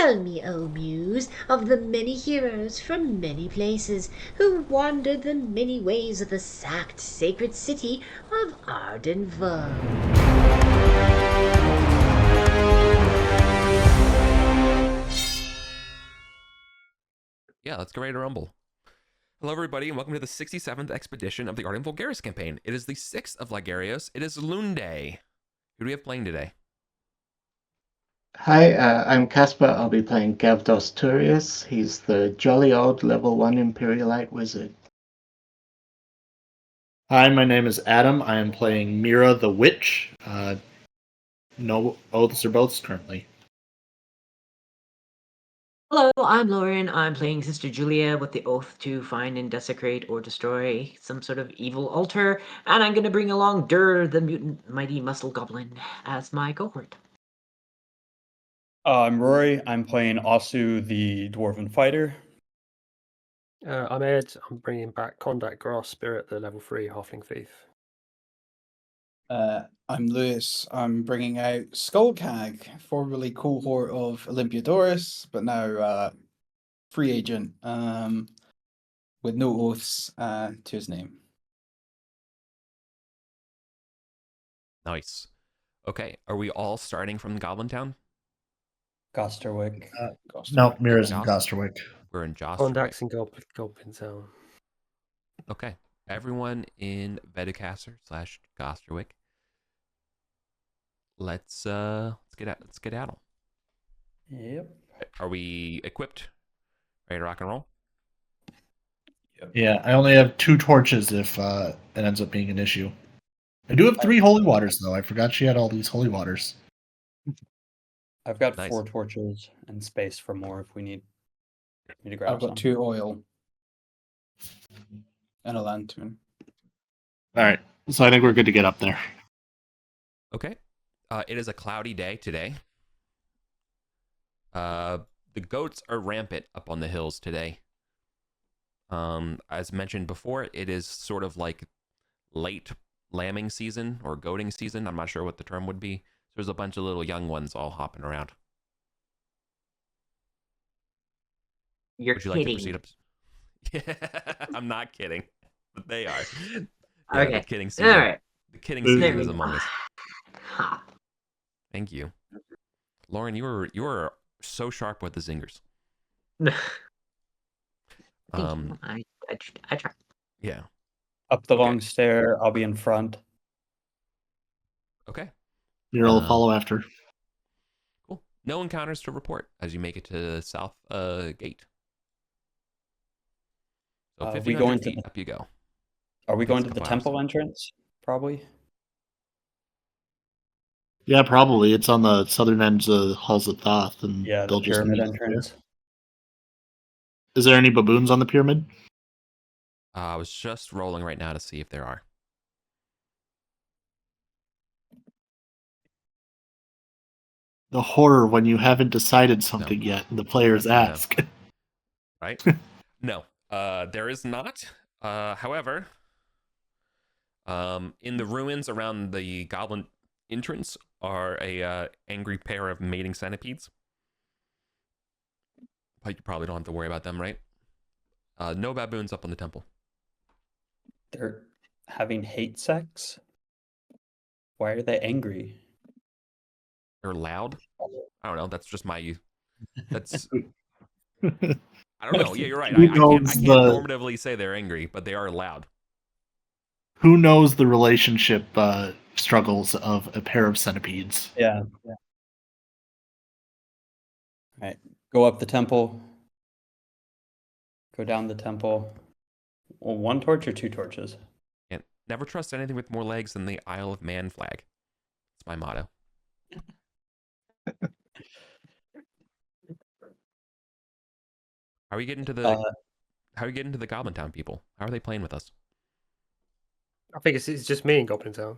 Tell me, O Muse, of the many heroes from many places who wandered the many ways of the sacked sacred city of Arden. Yeah, let's get ready to rumble. Hello, everybody, and welcome to the 67th expedition of the Arden Vulgaris campaign. It is the 6th of Ligarios. It is Loon Day. Who do we have playing today? Hi, I'm Casper. I'll be playing Gavdos Turius. He's the jolly old level 1 Imperialite wizard. Hi, my name is Adam. I am playing Mira the Witch. No oaths or boats currently. Hello, I'm Lauren. I'm playing Sister Julia with the oath to find and desecrate or destroy some sort of evil altar, and I'm gonna bring along Dur, the mutant mighty muscle goblin, as my cohort. I'm Rory. I'm playing Asu, the dwarven fighter. I'm Ed. I'm bringing back Condat Grass Spirit, the level 3 halfling thief. I'm Lewis. I'm bringing out Skullcag, formerly cohort of Olympiodorus, but now free agent with no oaths to his name. Nice. Okay, are we all starting from Goblin Town? Gosterwick. No, Mira's in Joss? Gosterwick. We're in Joss. Condats and Goblin Town. Okay, everyone in Vedacaster/Gosterwick. Let's get at 'em. Yep. Are we equipped? Ready to rock and roll? Yeah, I only have 2 torches if it ends up being an issue. I do have 3 holy waters, though. I forgot she had all these holy waters. I've got Nice. 4 torches and space for more if we need me to grab I've got some. 2 oil and a lantern. All right, so I think we're good to get up there. Okay. It is a cloudy day today. The goats are rampant up on the hills today. As mentioned before, it is sort of like late lambing season or goating season. I'm not sure what the term would be. There's a bunch of little young ones all hopping around. You're Would you like to kidding. proceed up? Yeah, I'm not kidding, but they are. Yeah, Okay. the kidding season. All right. The kidding There season we is go. among us. Ha. Thank you, Lauren. You were so sharp with the zingers. Thank you. I try. Yeah. Up the Okay. long stair, I'll be in front. Okay. Mira will follow after. Cool. No encounters to report as you make it to the south gate. So we 1,500 going to feet the- up you go. Are we Takes going a to the couple hours. temple entrance? Probably. Yeah, probably. It's on the southern end of Halls of Thoth, and Yeah, the they'll just pyramid meet entrance. there. Is there any baboons on the pyramid? I was just rolling right now to see if there are. The horror when you haven't decided something yet, and the players ask. Right? No, there is not. However, in the ruins around the goblin entrance are a angry pair of mating centipedes. But you probably don't have to worry about them, right? No baboons up on the temple. They're having hate sex? Why are they angry? They're loud. I don't know. That's just my. That's. I don't know. Yeah, you're right. I can't normatively say they're angry, but they are loud. Who knows the relationship struggles of a pair of centipedes? Yeah. All right. Go up the temple. Go down the temple. Well, 1 torch or 2 torches? And never trust anything with more legs than the Isle of Man flag. That's my motto. How are we getting to the Goblin Town people? How are they playing with us? I think it's just me in Goblin Town.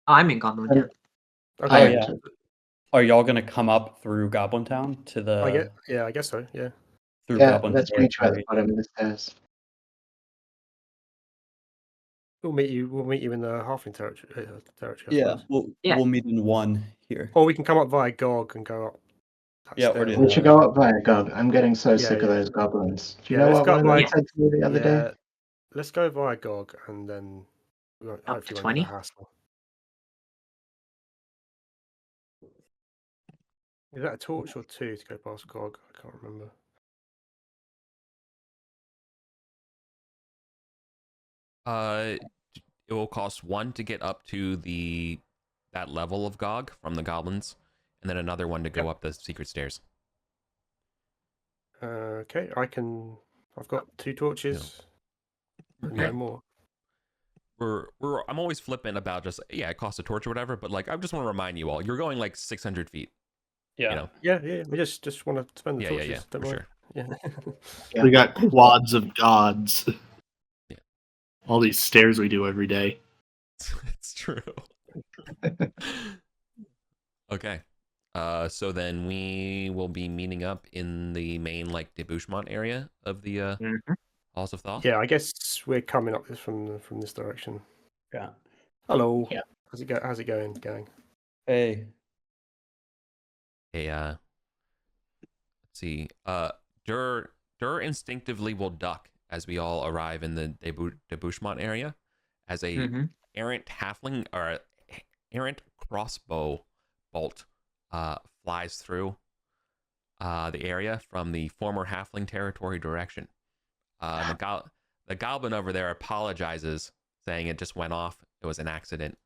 Oh, I'm in Goblin Town. Okay. yeah. Are y'all gonna come up through Goblin Town to the? I guess so. Yeah. Through Yeah, Goblin let's Town meet you at the bottom of the stairs. We'll meet you in the halfling territory. I Yeah, suppose. Yeah. we'll meet in 1 here. Or we can come up via Gog and go up Yeah, we're their- doing We should go up via Gog. I'm getting so Yeah, sick of yeah. those goblins. Do you Yeah, know let's what go one of them like- said to me the other day? Let's go via GOG and then we won't, Up hopefully to won't 20? have a hassle. Is that a torch or 2 to go past GOG? I can't remember. It will cost 1 to get up to that level of Gog from the goblins, and then another 1 to go up the secret stairs. Okay, I've got 2 torches. And Okay. no more. I'm always flippant about just it costs a torch or whatever, but like I just want to remind you all, you're going like 600 feet. Yeah. You know? Yeah. We just want to spend the torches. Yeah, don't for worry. sure. Yeah. We got quads of gods. Yeah. All these stairs we do every day. It's true. Okay. So then we will be meeting up in the main like debouchement area of the Halls of Thoth. Yeah, I guess we're coming up from this direction. Yeah. Hello. Yeah. How's it going, gang? Hey. Hey, let's see. Dur instinctively will duck as we all arrive in the debouchement area, as a errant halfling or errant crossbow bolt flies through the area from the former halfling territory direction. The goblin over there apologizes, saying it just went off. It was an accident.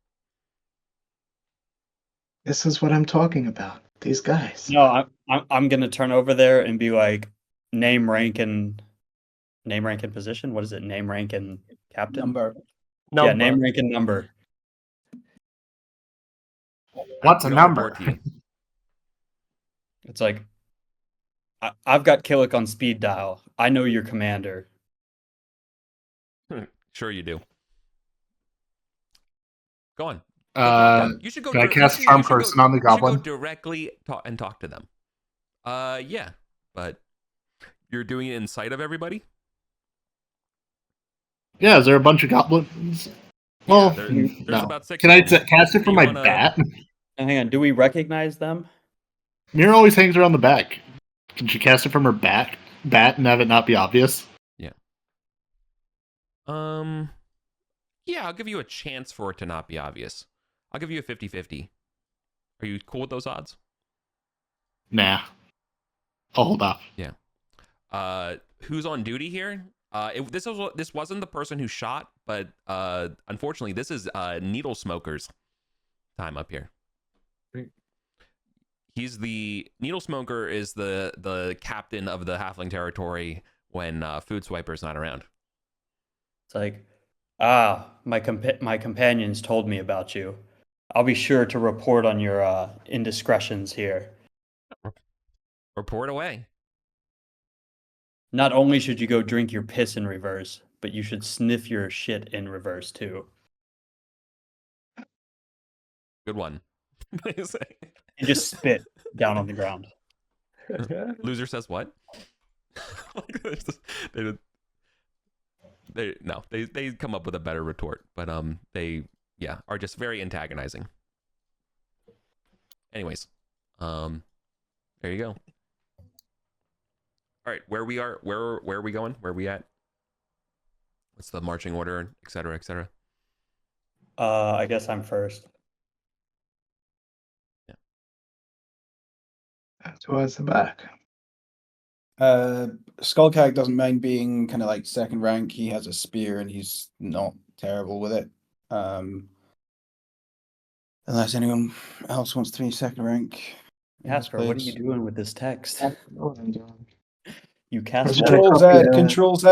This is what I'm talking about. These guys. No, I'm gonna turn over there and be like, name, rank, and position. What is it? Name, rank, and captain. Number. Yeah, name, rank, and number. What's a We don't number? report to you. It's like, I've got Killick on speed dial. I know your commander. Sure you do. Go on. You should go. Can I cast Charm Person on the You should goblin? go directly talk to them. Yeah, but you're doing it in sight of everybody. Yeah, is there a bunch of goblins? Well, there's no. about 6 Can I of them. cast it from You my wanna- bat? Hang on, do we recognize them? Mira always hangs around the back. Can she cast it from her bat and have it not be obvious? Yeah. Yeah, I'll give you a chance for it to not be obvious. I'll give you a 50-50. Are you cool with those odds? Nah. I'll hold off. Yeah. Who's on duty here? This wasn't the person who shot, but unfortunately, this is Needle Smoker's time up here. He's the Needle Smoker is the captain of the Halfling territory when Food Swiper's not around. It's like, my companions told me about you. I'll be sure to report on your indiscretions here. Report away. Not only should you go drink your piss in reverse, but you should sniff your shit in reverse too. Good one. And just spit down on the ground. Loser says what? They come up with a better retort, but they are just very antagonizing. Anyways, there you go. All right, where are we going? Where are we at? What's the marching order, et cetera, et cetera? I guess I'm first. Towards the back. Skullcag doesn't mind being kind of like second rank. He has a spear and he's not terrible with it. Unless anyone else wants to be second rank. Casper, what are you doing with this text? I don't know what I'm doing. You cast Control Copy, Z, Control Z.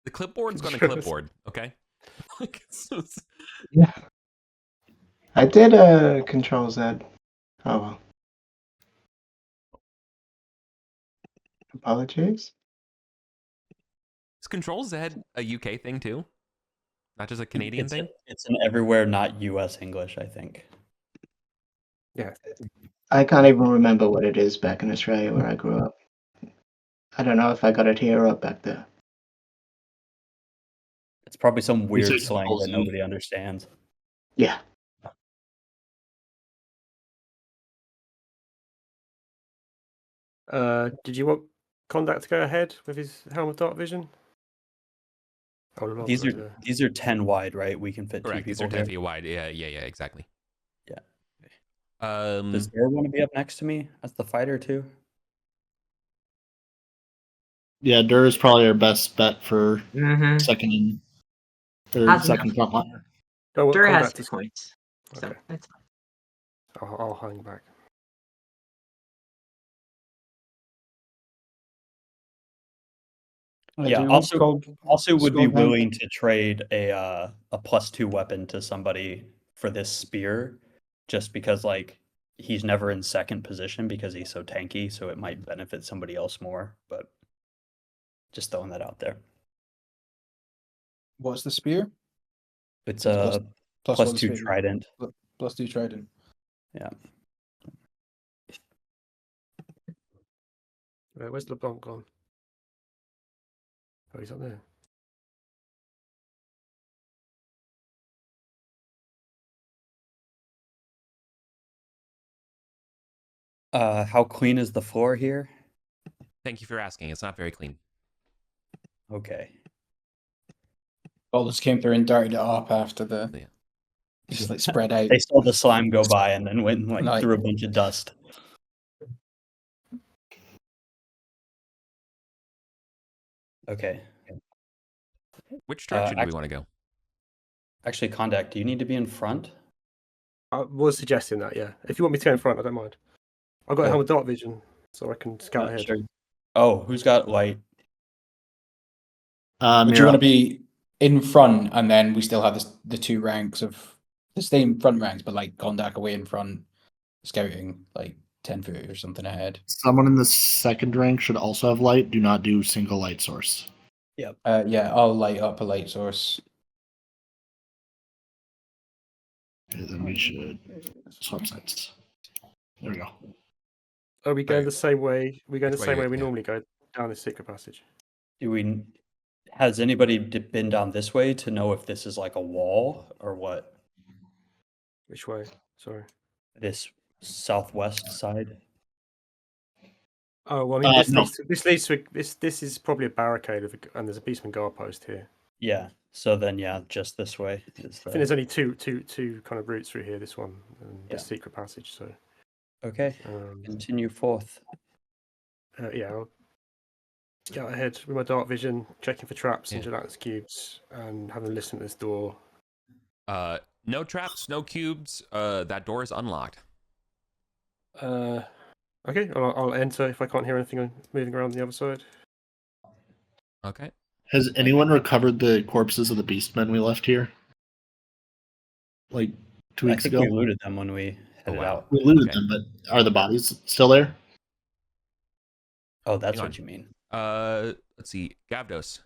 The clipboard's going to clipboard, okay? Yeah. I did Control Z. Oh well. Apologies. Is Control Z a UK thing too? Not just a Canadian thing? It's an everywhere, not US English, I think. Yeah. I can't even remember what it is back in Australia where I grew up. I don't know if I got it here or back there. It's probably some weird say slang Control that Z. nobody understands. Yeah. Did you want Contact to go ahead with his Helm of Dark Vision? Oh, the log's already there. These are 10 wide, right? We can fit Correct. two These people are 10 here. feet wide. Yeah, exactly. Yeah. Does Does Bear want to be up next to me as the fighter too? Yeah, Dur is probably our best bet for Mm-hmm. second Has second enough. front liner. Don't want Dur has Contact 6 to... points. So Okay. that's fine. I'll hang back. Yeah. Do you want Also would be Skull Gang? willing to trade a +2 weapon to somebody for this spear, just because like he's never in second position because he's so tanky, so it might benefit somebody else more. But just throwing that out there. What's the spear? It's It's a plus one +2 spear. trident. +2 trident. Yeah. Right, where's LeBlanc gone? Oh, he's up there. How clean is the floor here? Thank you for asking. It's not very clean. Okay. Goblins came through and darted it up after the. Yeah. Just like spread out. They saw the slime go by and then went and like Like- threw a bunch of dust. Okay. Which direction do we want to go? Actually, Contact, do you need to be in front? I was suggesting that, yeah. If you want me to go in front, I don't mind. I've got a Helm of Dark Vision, so I can scout ahead. Sure. Oh, who's got light? Would you want to be in front, and then we still have the 2 ranks of the same front ranks, but like Kondak away in front, scouting like 10 foot or something ahead. Someone in the second rank should also have light. Do not do single light source. Yeah, I'll light up a light source. Okay, then we should swap sides. There we go. Are we going Right. the same way? We're going the Which way same you- way we yeah. normally go down this secret passage. Has anybody been down this way to know if this is like a wall or what? Which way? Sorry. This southwest side? Oh, well, I mean, No. this leads to this is probably a barricade and there's a beastman guard post here. Yeah. So then, yeah, just this way. I think there's only two kind of routes through here. This one and this Yeah. secret passage. So Okay. Continue forth. yeah, I'll get ahead with my dark vision, checking for traps and Yeah. gelatinous cubes, and having a listen to this door. No traps, no cubes. That door is unlocked. Okay, I'll enter if I can't hear anything moving around the other side. Okay. Has anyone recovered the corpses of the beastmen we left here? Like 2 I weeks think ago? we looted them when we headed wow. out. We looted Okay. them, but are the bodies still there? Oh, that's Hang on. what you mean. Let's see. Gavdos.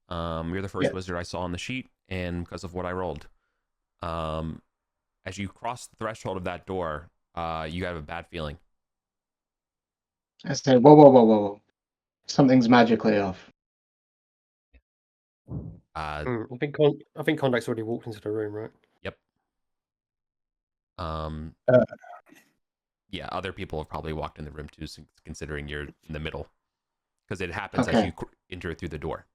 You're the first wizard I saw on the sheet, and because of what I rolled. As you cross the threshold of that door, you have a bad feeling. I say, whoa. Something's magically off. Uh, I think Condac's already walked into the room, right? Yep. Uh, Yeah, other people have probably walked in the room too, considering you're in the middle, because it happens as Okay. you enter through the door.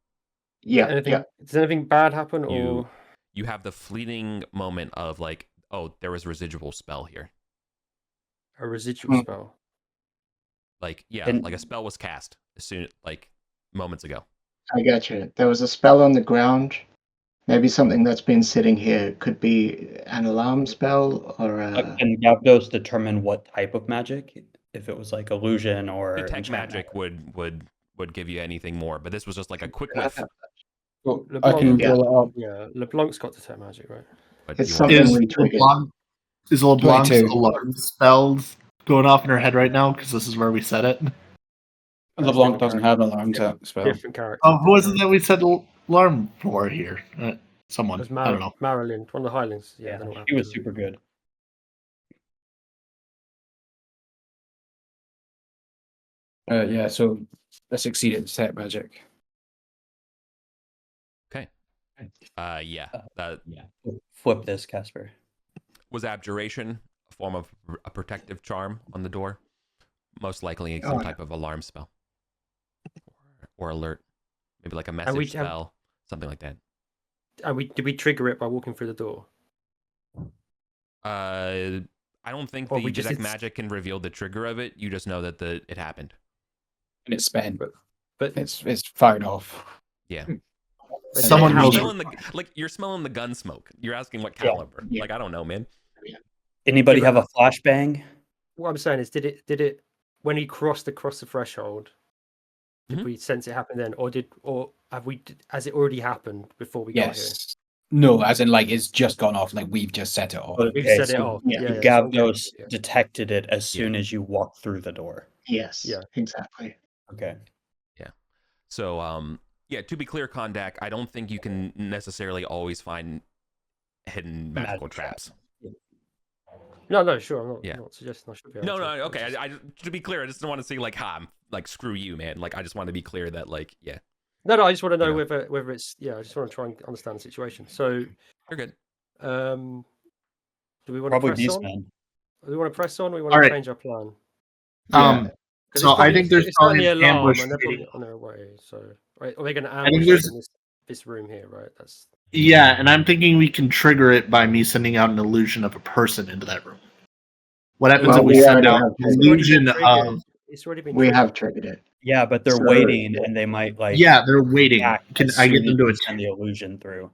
Yeah. Does anything bad happen, You- or You have the fleeting moment of like, oh, there was residual spell here. a residual Hmm. spell? Like, yeah, And- like a spell was cast as soon, like moments ago. I got you. There was a spell on the ground. Maybe something that's been sitting here could be an alarm spell or Can Gavdos determine what type of magic? If it was like illusion or Detect enchantment? magic would give you anything more, but this was just like a quick whiff. well, I LeBlanc, can Yeah. roll it up. yeah, LeBlanc's got detect magic, right? But It's you want- something Is retriggered. LeBlanc's 22. alarm spell going off in her head right now? Because this is where we said it. LeBlanc doesn't have an alarm spell. Different character. Oh, who was it that we said alarm for here? Someone. It was I don't know. Marilyn, one of the Highlands. Yeah, I Yeah, don't know what she was happened. super good. Yeah, so I succeeded detect magic. yeah, that Flip this, Casper. was abjuration, a form of a protective charm on the door, Most likely Oh, some yeah. type of alarm spell or alert, maybe like a we message have- spell, something like that. Did we trigger it by walking through the door? I don't think Or the we just detect ins- magic can reveal the trigger of it. You just know that it happened. And it's spent. But It's fired off. Yeah. But Someone did it knows. have- You're smelling the gun smoke. You're asking what Yeah. caliber. Yeah. Like, I don't know, man. Anybody Yeah, have but- a flashbang? What I'm saying is, did it when he crossed across the threshold? Did Mhm. we sense it happen then, or has it already happened before we got here? Yes. No, as in like it's just gone off. Like we've just set it off. We've Okay, set it so off. yeah, Yeah, that's what I'm getting Gavdos at, yeah. detected it as Yeah. soon as you walked through the door. Yes. Yeah. Exactly. Okay. So, to be clear, Kondak, I don't think you can necessarily always find hidden magical Magic traps. No, sure. I'm not, Yeah. not suggesting I should be able No, to. no, It's okay. just- I to be clear, I just don't want to say like, I'm like, screw you, man. Like, I just want to be clear that, like, yeah, No, I just want to know Yeah. whether it's. Yeah, I just want to try and understand the situation. So, you're good. do we want Probably to press on? Beastman. Do we want to press on? Or we want All to right. change our plan? Yeah. 'Cause So it's probably- I think there's it's on probably the an alarm, ambush and they're probably waiting. on their way. So, right, are they going to think ambush there's- us in this room here? Right. That's Yeah, and I'm thinking we can trigger it by me sending out an illusion of a person into that room. What happens Well, if we we send already out have an triggered It's already been illusion triggered. of? It's already been. We triggered. have triggered it. Yeah, but they're So- waiting, and they might like. Yeah, they're waiting. act Can as I soon get as them to you attack? send the illusion through?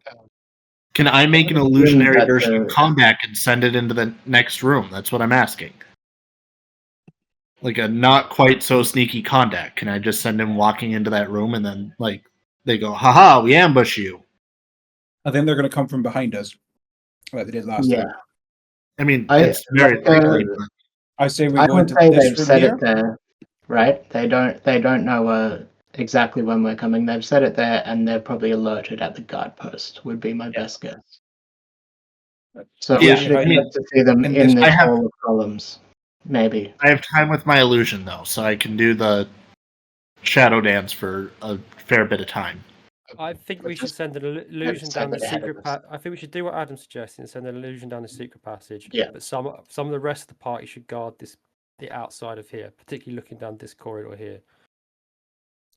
Can I make an I would illusionary assume that version of the- Combat and send it into the next room? That's what I'm asking. Like a not quite so sneaky Kondak. Can I just send him walking into that room and then like they go, haha, we ambush you? I think they're going to come from behind us, like they did last Yeah. time. I mean, I- it's very like, likely, but I say we I go would into say this they've room set here. it there, right? They don't know exactly when we're coming. They've set it there, and they're probably alerted at the guard post. Would be my best guess. So Yeah, we should I mean, expect to see them in in this- this I have- hall of columns, maybe. I have time with my illusion though, so I can do the shadow dance for a fair bit of time. I think we Let's should just send an illusion set down the it ahead of secret. us. I think we should do what Adam's suggesting and send an illusion down the secret passage. Yeah. But some of the rest of the party should guard the outside of here, particularly looking down this corridor here.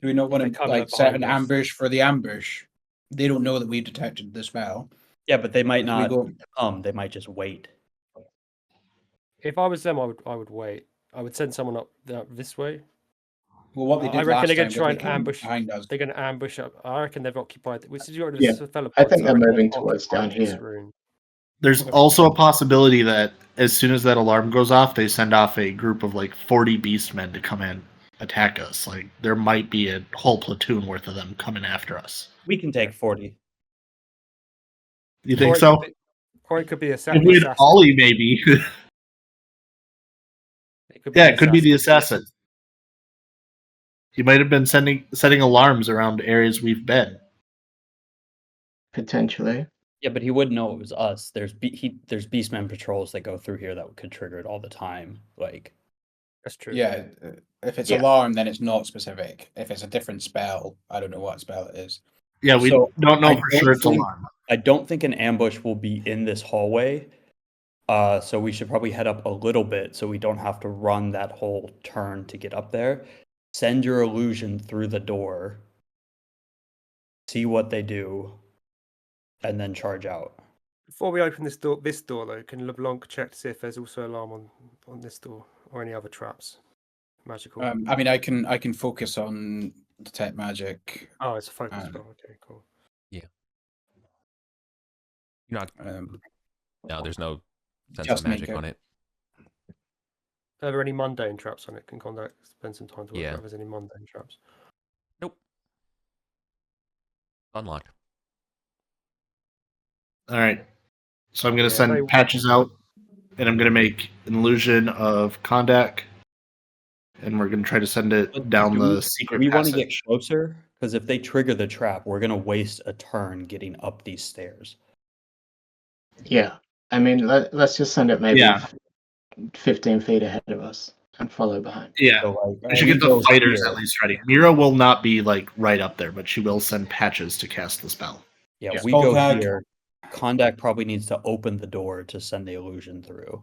Do we not They want come to up like set an behind us. ambush for the ambush? They don't know that we've detected the spell. Yeah, but they might If we not go, come. They might just wait. If I was them, I would wait. I would send someone up this way. well, what they I did reckon last they're gonna time try was and they came ambush- behind us. They're going to ambush up. I reckon they've occupied. Which is what Yeah, I think they're moving towards down here. Room. There's also a possibility that as soon as that alarm goes off, they send off a group of like 40 beastmen to come in, attack us. Like there might be a whole platoon worth of them coming after us. We can take 40. You think so? Or it could be a If we had Ollie, maybe. Yeah, it could be the assassin. He might have been setting alarms around areas we've been. Potentially. Yeah, but he wouldn't know it was us. There's there's Beastmen patrols that go through here that could trigger it all the time. Like, That's true. Yeah, if it's Yeah. alarm, then it's not specific. If it's a different spell, I don't know what spell it is. Yeah, we So, don't know I for don't sure it's think- alarm. I don't think an ambush will be in this hallway. So we should probably head up a little bit so we don't have to run that whole turn to get up there. Send your illusion through the door. See what they do, and then charge out. Before we open this door though, can LeBlanc check to see if there's also alarm on this door or any other traps? Magical. I mean, I can focus on detect magic. Oh, it's a focus um, spell. Okay, cool. You're not. No, there's no sense Just of magic make it. on it. Are there any mundane traps on it? Can Kondak spend some time to work Yeah. out if there's any mundane traps? Unlocked. All right. So I'm going to Yeah, send they- patches out, and I'm going to make an illusion of Kondak, and we're going to try to send it But down do the we- secret We want to passage. get closer because if they trigger the trap, we're gonna waste a turn getting up these stairs. Yeah. I mean, let's just send it maybe Yeah. 15 feet ahead of us and follow behind. Yeah. So like, We should we get the go fighters here. at least ready. Mira will not be like right up there, but she will send patches to cast the spell. Yeah, Yeah. we go Skullcag. here. Kondak probably needs to open the door to send the illusion through.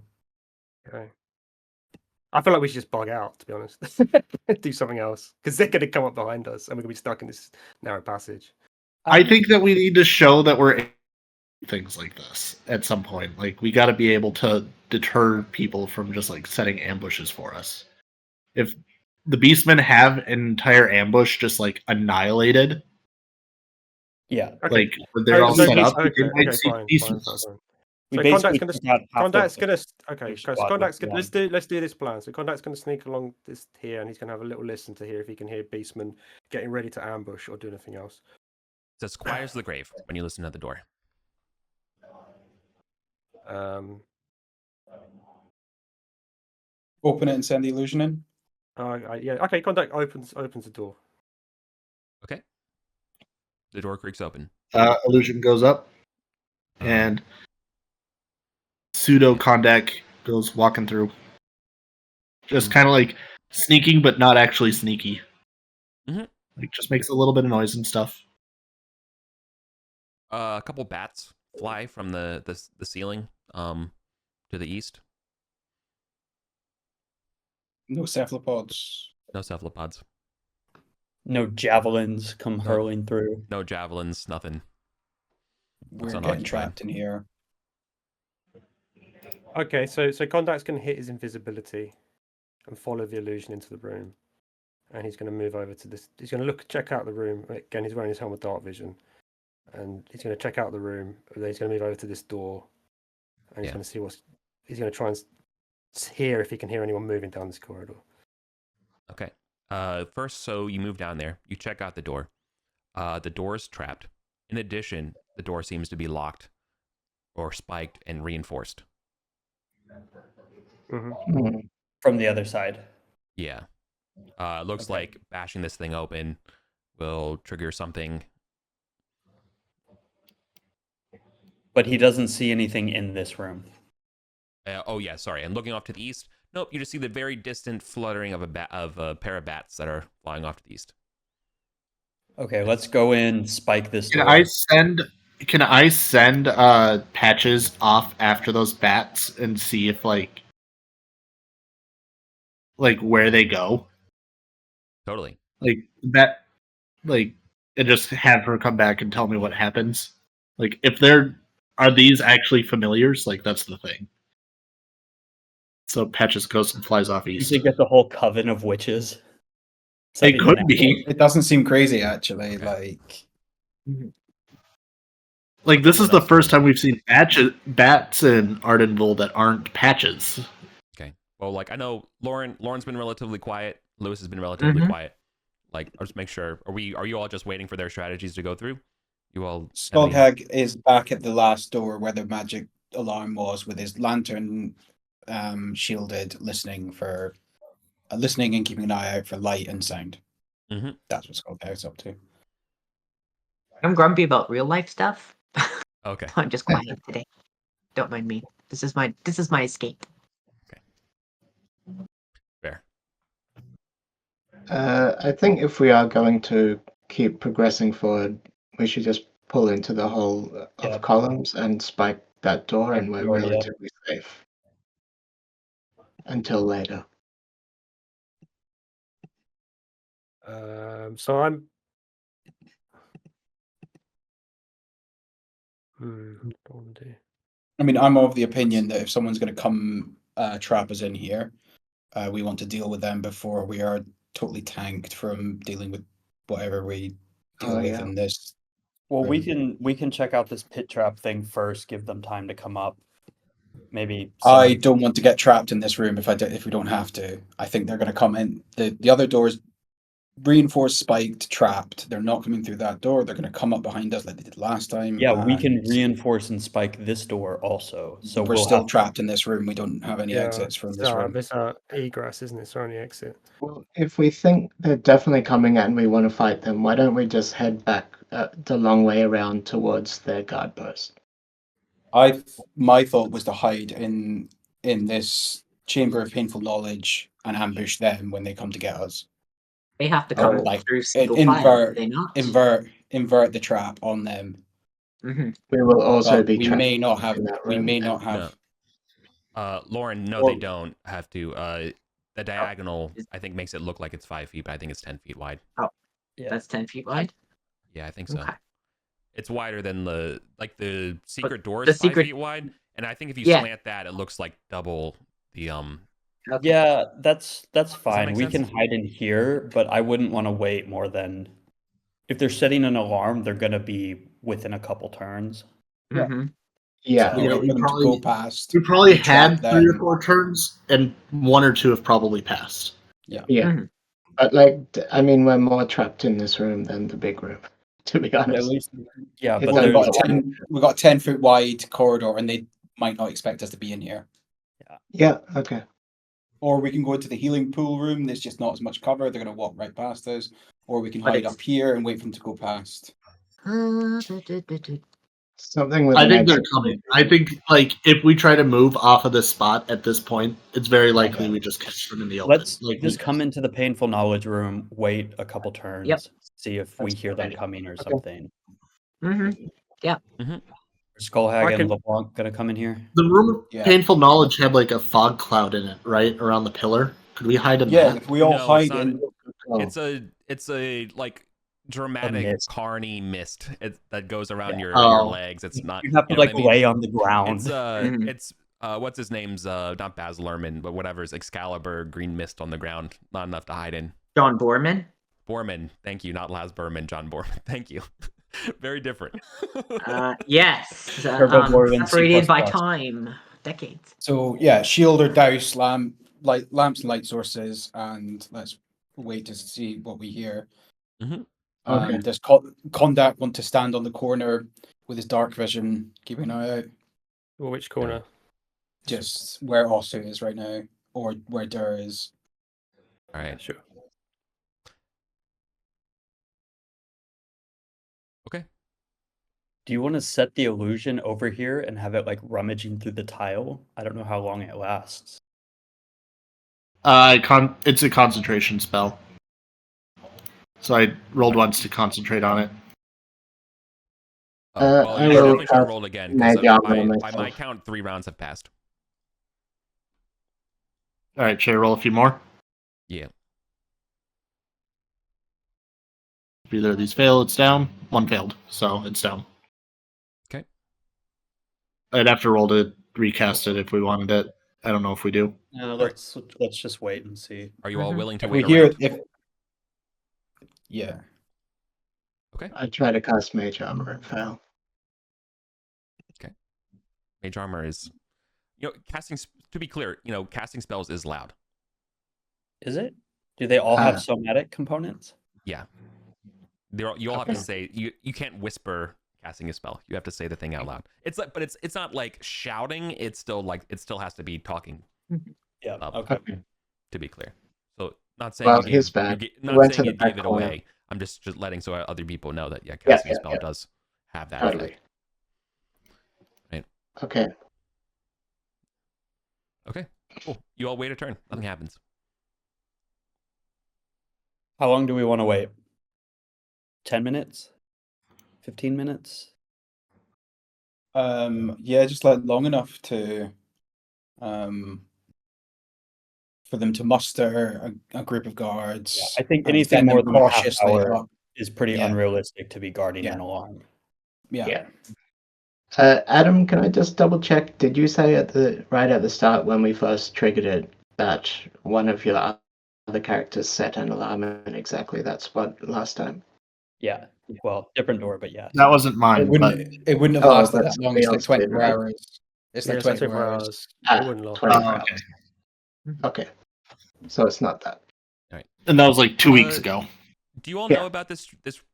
Okay. I feel like we should just bug out, to be honest. Do something else. Because they're going to come up behind us and we're going to be stuck in this narrow passage. I think that we need to show that we're things like this at some point. Like, we got to be able to deter people from just like setting ambushes for us. If the beastmen have an entire ambush just like annihilated, Yeah. Okay. like when they're all So set up, okay, you might okay, see fine. beastmen. We So basically Condac's took out half of Condac's the- gonna okay. each So squad Condac's with gonna let's do this plan. So Condac's gonna sneak along this here, and he's gonna have a little listen to hear if he can hear beastmen getting ready to ambush or do anything else. It says Squires of the Grave when you listen at the door. Open it and send the illusion in. Yeah. Okay. Condac opens the door. Okay. The door creaks open. Illusion goes up, and pseudo Kondak goes walking through. Just kind of like sneaking, but not actually sneaky. Mhm. Like, just makes a little bit of noise and stuff. A couple bats fly from the ceiling to the east. No cephalopods. No cephalopods. No javelins come hurling through. No javelins. Nothing. We're So getting unoccupied. trapped in here. Okay. So Condac's gonna hit his invisibility and follow the illusion into the room, and he's gonna move over to this. He's gonna check out the room again. He's wearing his helmet dark vision, and he's gonna check out the room. And then he's gonna move over to this door, and he's Yeah. gonna see he's gonna try and hear if he can hear anyone moving down this corridor. Okay. First, so you move down there. You check out the door. The door is trapped. In addition, the door seems to be locked or spiked and reinforced. Mm-hmm. From the other side. Yeah. Looks Okay. like bashing this thing open will trigger something. But he doesn't see anything in this room. Oh yeah, sorry. And looking off to the east, nope. You just see the very distant fluttering of a pair of bats that are flying off to the east. Okay, let's go in, spike this door. Can I send patches off after those bats and see if like where they go? Totally. And just have her come back and tell me what happens. Like, if are these actually familiars? Like, that's the thing. So Patches goes and flies off You east. think it's a whole coven of witches? It could be. It doesn't seem crazy, actually. Okay. Like, this Well, is the that's first cool. time we've seen bats in Ardenville that aren't Patches. Okay. Well, like I know Lauren's been relatively quiet. Lewis has been relatively quiet. Like, I'll just make sure. Are you all just waiting for their strategies to go through? You all. Skullhag is back at the last door where the magic alarm was, with his lantern shielded, listening and keeping an eye out for light and sound. Mhm. That's what Skullhag's up to. I'm grumpy about real life stuff. Okay. I'm just quiet today. Don't mind me. This is my escape. Fair. I think if we are going to keep progressing forward, we should just pull into the hole of Yeah. columns and spike that door, and we're Door, yeah. relatively safe until later. So I'm. What do I want to do? I mean, I'm of the opinion that if someone's going to come trap us in here, we want to deal with them before we are totally tanked from dealing with whatever we deal with yeah. in this. Well, we Right. can check out this pit trap thing first. Give them time to come up. Maybe. I don't want to get trapped in this room if we don't have to. I think they're going to come in. The other doors reinforced, spiked, trapped. They're not coming through that door. They're going to come up behind us like they did last time. Yeah, we can and reinforce and spike this door also. So we're we'll still have trapped in this room. We don't have any exits from this room. This egress, isn't it? It's our only exit. Well, if we think they're definitely coming and we want to fight them, why don't we just head back the long way around towards their guard post? My thought was to hide in this chamber of painful knowledge and ambush them when they come to get us. They have to come like, through single file. Do they not? Invert the trap on them. Mhm. We will also But be we trapped may not have. in that We room. may not have. Lauren, no, Well- they don't have to. the diagonal, I think, makes it look like it's 5 feet, but I think it's 10 feet wide. Yeah. That's 10 feet wide. Yeah, I think so. Okay. It's wider than the secret door the is 5 secret- feet wide, and I think if you Yeah. slant that, it looks like double the Okay. Yeah, that's fine. make We sense? can hide in here, but I wouldn't want to wait more than if they're setting an alarm, they're gonna be within a couple turns. Mm-hmm. Yeah. So Yeah, wait we for them to probably- go past. We probably we trap had 3 or them. 4 turns, and 1 or 2 have probably passed. Yeah. Mhm. But like, I mean, we're more trapped in this room than the big room, to be But at honest. least, yeah, It's but a We've there's lot. got a 10-foot wide corridor, and they might not expect us to be in here. Yeah. Okay. Or we can go into the healing pool room. There's just not as much cover. They're going to walk right past us. Or we can But hide it's- up here and wait for them to go past. Something with I an think they're exit. coming. I think like if we try to move off of this spot at this point, it's very likely Okay. we just catch them in the open. let's Like just come into the painful knowledge room, wait a couple turns, Yep. see if we That's hear them fine. coming or Okay. something. Mm-hmm. Are Skullhag I and can- LeBlanc gonna come in here? The room of Yeah. painful knowledge had like a fog cloud in it, right, around the pillar. Could we hide in Yeah, that? if we all No, it's hide not. in. Oh, It's a like dramatic mist. carny mist that goes around Yeah. your Oh. legs. It's not. You have to know what like I mean? lay on the ground. It's what's his name's not Baz Luhrmann, but whatever's Excalibur green mist on the ground. Not enough to hide in. John Borman. Borman, thank you, not Laz Berman, John Borman. Thank you. Very different. Yes. Turbo Borman, C++. Separated by time. Decades. So yeah, shield or douse lamps and light sources, and let's wait to see what we hear. Mhm. Okay. Does Kondak want to stand on the corner with his dark vision, keeping an eye out? Well, which corner? Just where Osu is right now, or where Dur is. All right. Sure. Okay. Do you want to set the illusion over here and have it like rummaging through the tile? I don't know how long it lasts. It's a concentration spell. So I rolled once to concentrate on it. Oh, well, I you will definitely should cast roll again because Magic Armor by myself. my count, 3 rounds have passed. All right, should I roll a few more? Yeah. If either of these fail, it's down. 1 failed, so it's down. Okay. I'd have to roll to recast it if we wanted it. I don't know if we do. No, let's just wait and see. Are you all Mhm. willing to If we wait hear around? yeah. I tried to cast Mage Armor and fail. Mage armor is, casting. To be clear, casting spells is loud. Is it? Do they all have Uh, somatic components? Yeah. You all have to say you can't whisper casting a spell. You have to say the thing out loud. It's like, but it's not like shouting. It's still like it still has to be talking. Yeah. Up. Okay. Okay. To be clear, so not saying Well, you his gave, bad. you, He not went to saying the you gave back it corner. away. I'm just letting so other people know that casting a spell does have that Totally. effect. Right. Okay. Okay. Cool. You all wait a turn. Nothing happens. How long do we want to wait? 10 minutes? 15 minutes? Yeah, just like long enough to for them to muster a group of guards. I think and anything send them more than a half cautiously hour up. is pretty Yeah. unrealistic to be guarding Yeah. an alarm. Yeah. Adam, can I just double check? Did you say right at the start when we first triggered it that one of your other characters set an alarm in exactly that spot last time? Yeah. Well, different door, but yeah. That wasn't It mine, but wouldn't have Oh, lasted but that long. somebody It's like else did, 24 right? hours. It's Yeah, like it's like 24 24 hours. hours. Ah, It wouldn't last. 24 okay. hours. Okay. So it's not that. And that was like 2 weeks Uh, ago. Do you all Yeah. know about this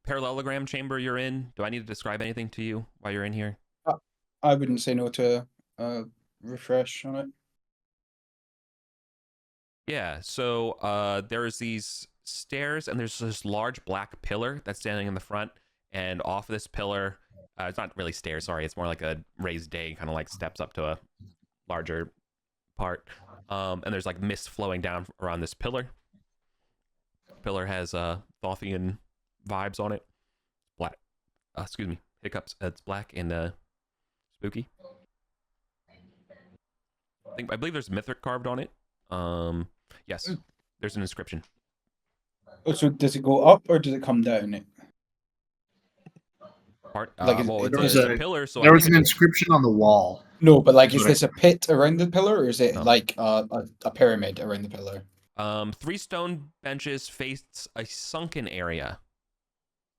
parallelogram chamber you're in? Do I need to describe anything to you while you're in here? I wouldn't say no to refresh on it. Yeah, so there's these stairs and there's this large black pillar that's standing in the front, and off this pillar, it's not really stairs, sorry, it's more like a raised day, kind of like steps up to a larger part. And there's like mist flowing down around this pillar. Pillar has Thothian vibes on it. Black, excuse me, hiccups. It's black and spooky. I believe there's Mythic carved on it. Yes, there's an inscription. Oh, so does it go up or does it come down? Well, There's it's a pillar, so there I was think an it's inscription on the wall. No, but like, That's is what this a pit around the pillar, or is it No. like a pyramid around the pillar? 3 stone benches face a sunken area.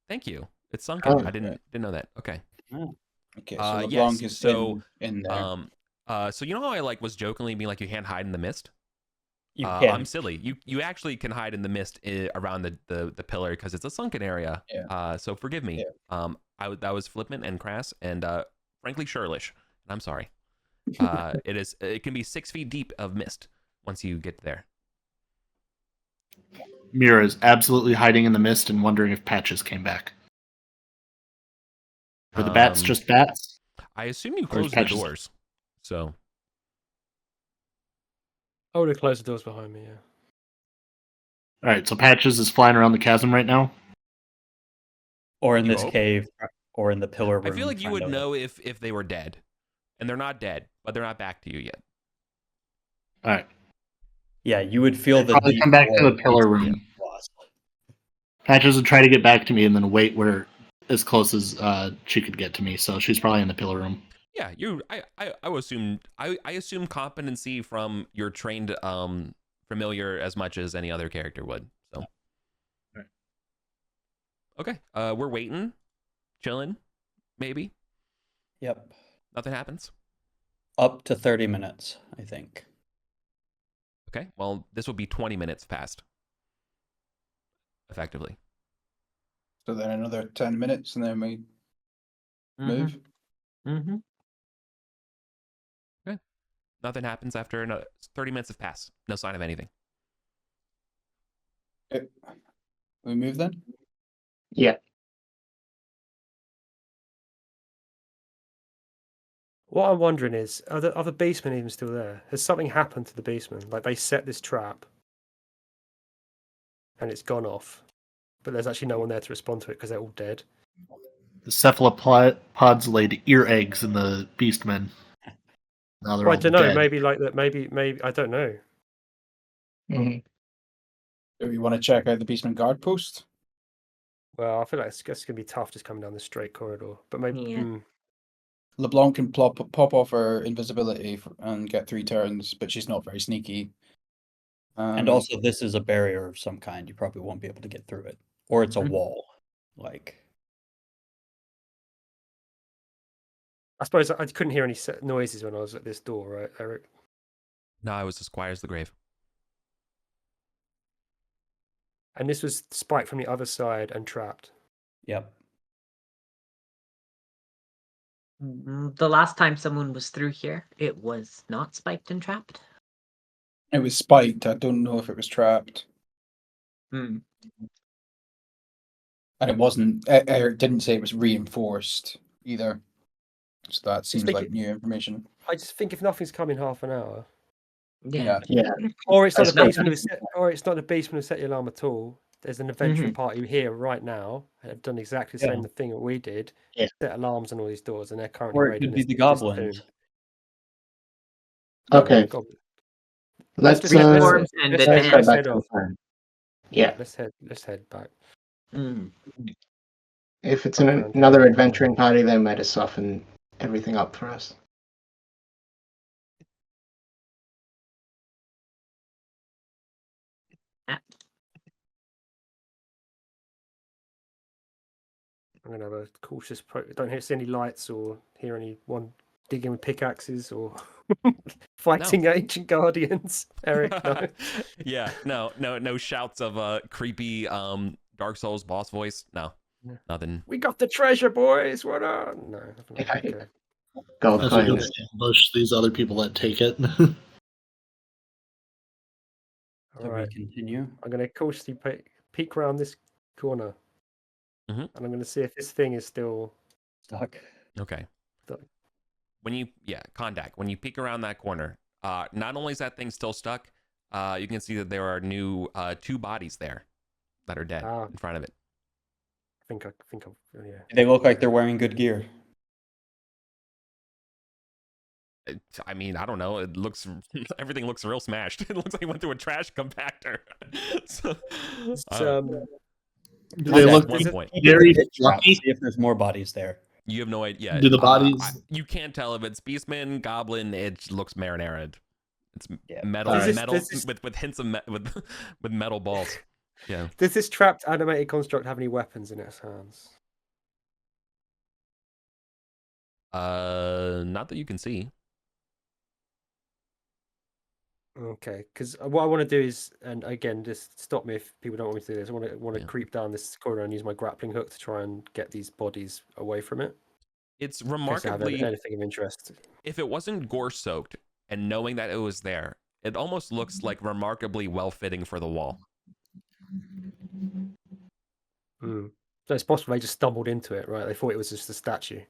Thank you. It's sunken. Oh. I didn't know that. Okay. Okay, so Yes, LeBlanc is so, in there. So you know how I like was jokingly being like you can't hide in the mist? You can. I'm silly. You actually can hide in the mist around the pillar because it's a sunken area. Yeah. So forgive me. Yeah. That was flippant and crass and frankly churlish. I'm sorry. It can be 6 feet deep of mist once you get there. Mira is absolutely hiding in the mist and wondering if Patches came back. Were the bats just bats? I assume you Or is closed the Patches- doors. So I would have closed the doors behind me. Yeah. All right, so Patches is flying around the chasm right now. Or in You this hope? cave, or in the pillar room. I feel like you trying would to- know if they were dead, and they're not dead, but they're not back to you yet. All right, Yeah, you would feel the probably deep come back to void the pillar basically room. lost. Patches would try to get back to me and then wait where as close as she could get to me. So she's probably in the pillar room. Yeah, I would assume I assume competency from your trained familiar as much as any other character would. So Right. Okay. We're waiting, chilling, maybe. Yep. Nothing happens. Up to 30 minutes, I think. Okay. Well, this will be 20 minutes past. Effectively. So then another 10 minutes, and then we move. Mm-hmm. Nothing happens after 30 minutes have passed. No sign of anything. Okay. We move then. Yeah. What I'm wondering is, are the beastmen even still there? Has something happened to the beastmen? Like they set this trap, and it's gone off, but there's actually no one there to respond to it because they're all dead. The cephalopods laid ear eggs in the beastmen. Now they're Well, I all don't know. dead. Maybe like that. Maybe I don't know. Mhm. Do we want to check out the basement guard post? Well, I feel like it's gonna be tough just coming down this straight corridor. But maybe. Yeah. LeBlanc can pop off her invisibility and get 3 turns, but she's not very sneaky. And also, this is a barrier of some kind. You probably won't be able to get through it. Or it's a wall. Like, I suppose I couldn't hear any noises when I was at this door, right, Eric? No, I was the Squire's the grave. And this was spiked from the other side and trapped. yep. The last time someone was through here, it was not spiked and trapped. It was spiked. I don't know if it was trapped. Hmm. And it wasn't. Eric didn't say it was reinforced either. So that seems think like it- new information. I just think if nothing's come in half an hour, Yeah. Yeah. or it's not That's the beastman nothing. or it's not the beastman who set the alarm at all. There's an adventuring Mhm. party here right now and have done exactly the Yeah. same thing that we did. Yeah. Set alarms on all these doors, and they're currently Or it raiding could be this the this goblins. tomb. Okay. Goblin. Let's just head- Reform let's and let's go advance. back head to the off. plan. Yeah. Let's head back. Mm. If it's Background. another adventuring party, they might have softened everything up for us. I'm gonna have a cautious. Don't see any lights or hear anyone digging with pickaxes or fighting ancient guardians. Eric, no. Yeah, no shouts of creepy Dark Souls boss voice. No, Yeah. nothing. We got the treasure, boys. What on? No. Nothing like that. Yeah. Okay. Gold As we go coins. to ambush these other people that take it. All So right. we continue. I'm gonna cautiously peek around this corner, Mhm. and I'm gonna see if this thing is still. Stuck. Okay. Stuck. When you contact. When you peek around that corner, not only is that thing still stuck, you can see that there are new 2 bodies there that are dead in front of it. I think yeah. They look like they're wearing good gear. I mean, I don't know. It looks everything looks real smashed. It looks like it went through a trash compactor. So, Do they look one point. very Pit trap, fluffy? see if there's more bodies there. You have no idea. Do the bodies? You can't tell if it's Beastman, Goblin. It looks marinara. It's Yeah. metal, Alright. metal with hints of with metal balls. Yeah. Does this trapped animated construct have any weapons in its hands? Not that you can see. Okay, because what I want to do is, and again, just stop me if people don't want me to do this. I want to Yeah. creep down this corridor and use my grappling hook to try and get these bodies away from it. It's In case I have remarkably, anything of interest. if it wasn't gore soaked and knowing that it was there, it almost looks like remarkably well fitting for the wall. So it's possible they just stumbled into it, right? They thought it was just a statue.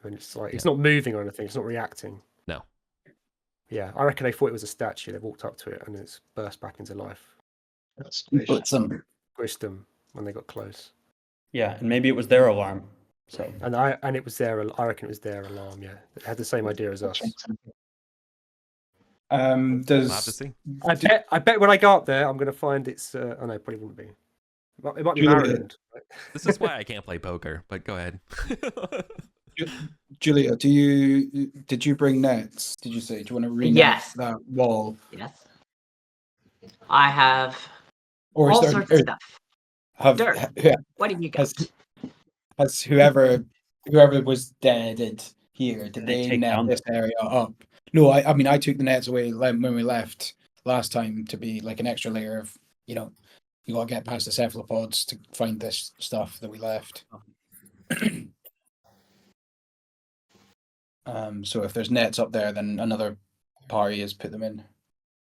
And it's like, it's not moving or anything, it's not reacting. No. Yeah, I reckon they thought it was a statue. They walked up to it and it's burst back into life. That's But some Squished them when they got close. Yeah, and maybe it was their alarm. So And it was their, I reckon it was their alarm, yeah. It had the same idea as us. We'll have to does see. I bet when I go up there, I'm going to find it's, oh no, it probably wouldn't be. It might be Julia. Maryland. This is why I can't play poker, but go ahead. Julia, did you bring nets? Did you say? Do you want to renet Yes. that wall? Yes. I have Or all is there sorts of stuff. have Dirt. yeah, What have you got? has whoever was dead here, did Did they they take net down this area up? No, I mean I took the nets away when we left last time to be like an extra layer of, you gotta get past the cephalopods to find this stuff that we left. So if there's nets up there, then another party has put them in.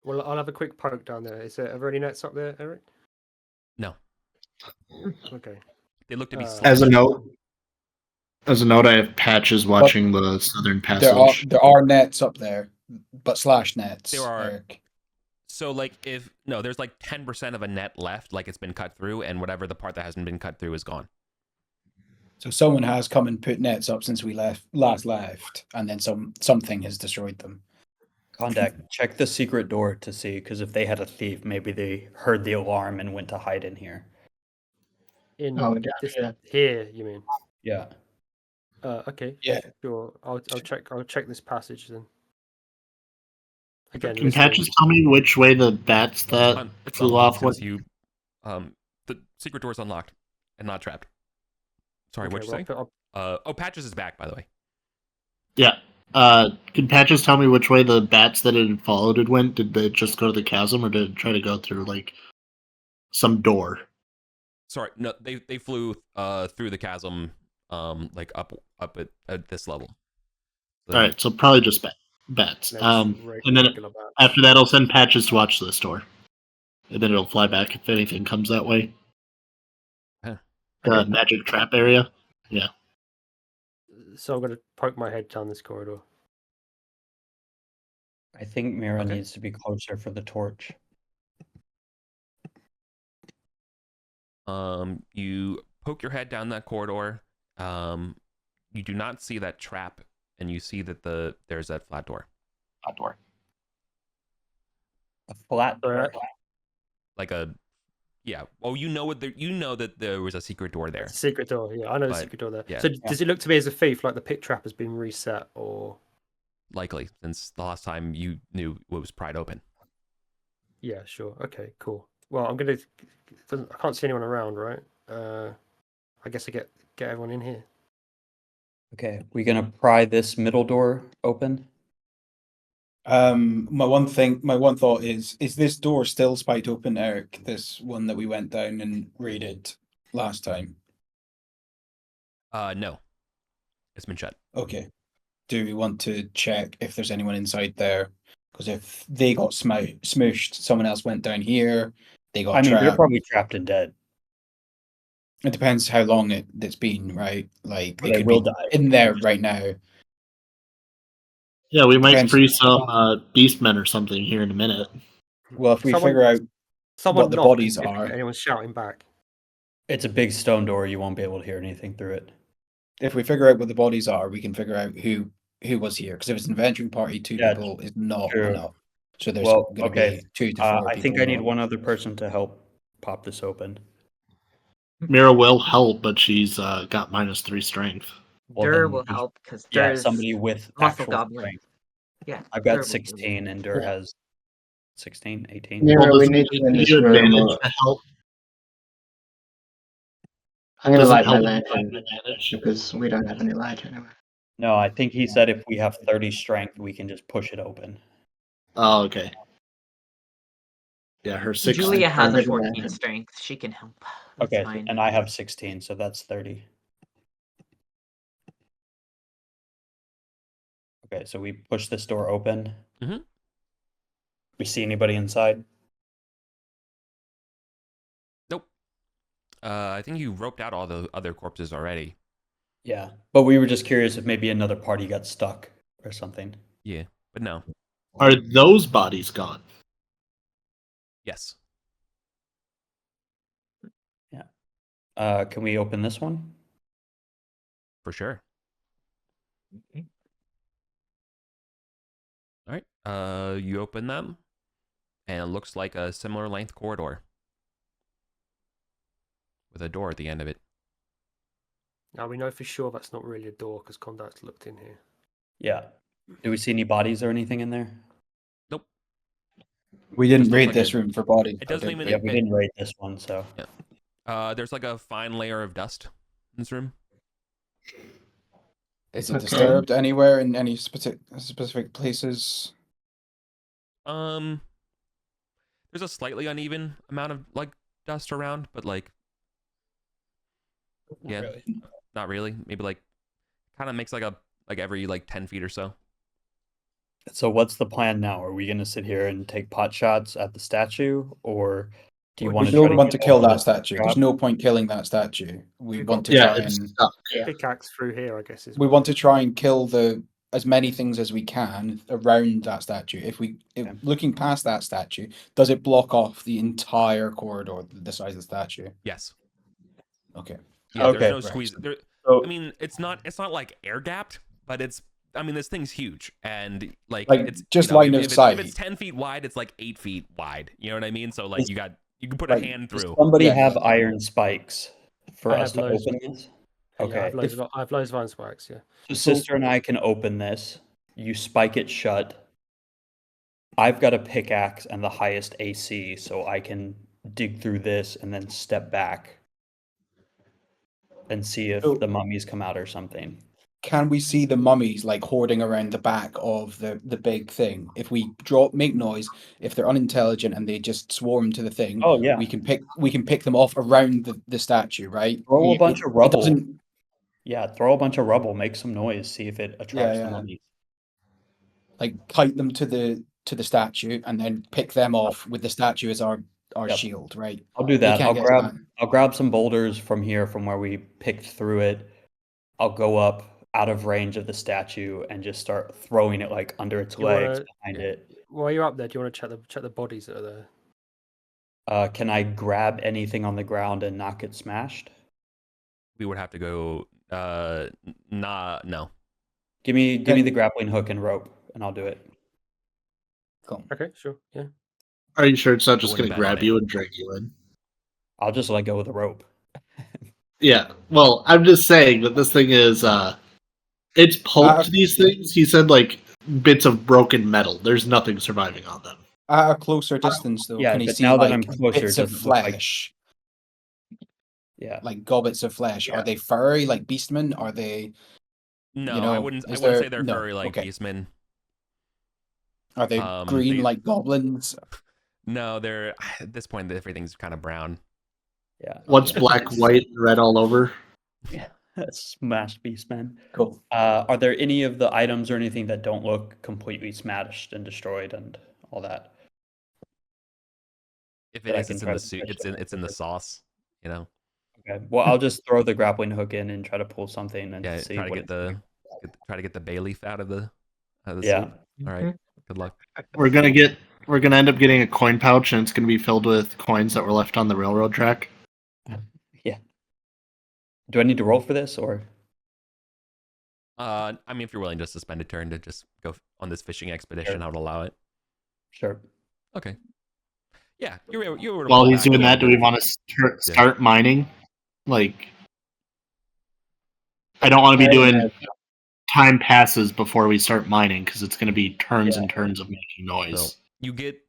Well, I'll have a quick poke down there. Are there any nets up there, Eric? No. Okay. They look to be As a slashed. note, I have Patches watching the southern passage. There are nets up there, but slash nets. There are. Eric. So like there's like 10% of a net left, like it's been cut through, and whatever the part that hasn't been cut through is gone. So someone has come and put nets up since we last left, and then something has destroyed them. Kondak, check the secret door to see, because if they had a thief, maybe they heard the alarm and went to hide in here. Here, you mean? Yeah. Okay. Yeah. Sure. I'll check this passage then. Again, Can Patches tell me which way the bats that It's flew unlocked off went? since you, the secret door is unlocked and not trapped. Sorry, what'd you say? Patches is back, by the way. Yeah. Can Patches tell me which way the bats that it followed it went? Did they just go to the chasm, or did it try to go through like some door? Sorry, no, they flew through the chasm, like up at this level. So, All right, so probably just bats. And then after that, I'll send Patches to watch this door, and then it'll fly back if anything comes that way. Huh. Magic trap area. Yeah. So I'm going to poke my head down this corridor. I think Mira needs to be closer for the torch. You poke your head down that corridor. You do not see that trap, and you see that there's that flat door. Flat door. A flat door. Like a, yeah. Oh, you know that there was a secret door there. Secret door, yeah. I know the secret door there. Yeah. So does it look to me as a thief, like the pit trap has been reset, or? Likely, since the last time you knew it was pried open. Yeah, sure. Okay, cool. Well, I can't see anyone around, right? I guess I get everyone in here. Okay, we gonna pry this middle door open? My one thought is this door still spiked open, Eric? This one that we went down and raided last time? No. It's been shut. Okay. Do we want to check if there's anyone inside there? Because if they got smooshed, someone else went down here, they got trapped. They're probably trapped and dead. It depends how long it's been, right? Like, They will die. in there right now. Yeah, we might free some beastmen or something here in a minute. Well, if we figure out what the bodies if are. Anyone's shouting back. It's a big stone door. You won't be able to hear anything through it. if we figure out what the bodies are, we can figure out who was here. Because if it's an adventuring party, two Yeah, people is not true. enough. So there's Well, going to okay. be 2 to 4 I people. think I need more. one other person to help pop this open. Mira will help, but she's got -3 strength. Well, Dur then will just- help because Yeah, Dur's somebody with muscle actual goblin. strength. Yeah, I've Dur got will- 16 and Dur Yeah. has 16, 18. Mira, Well, we does need it you in give this you room. advantage to help? I'm going to Does it light my help lantern with advantage? because we don't have any light anyway. No, I think he said if we have 30 strength, we can just push it open. Oh, okay. Yeah, her 6. Julia has a Already 14 landed. strength. She can help. That's Okay, fine. and I have 16, so that's 30. Okay, so we push this door open. Mhm. We see anybody inside? Nope. I think you roped out all the other corpses already. Yeah, but we were just curious if maybe another party got stuck or something. Yeah, but no. Are those bodies gone? Yes. Can we open this one? For sure. All right. You open them, and it looks like a similar length corridor with a door at the end of it. Now we know for sure that's not really a door because Conduct's looked in here. Yeah. Do we see any bodies or anything in there? Nope. We didn't Just looks raid like this it- room for bodies. it doesn't did even- we? Yeah, we didn't rate this one, so. There's like a fine layer of dust in this room. Is it Okay. disturbed anywhere in any specific places? There's a slightly uneven amount of like dust around, but like, yeah, Really? not really. Maybe like, kind of makes like every like 10 feet or so. So what's the plan now? Are we going to sit here and take pot shots at the statue, or do you want We to try don't want to kill open that this statue. There's trap? no point killing that statue. We We've want got- to Yeah, try it's and stuck. Pickaxe through here, I guess. Is we want to try and kill as many things as we can around that statue. If looking past that statue, does it block off the entire corridor the size of the statue? Yes. Okay. Yeah. Okay. There's no Right. squeeze. There. So, I mean, it's not like air gapped, but it's. I mean, this thing's huge, and like it's just you know, line if of it's, sight. If it's 10 feet wide, it's like 8 feet wide. You know what I mean? So like Is- you can put like, a hand does through. somebody Yeah. have iron spikes for I us to have loads. open this? Yeah, Okay. I have loads of iron spikes. Yeah. So sister and I can open this. You spike it shut. I've got a pickaxe and the highest AC, so I can dig through this and then step back and see if So- the mummies come out or something. Can we see the mummies like hoarding around the back of the big thing? If we make noise, if they're unintelligent and they just swarm to the thing, Oh yeah. we can pick them off around the statue, right? Throw a bunch It- of it rubble. doesn't- Yeah, throw a bunch of rubble, make some noise, see if it attracts the yeah. mummies. like kite them to the statue and then pick them off with the statue as our Yep. shield, right? I'll do that. can't get I'll grab some boulders from here from where we picked through it. I'll go up out of range of the statue and just start throwing it like under its You legs wanna- behind it. While you're up there, do you want to check the bodies that are there? Can I grab anything on the ground and not get smashed? We would have to go. No. Give me Then- the grappling hook and rope, and I'll do it. Cool. Okay, sure. Yeah. Are you sure it's not just wouldn't going to bet on grab it. you and drag you in? I'll just let go of the rope. Yeah. Well, I'm just saying that this thing is it's pulped these things. He said like bits of broken metal. There's nothing surviving on them. At a closer distance, though, yeah, can he but see now that like I'm closer, bits it of doesn't look like- flesh, Yeah. like gobbets of flesh? Yeah. Are they furry like beastmen? Are they No, You know, I wouldn't. I is wouldn't there- say they're no, furry like okay. beastmen. green they- like goblins? No, they're at this point everything's kind of brown. Yeah. What's black, white, and red all over? Smashed beastmen. Cool. Are there any of the items or anything that don't look completely smashed and destroyed and all that? If But it I is, can it's in try the to soup. catch It's them. in the sauce. You know. Okay. Well, I'll just throw the grappling hook in and try to pull something and Yeah. see Try to what get it's the try to get the bay leaf out of the Yeah. soup. All right. Good luck. We're gonna end up getting a coin pouch, and it's gonna be filled with coins that were left on the railroad track. Yeah. Do I need to roll for this or? I mean, if you're willing just to spend a turn to just go on this fishing expedition, Sure. I would allow it. Sure. Okay. Yeah, you were able to While pull he's back a doing little that, do we bit. want to start mining? Like, I don't want to be doing time passes before we start mining because it's going to be turns and turns of making noise. So you get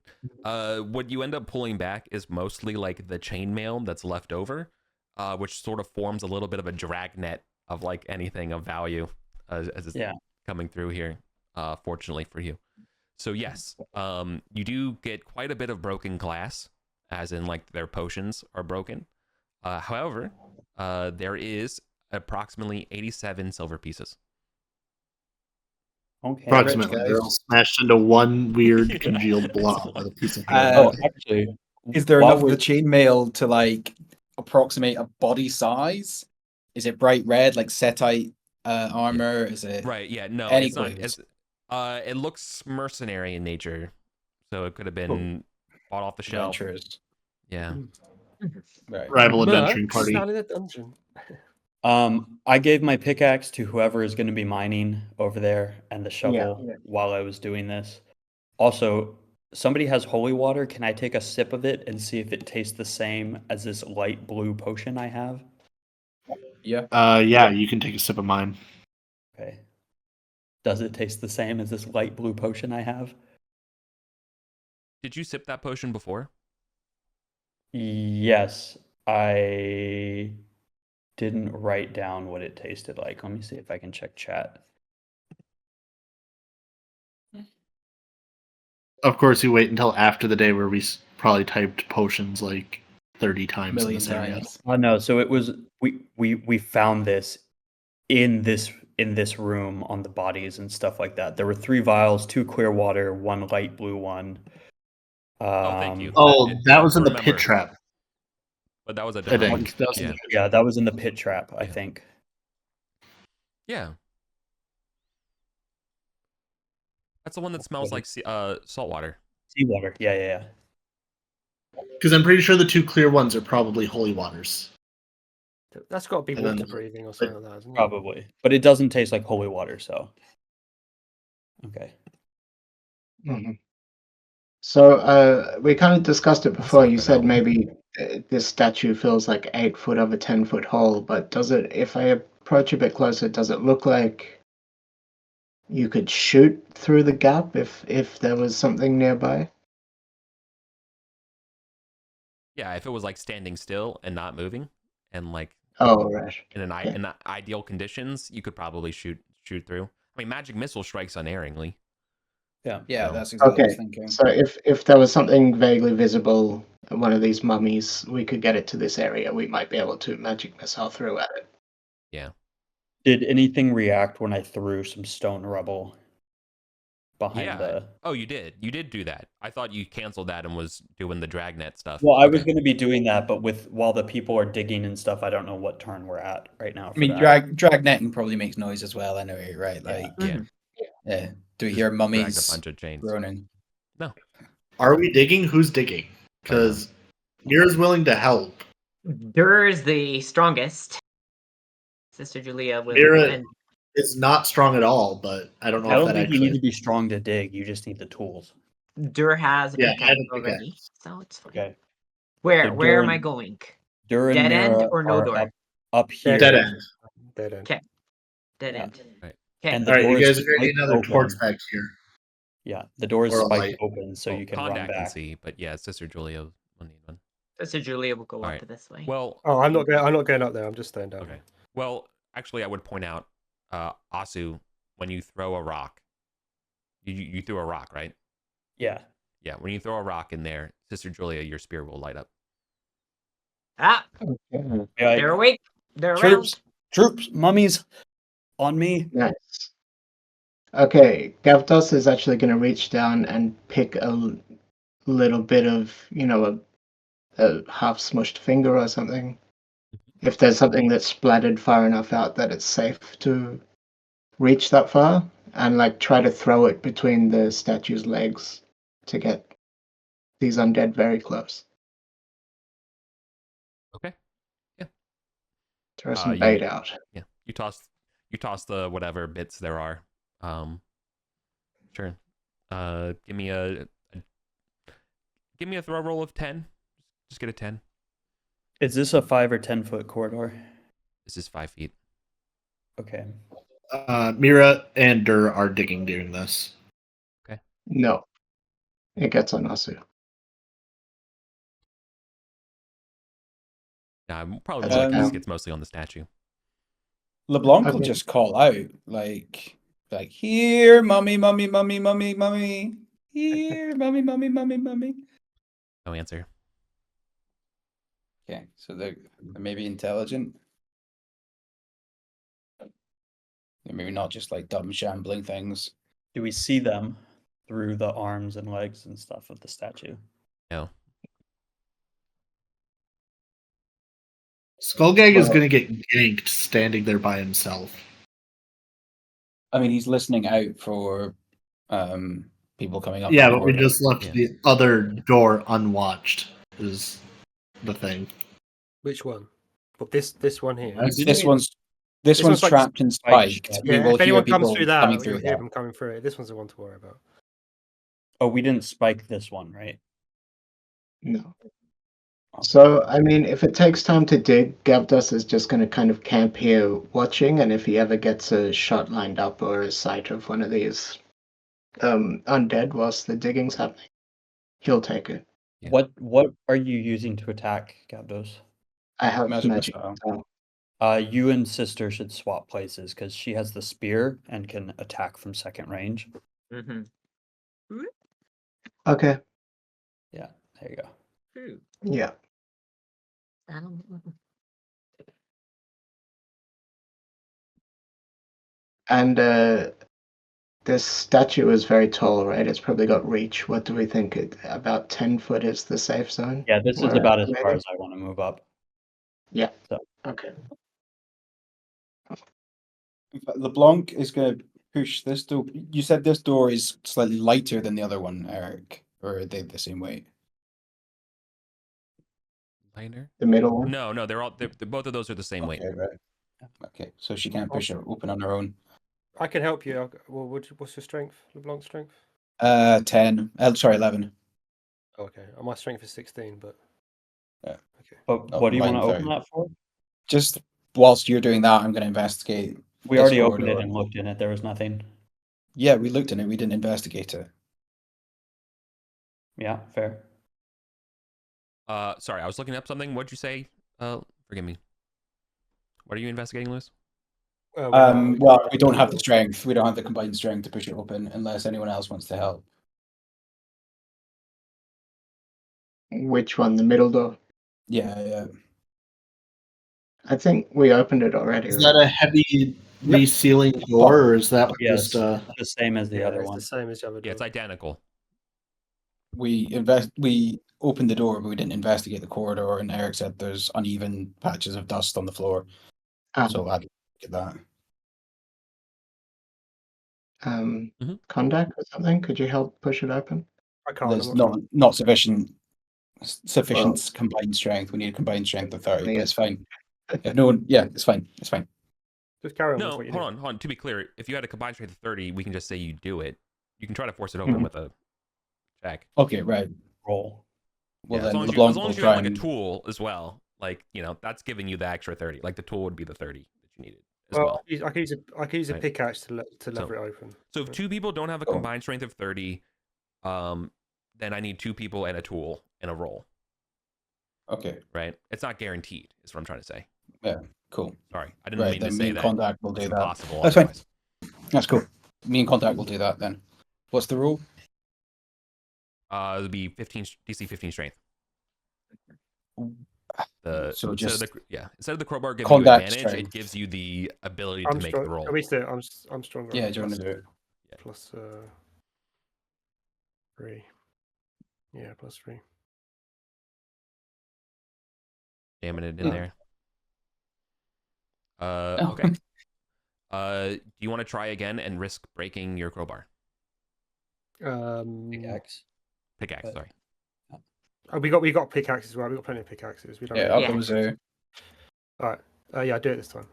what you end up pulling back is mostly like the chainmail that's left over, which sort of forms a little bit of a dragnet of like anything of value as it's coming through here. Fortunately for you. So yes, you do get quite a bit of broken glass, as in like their potions are broken. However, there is approximately 87 silver pieces. Okay. Approximately, they're all smashed into one weird congealed blob with a piece of Oh, actually, is there while enough of the we're- chainmail to like approximate a body size? Is it bright red like setite armor? Is it Right? Yeah. No, any it's not. clues? It looks mercenary in nature, so it could have been bought off the shelf. Adventurers? Yeah. Right. rival adventuring Mercs party. down in a dungeon. I gave my pickaxe to whoever is going to be mining over there and the shovel while I was doing this. Also, somebody has holy water. Can I take a sip of it and see if it tastes the same as this light blue potion I have? Yeah. Yeah, you can take a sip of mine. Okay. Does it taste the same as this light blue potion I have? Did you sip that potion before? Yes, I didn't write down what it tasted like. Let me see if I can check chat. Of course, you wait until after the day where we probably typed potions like 30 times in Million this area. times. Oh no, so it was we found this in this room on the bodies and stuff like that. There were 3 vials, 2 clear water, 1 light blue one. Thank you. Oh, that was in the remember. pit trap. But that was a I different one. think. That was in Yeah. the pit Yeah, trap. that was in the pit trap, I think. Yeah. That's the one that smells like salt water. Seawater. Yeah. Because I'm pretty sure the 2 clear ones are probably holy waters. That's got to be And then water breathing or something like that, isn't it? Probably. But it doesn't taste like holy water, so. Okay. Mm-hmm. So we kind of discussed it before. look You that said up. maybe this statue feels like 8 foot of a 10-foot hole, but does it? If I approach a bit closer, does it look like you could shoot through the gap if there was something nearby? Yeah, if it was like standing still and not moving, and like Oh, right. in ideal conditions, you could probably shoot through. I mean, magic missile strikes unerringly. Yeah. Yeah, So- that's exactly what I was Okay. thinking. So if there was something vaguely visible, one of these mummies, we could get it to this area. We might be able to magic missile through at it. Yeah. Did anything react when I threw some stone rubble behind Yeah. the... Oh, you did. You did do that. I thought you canceled that and was doing the dragnet stuff. Well, I was Okay. going to be doing that, but while the people are digging and stuff, I don't know what turn we're at right now. I mean, drag netting probably makes noise as well, anyway, right? Like, Yeah. yeah. Do we Just hear dragged mummies a bunch of chains. groaning? No. Are we digging? Who's digging? Because Mira's willing to help. Dur is the strongest. Sister Julia will. Mira And is not strong at all, but I don't know I if don't that think you actually. need to be strong to dig. You just need the tools. Dur has a Yeah, I pickaxe have a already, pickaxe. so it's fine. Okay. Where So where am Dur- I going? Dur and Dead end Mira or no are door? up here. Dead end. Dead end. Okay. Dead Yeah. end. Right. Okay. And All right, door you is guys are going to need spiked another open. torch back here. Yeah, the door is Or a spiked light. open, so you can run Kondak can back. see, but yeah, Sister Julia will need one. Sister Julia will go All up right. this way. Well, Oh, I'm not going up there. I'm just staying down. okay. Well, actually, I would point out, Asu, when you throw a rock, you threw a rock, right? Yeah. Yeah. When you throw a rock in there, Sister Julia, your spear will light up. Ah, Okay. they're awake. They're Troops, mummies, on me. Nice. Okay, Gavdos is actually going to reach down and pick a little bit of, a half smushed finger or something. If there's something that's splattered far enough out that it's safe to reach that far, and like try to throw it between the statue's legs to get these undead very close. Okay. Yeah. Throw some You bait out. Yeah. You toss You toss the whatever bits there are. Sure. Give me a throw roll of 10. Just get a 10. Is this a 5 or 10 foot corridor? This is 5 feet. Okay. Mira and Dur are digging during this. No. It gets on Asu. Nah, probably That's more like this okay. gets mostly on the statue. LeBlanc will Okay. just call out like here, mummy, mummy, mummy, mummy, mummy. Here, mummy, mummy, mummy, mummy. No answer. Okay, so they're maybe intelligent. They're maybe not just like dumb shambling things. Do we see them through the arms and legs and stuff of the statue? No. Skullgag is Well- going to get ganked standing there by himself. I mean, he's listening out for people coming up. Yeah, the but we corridor. just left Yeah. the other door unwatched. Is the thing. Which one? But this one here. That's- This one's one's like trapped and spiked. spiked. We Yeah, will if hear anyone comes people through that, coming you'll through hear that. them coming through it. This one's the one to worry about. Oh, we didn't spike this one, right? No. So, I mean, if it takes time to dig, Gavdas is just going to kind of camp here watching, and if he ever gets a shot lined up or a sight of one of these undead whilst the digging's happening, he'll take it. Yeah. What are you using to attack, Gabdos? I have Magic magic. missile. So, You and sister should swap places because she has the spear and can attack from second range. Mm-hmm. okay, Yeah, there you go. yeah. And this statue is very tall, right? It's probably got reach. What do we think? About 10 foot is the safe zone? Yeah, this is Where- about as far maybe? as I want to move up. Yeah. So. Okay. In fact, LeBlanc is going to push this door. You said this door is slightly lighter than the other one, Eric, or are they the same weight? Lighter? The middle one? No, they're both of those are the same weight. Okay, right. Okay, so she can't push it open on her own. I can help you. Well, what's your strength? LeBlanc's strength? 10. Sorry, 11. Okay, my strength is 16, but Yeah. okay. But Oh, what do you want to mine, open sorry. that for? Just whilst you're doing that, I'm going to investigate. We this already opened it corridor. and looked in it. There was nothing. Yeah, we looked in it. We didn't investigate it. Yeah, fair. Sorry, I was looking up something. What'd you say? Forgive me. What are you investigating, Lewis? Well, we don't have the strength. We don't have the combined strength to push it open unless anyone else wants to help. Which one? The middle door? Yeah. I think we opened it already. Is right? that a heavy resealing door, or is that Yes, just the same as the Yeah, other it's one. the same as the other Yeah, door. it's identical. We opened the door, but we didn't investigate the corridor. And Eric said there's uneven patches of dust on the floor. So I'd look at that. Contact or something? Could you help push it open? I can't. There's I'm not- not sufficient combined strength. We need a combined strength of 30, but it's fine. If no one, yeah, it's fine. It's fine. Just carry on. No, with what you hold do. on. To be clear, if you had a combined strength of 30, we can just say you do it. You can try to force it open with a check. Okay, right. Roll. Well, Yeah, as then long as LeBlanc you will have try like a and tool as well, like that's giving you the extra 30. Like the tool would be the 30 that you needed as Well, well. I can use a Right. pickaxe to lever it open. So if two people don't have a Oh. combined strength of 30, then I need two people and a tool and a roll. Okay, Right? It's not guaranteed, is what I'm trying to say. yeah, cool. Sorry, I didn't Right, mean to then say me and that. Contact will do It's that. impossible That's fine. otherwise. That's cool. Me and Contact will do that then. What's the rule? It would be DC 15 strength. So instead of the crowbar giving you Contact advantage, strength. it gives you the ability I'm to make strong. the roll. At least I'm stronger. Yeah, do you want to do it? Plus 3. Yeah, plus 3. Jamming it in there. Oh. Okay. Do you want to try again and risk breaking your crowbar? Pickaxe. Pickaxe, But- sorry. Oh, we got pickaxes as well. We got plenty of pickaxes. We don't. Yeah, really- up those. All right. Yeah, I do it this time.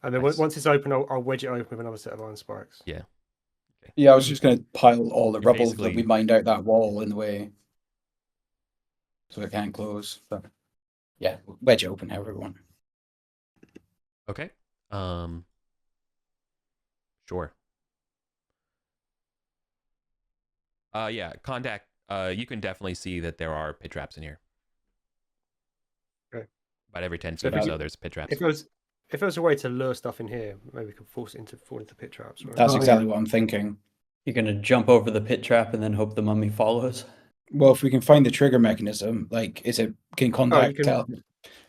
And then Nice. once it's open, I'll wedge it open with another set of iron spikes. Yeah. Yeah, I was just going to pile all the You rubble basically- that we mined out that wall in the way, so it can't close. But yeah, wedge it open, however we want. Okay. Sure. Yeah, contact. You can definitely see that there are pit traps in here. Okay. About every 10 So feet if or you- so, there's pit traps. If there was a way to lure stuff in here, maybe we could force it to fall into pit traps. Right? That's Oh, exactly what I'm thinking. You're gonna jump over the pit trap and then hope the mummy follows. Well, if we can find the trigger mechanism, like, can contact can- tell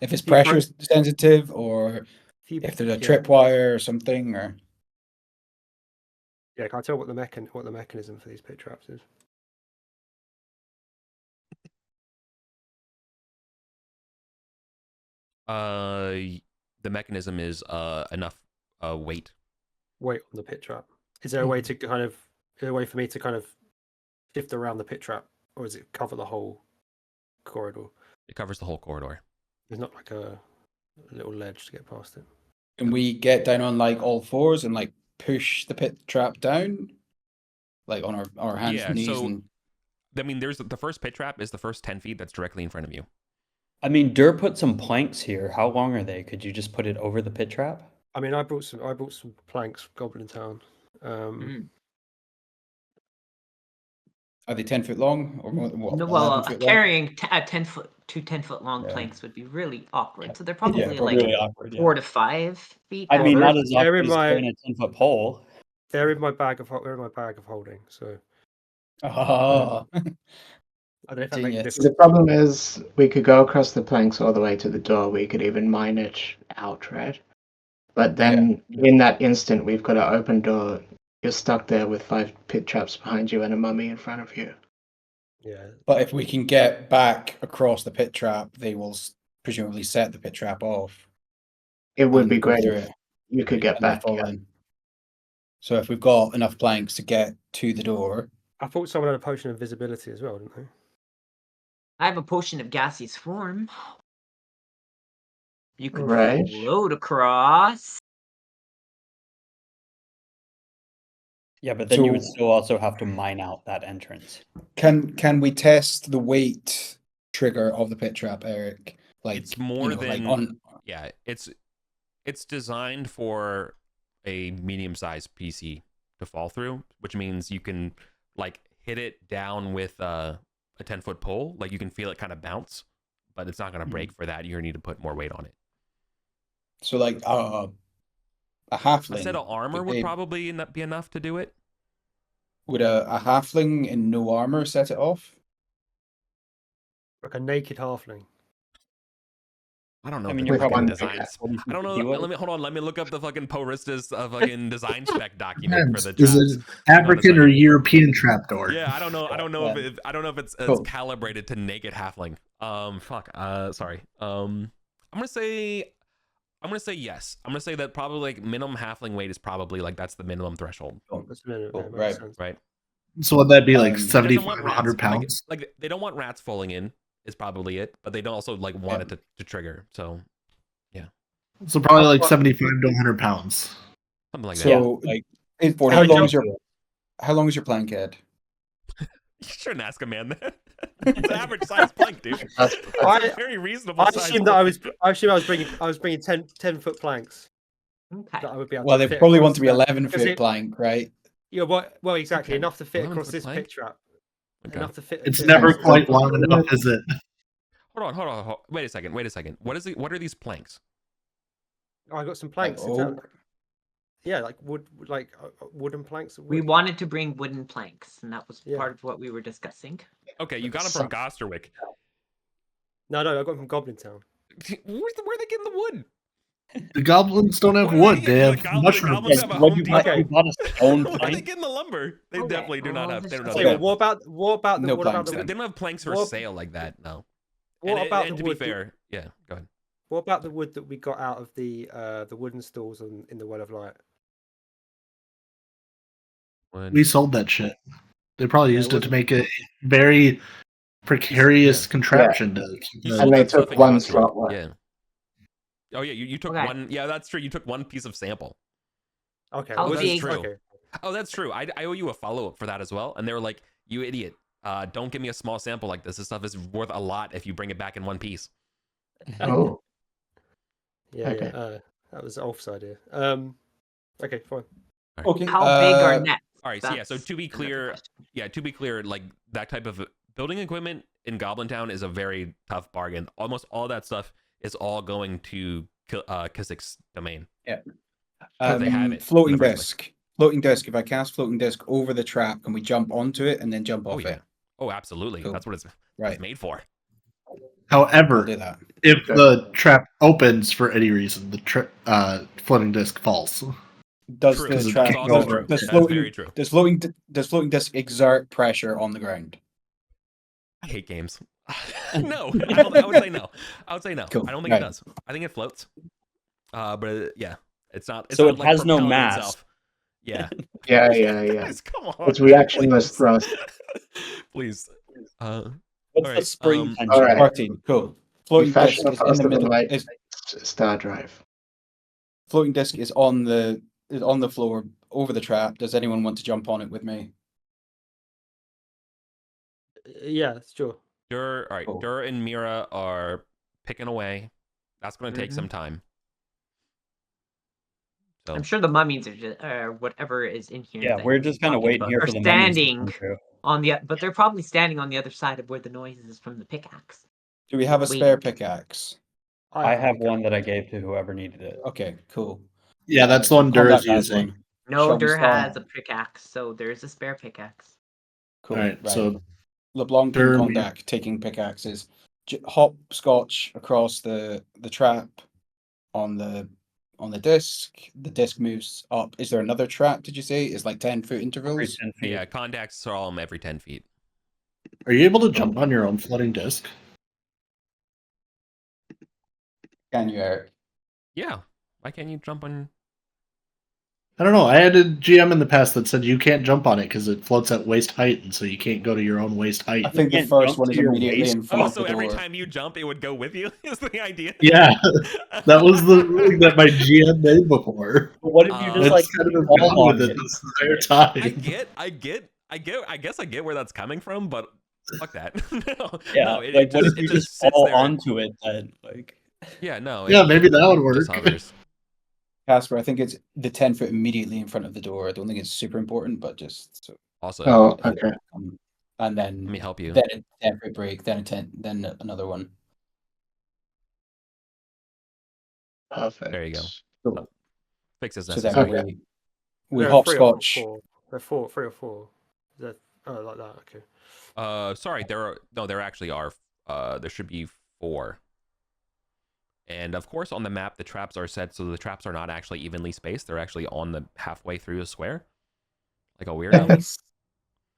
if it's you can pressure sensitive or if there's a yeah. tripwire or something, or Yeah, can I tell what the mechanism for these pit traps is? The mechanism is enough weight. Weight on the pit trap. Is there a way to is there a way for me to kind of shift around the pit trap, or does it cover the whole corridor? It covers the whole corridor. There's not like a little ledge to get past it. can we get down on like all fours and like push the pit trap down, like on our hands Yeah, and knees? so- And I mean, there's the first pit trap is the first 10 feet that's directly in front of you. I mean, Dur put some planks here. How long are they? Could you just put it over the pit trap? I mean, I brought some planks from Goblin Town. are they 10 foot long or more? What, No, well, 11 foot long? carrying 10 foot long Yeah. planks would be really awkward. So they're probably probably like Really awkward. 4 to 5 feet. I mean, Well, not as they're awkward in as my- carrying a 10-foot pole. They're in my bag of holding. So Ah, I don't know if that makes a Genius. difference. The problem is we could go across the planks all the way to the door. We could even mine it out, right? But then in that instant, we've got an open door. You're stuck there with 5 pit traps behind you and a mummy in front of you. Yeah, but if we can get back across the pit trap, they will presumably set the pit trap off. It would and be go great through if it, you could get and they back. fall Yeah. in. So if we've got enough planks to get to the door, I thought someone had a potion of visibility as well, didn't they? I have a potion of gaseous form. You could Right. float across. Yeah, but then you would So- still also have to mine out that entrance. can we test the weight trigger of the pit trap, Eric? Like It's more than- on. Yeah, it's designed for a medium-sized PC to fall through, which means you can like hit it down with a 10-foot pole. Like you can feel it kind of bounce, but it's not going to break for that. You're going to need to put more weight on it. So like a halfling. A set of armor would they- probably be enough to do it. Would a halfling in no armor set it off? Like a naked halfling. I don't know. I if mean, the you're fucking probably designs. What do you I don't know. think he would? Let me hold on. Let me look up the fucking Poristas fucking design spec document for the Is traps. it African or European trapdoor? Yeah, I don't know. I don't know Yeah. if it's Cool. calibrated to naked halfling. Sorry. I'm gonna say yes. I'm gonna say that probably like minimum halfling weight is probably like that's the minimum threshold, That's a minute, Cool, yeah, makes right. sense. right? So would that be like It doesn't It doesn't 7,500 want rats. pounds? Like they don't want rats falling in is probably it, but they don't also like want Yeah. it to trigger. So So probably like 75 to 100 pounds. something like that. So like, For how the long is jump- your plank, Ed? You shouldn't ask a man that. It's an average size plank, dude. That's, It's I- a very reasonable I size assumed that plank. I was bringing 10-foot planks Okay. that I would be able Well, to they fit probably across want to be that. 11 because foot it- plank, right? Yeah, well, exactly. Okay. Enough to fit 11 across foot this plank? pit trap. Okay. Enough to fit. It's fit never across- quite long enough, is it? Hold on. Wait a second. What are these planks? Oh, I got some planks. Like oak? Yeah, like wooden planks. Of We wood. wanted to bring wooden planks, and that was Yeah. part of what we were discussing. Okay, you got them from Gosterwick. No, I got them from Goblin Town. Where are they getting the wood? The goblins don't have Where are wood. they They getting have the goblin- mushrooms. goblins have a What Home you bought, Depot. you bought a stone Where are they plank? getting the lumber? They Okay. definitely do not Oh, have. this They don't is have. Okay, that. What about the No what about planks the They then. don't have planks for What- sale like that. No. what And, about and the to be wood? fair, yeah. Go ahead. What about the wood that we got out of the wooden stalls in the Well of Light? We sold that shit. They probably Yeah, used it it to make a very precarious contraption to keep You the- sold And they that stuff took in one Gosterwick. slot worth. Yeah. Oh yeah, you took Okay. one. Yeah, that's true. You took one piece of sample. Okay. How well, This is big- true. Okay. Oh, that's true. I owe you a follow up for that as well. And they were like, "You idiot! Don't give me a small sample like this. This stuff is worth a lot if you bring it back in one piece." Oh, Yeah, Okay. yeah. That was Ulf's idea. Okay, fine. Okay. How big are nets? All right. So yeah. So That's to be another clear, question. like that type of building equipment in Goblin Town is a very tough bargain. Almost all that stuff is all going to Kizik's domain. They have it Floating in the first disc. Floating disc. If I cast floating disc over the trap, can we jump onto it and then jump off Oh yeah. it? Oh, absolutely. Cool. That's what it's Right. made for. I'll However, do that. if the trap opens for any reason, the floating disc falls. Does True. the That's trap also go- true. Does That's floating, very true. Does floating disc exert pressure on the ground? I hate games. No, I would say no. I would say no. Cool. I don't think Right. it does. I think it floats. But yeah, it's not. It's So not it like has no propelling mass. Itself. Yeah. yeah. Guys, come on. It's reactionless please. thrust. Please. What's Alright, the spring tension? Alright. Martin, cool. We Floating fashion disc a is in the faster than middle. light Is star drive. floating disc is on the floor over the trap. Does anyone want to jump on it with me? Yeah, sure. Dur, all right. Cool. Dur and Mira are picking away. That's going to take Mhm. some time. So I'm sure the mummies are just, or whatever is in here. Yeah, that we're you're just kind of talking waiting about here are for the mummies to standing come through. on the, but they're probably standing on the other side of where the noise is from the pickaxe. Do we have a Wait. spare pickaxe? I have a one that I gave to whoever needed it. Okay, cool. Yeah, that's the one Dur Combat is has using. one. No, Shall we Dur start? has a pickaxe, so there's a spare pickaxe. Cool. All right, so LeBlanc Dur, and Kondak taking pickaxes. Hopscotch across the trap on the disc. The disc moves up. Is there another trap? Did you say it's like 10-foot Every intervals? 10 feet. yeah, contacts are all every 10 feet. are you able to jump on your own floating disc? Can you, Eric? Yeah. Why can't you jump on? I don't know. I had a GM in the past that said you can't jump on it because it floats at waist height, and so you can't go to your own waist height. I think the can't first jump one to is your immediately waist? in front Oh, of so the every door. time you jump, it would go with you? Is the idea? Yeah, that was the ruling that my GM made before. But what if you just It's like It's kind of been fall gone with on it this entire time. I guess I get where that's coming from, but fuck that. No, Yeah, no, like what if it you just sits fall there. onto it then? Like Yeah, no. Yeah, maybe that would just work. hovers. Casper, I think it's the 10-foot immediately in front of the door. I don't think it's super important, but just so. Also, Oh, okay. And then let me help you. then a 10-foot break, then then another one. Perfect. There you go. Cool. Fix as So necessary. then we There are 3 or hopscotch. 4. There are 3 or 4. Is that like that? Okay. Sorry, there actually are. There should be 4. And of course, on the map, the traps are set so the traps are not actually evenly spaced. They're actually on the halfway through the square, like a weirdo. Nice.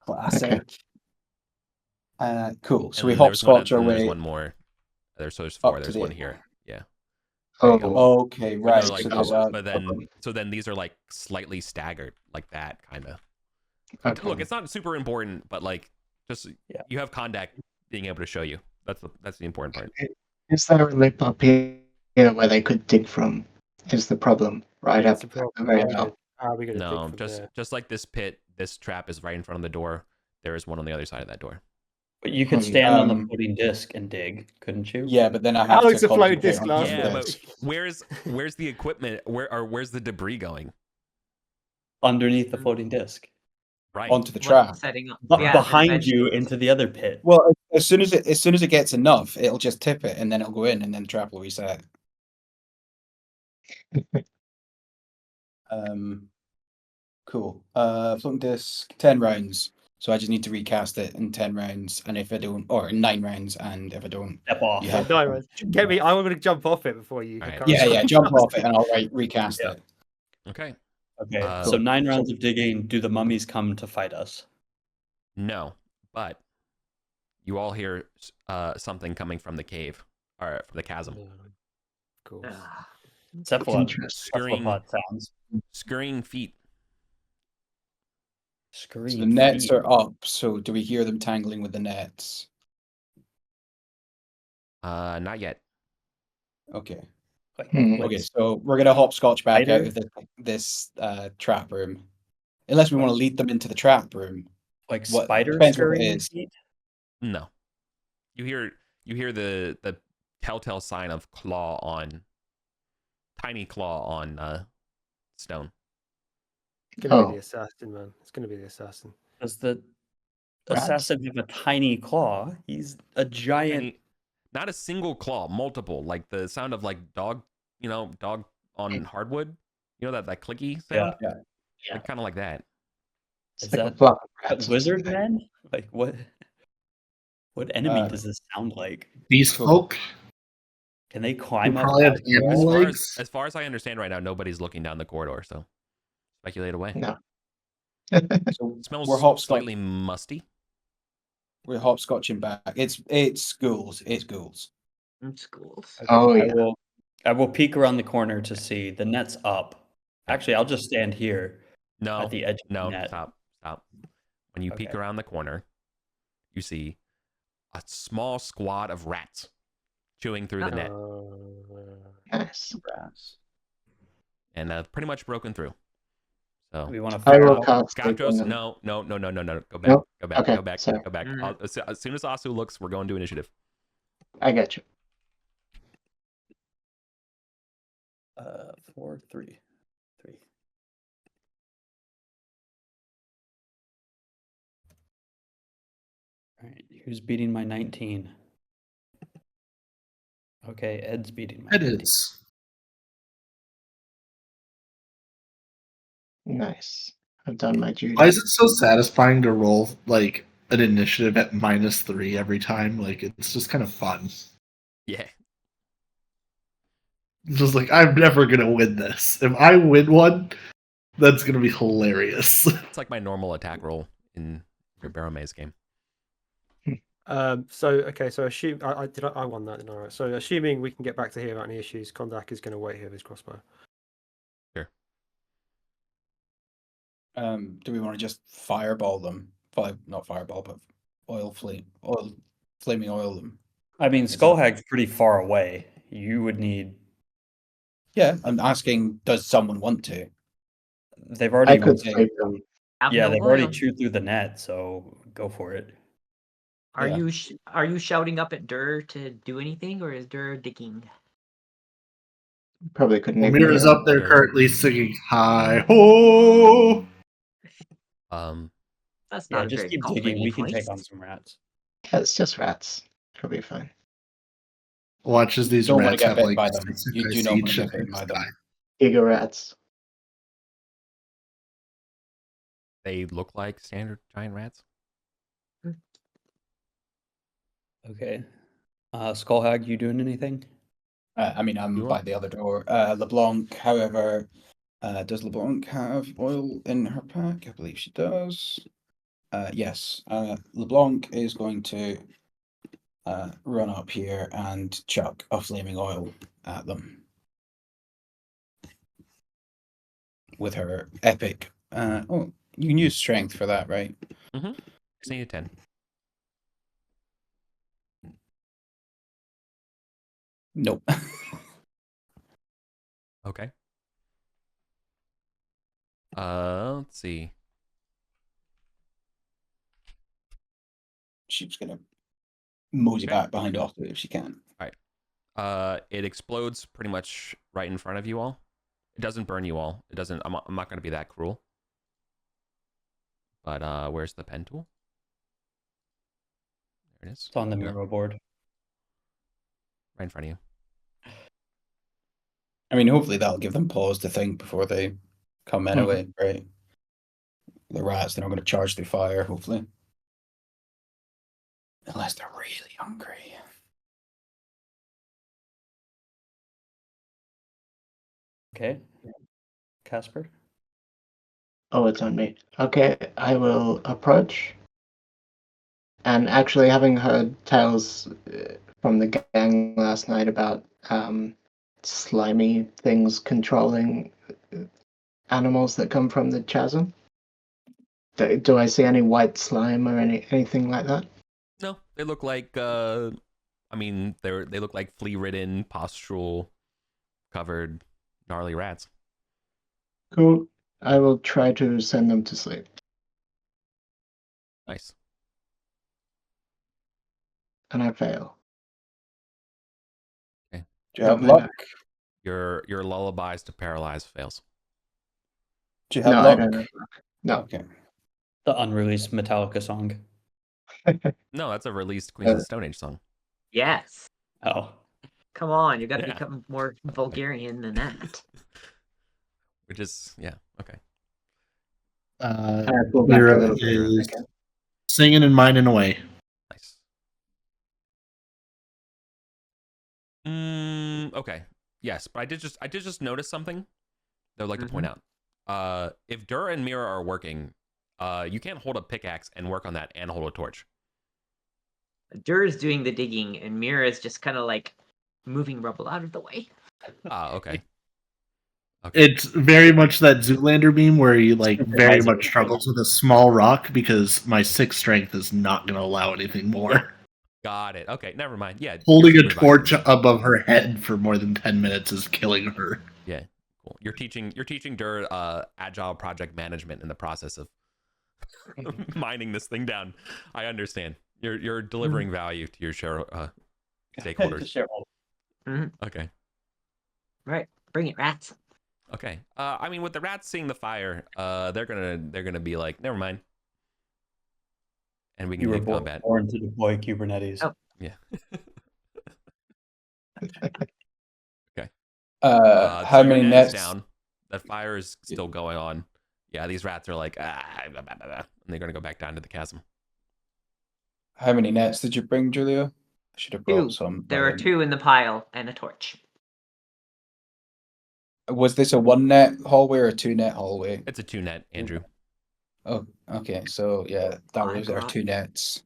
Classic. Cool. So And we then there's one- hopscotch our and there's way. one more. There's 4. Up to There's the- one here. Yeah. There you go. Oh, Okay, But right. no, like, so there's but then these are like slightly staggered, like that kind of. okay. Look, it's not super important, but like, just Yeah. you have contact being able to show you. That's the important part. Is there a lip up here where they could dig from? Is the problem right That's up the at the problem. very How top? are we going to No, dig from there? just like this pit, this trap is right in front of the door. There is one on the other side of that door. but you could stand on the Um, floating disc and dig, couldn't you? yeah, but then I have Alex, to a floating concentrate disc on last doing Yeah, one. this. but where's the equipment? Where's the debris going? Underneath the floating disc. Right. onto the What, trap. setting up But yeah, behind eventually. you into the other pit. Well, as soon as it gets enough, it'll just tip it, and then it'll go in, and then the trap will reset. Cool. Floating disc, 10 rounds. So I just need to recast it in 10 rounds, and if I don't, or in 9 rounds, and if I don't, Step off. you Yeah, have no, get me. I'm going to jump off it before you. Alright. come yeah, jump off it, and I'll recast Yeah. it. Okay. Okay, so 9 rounds of digging. Do the mummies come to fight us? No, but you all hear something coming from the cave or from the chasm. Yeah, of course. Ah, Interesting. Cephalopod sounds. Scurrying feet. Scream. So the nets are up, so do we hear them tangling with the nets? Not yet. Okay. Like, Okay, so we're gonna hopscotch back out spider? of this trap room, unless we want to lead them into the trap room. Like What spiders depends what it scurrying your is. feet? No. You hear the telltale sign of tiny claw on stone. It's gonna be Oh. the assassin, man. It's gonna be the assassin. Does the Rats? assassin have a tiny claw? He's a giant. Tiny, not a single claw, multiple. Like the sound of like dog on hardwood. You know that clicky sound? Yeah. Like, kind of like that. It's Is like a that flock of a rats or wizard something. man? Like what? What enemy does this sound like? Beast folk. Can they Who climb up probably have past the animal wall? legs. As far as I understand right now, nobody's looking down the corridor, so speculate away. No. So It smells we're hopscotch. slightly musty. We're hopscotching back. It's ghouls. It's ghouls. Schools. Oh yeah. I will peek around the corner to see the net's up. Actually, I'll just stand here No, at the edge of no, the net. stop. When you peek Okay. around the corner, you see a small squad of rats chewing through the net Nice. Rats. and pretty much broken through. So We want to I figure will out. cast Gavros, Sleep on them. no. Go back. Nope. Go back. Okay, Go back. sorry. Go back. Mhm. As soon as Asu looks, we're going to initiative. I get you. 4, 3, 3. All right, who's beating my 19? Okay, Ed's beating my It 19. is. Nice. I've done my duty. Why is it so satisfying to roll like an initiative at -3 every time? Like it's just kind of fun. Yeah. It's just like I'm never gonna win this. If I win one, that's gonna be hilarious. It's like my normal attack roll in your Barrow Maze game. So assume I won that, didn't I? So assuming we can get back to here without any issues, Kondak is going to wait here with his crossbow. Do we want to just fireball them? Not fireball, but flaming oil them. I mean, Skullhag's pretty far away. You would need. Yeah, I'm asking, does someone want to? They've I already. could sleep them. Have Yeah, no they've already oil. chewed through the net, so go for it. Are Yeah. you shouting up at Dur to do anything, or is Dur digging? Probably couldn't even Amir hear is him. up there currently singing "Hi Ho." That's Yeah, not a just very keep digging. goblin-y We can take voice. on some rats. Yeah, it's just rats. It'll be fine. Watch as these Don't wanna rats get have bitten like by them. six You guys do not want each to and get bitten they by just them. die. Giga rats. They look like standard giant rats. Okay. Skullhag, you doing anything? I mean, I'm You by are? the other door. LeBlanc, however, does LeBlanc have oil in her pack? I believe she does. Yes. LeBlanc is going to run up here and chuck a flaming oil at them with her epic. You can use strength for that, right? Just need a 10. Nope. Okay. Let's see. She's gonna mosey Okay. back behind Otto if she can. It explodes pretty much right in front of you all. It doesn't burn you all. It doesn't. I'm not going to be that cruel. But where's the pen tool? There it is. It's on the Yeah, Miro board. right in front of you. I mean, hopefully that'll give them pause to think before they come anyway, right? The rats, they're not going to charge through fire, hopefully. Unless they're really hungry. Okay. Casper? Oh, it's on me. Okay, I will approach. And actually, having heard tales from the gang last night about slimy things controlling animals that come from the chasm, do I see any white slime or anything like that? No, they look like. I mean, they look like flea-ridden, postural covered gnarly rats. Cool. I will try to send them to sleep. Nice. And I fail. Do you Don't have mind luck? Your lullabies to paralyze fails. Do you have No, I luck? don't have luck. No. Okay. The unreleased Metallica song. No, that's a released Queens of the Stone Age song. Yes. Oh. Come on, you got to Yeah. become more Vulgarian than that. Which is, yeah, okay. I pull back a Mira little bit. is Okay. singing and minding away. Nice. Okay. Yes, but I did just notice something that I would like to point out. If Dur and Mira are working, you can't hold a pickaxe and work on that and hold a torch. Dur's doing the digging, and Mira's just kind of like moving rubble out of the way. Okay. It's very much that Zoolander meme where he like very Supervisor. much struggles with a small rock because my 6 strength is not going to allow anything more. Got it. Okay, never mind. Yeah. Holding you're a supervising. torch above her head for more than 10 minutes is killing her. Yeah, cool. You're teaching Dur agile project management in the process of mining this thing down. I understand. You're delivering value to your stakeholders. Shareholder. Okay. Right, bring it, rats. Okay. I mean, with the rats seeing the fire, they're gonna be like, never mind, and we can You were leave combat. born to deploy Kubernetes. Oh. Yeah. How so your many net is nets? down? That fire is still going on. Yeah, these rats are like, and they're gonna go back down to the chasm. How many nets did you bring, Julia? I should have 2. brought some. There are 2 in the pile and a torch. Was this a 1 net hallway or a 2 net hallway? It's a 2 net, Andrew. Oh, okay. So yeah, that I was our brought- 2 nets.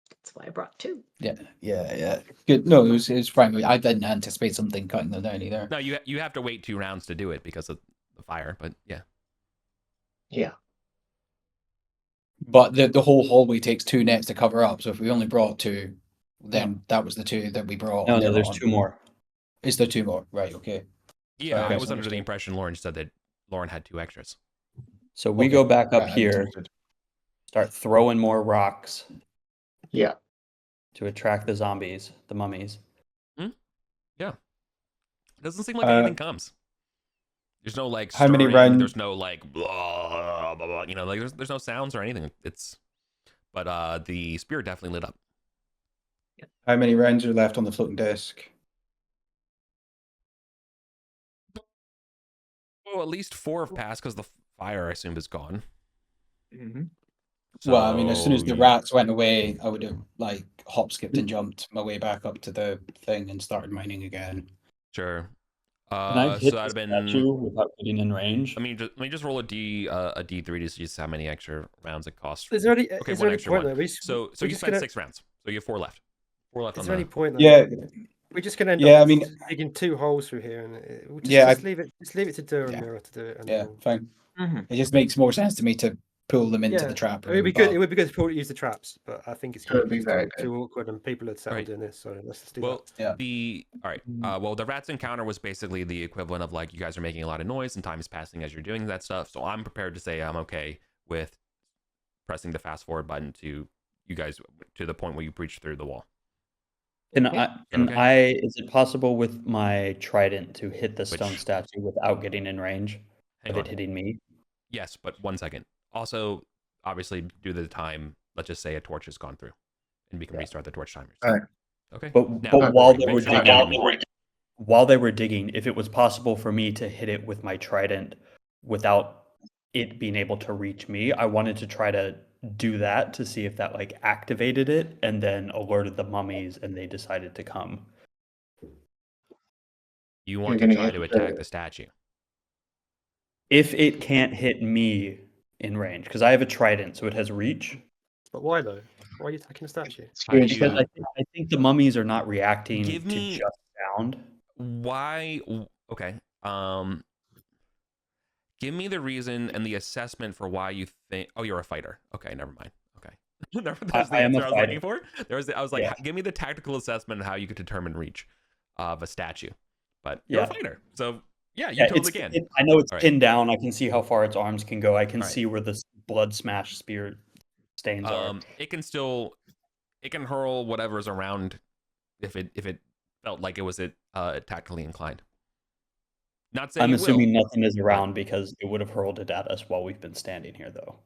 That's why I brought 2. Yeah. Good. No, it was fine. I didn't anticipate something cutting them down either. No, you have to wait 2 rounds to do it because of the fire. But yeah. Yeah. But the whole hallway takes 2 nets to cover up. So if we only brought 2, then that was the 2 that we brought. No, and they're there's not 2 more. Is there 2 more? Right. Okay. Yeah, Okay, I was under the understood. impression Lauren said that Lauren had 2 extras. So we Okay, go back up right, here, understood. start throwing more rocks Yeah. to attract the zombies, the mummies. It doesn't seem like anything comes. There's no like How many stirring, round- there's no like blah, blah, blah, you know, like there's no sounds or anything. But the spear definitely lit up. How many rounds are left on the floating disc? Oh, at least 4 have passed because the fire I assume is gone. Well, I mean, as soon as the So, rats went away, I would have like hop, skipped, and jumped my way back up to the thing and started mining again. sure. Can I So hit that'd the have been. statue without getting in range? Let me just roll a D3 to see how many extra rounds it costs. Is there any, Okay, is one there any extra point one. though? So we're you just spent gonna, 6 rounds. So you have 4 left. 4 left Is on there the. any point though? Yeah, We're just gonna end Yeah, up I mean- digging 2 holes through here, and we'll just, Yeah, just leave it to Dur and Yeah. Mira to do it. And yeah, then fine. Mhm. It just makes more sense to me to pull them into Yeah, the trap it would room. be good. but- It would be good to probably use the traps, but I think it's That would gonna be be very too awkward, and people had settled Right. in this. So let's just do Well, Yeah. all right. Well, the rats encounter was basically the equivalent of like you guys are making a lot of noise and time is passing as you're doing that stuff. So I'm prepared to say I'm okay with pressing the fast forward button to you guys to the point where you breach through the wall. Can okay? is it possible with my trident to hit the stone Which- statue without getting in range Hang of on. it hitting me? Yes, but 1 second. Also, obviously, due to the time, let's just say a torch has gone through, and we can restart the torch timers. All right. Okay. But, Now, but while make they were sure you digging, get me. while they were digging, if it was possible for me to hit it with my trident without it being able to reach me, I wanted to try to do that to see if that like activated it and then alerted the mummies and they decided to come. You want You're to gonna try to hit attack the- the statue. If it can't hit me in range, because I have a trident, so it has reach. But why though? Why are you attacking the statue? How do Huge you- Because I think the mummies are not reacting Give me- to just sound. Why? Okay. Give me the reason and the assessment for why you think. Oh, you're a fighter. Okay, never mind. Okay, there's the I am answer a I was fighter. looking for. I was like, Yeah. give me the tactical assessment of how you could determine reach of a statue, But you're a Yeah. fighter, so yeah, you Yeah, totally can. I know it's All right. pinned down. I can see how far its arms can go. I can All right. see where the blood smash spear stains are. It can hurl whatever's around if it felt like it was tactically inclined. Not saying I'm it assuming will. nothing is around because it would have hurled it at us while we've been standing here, though.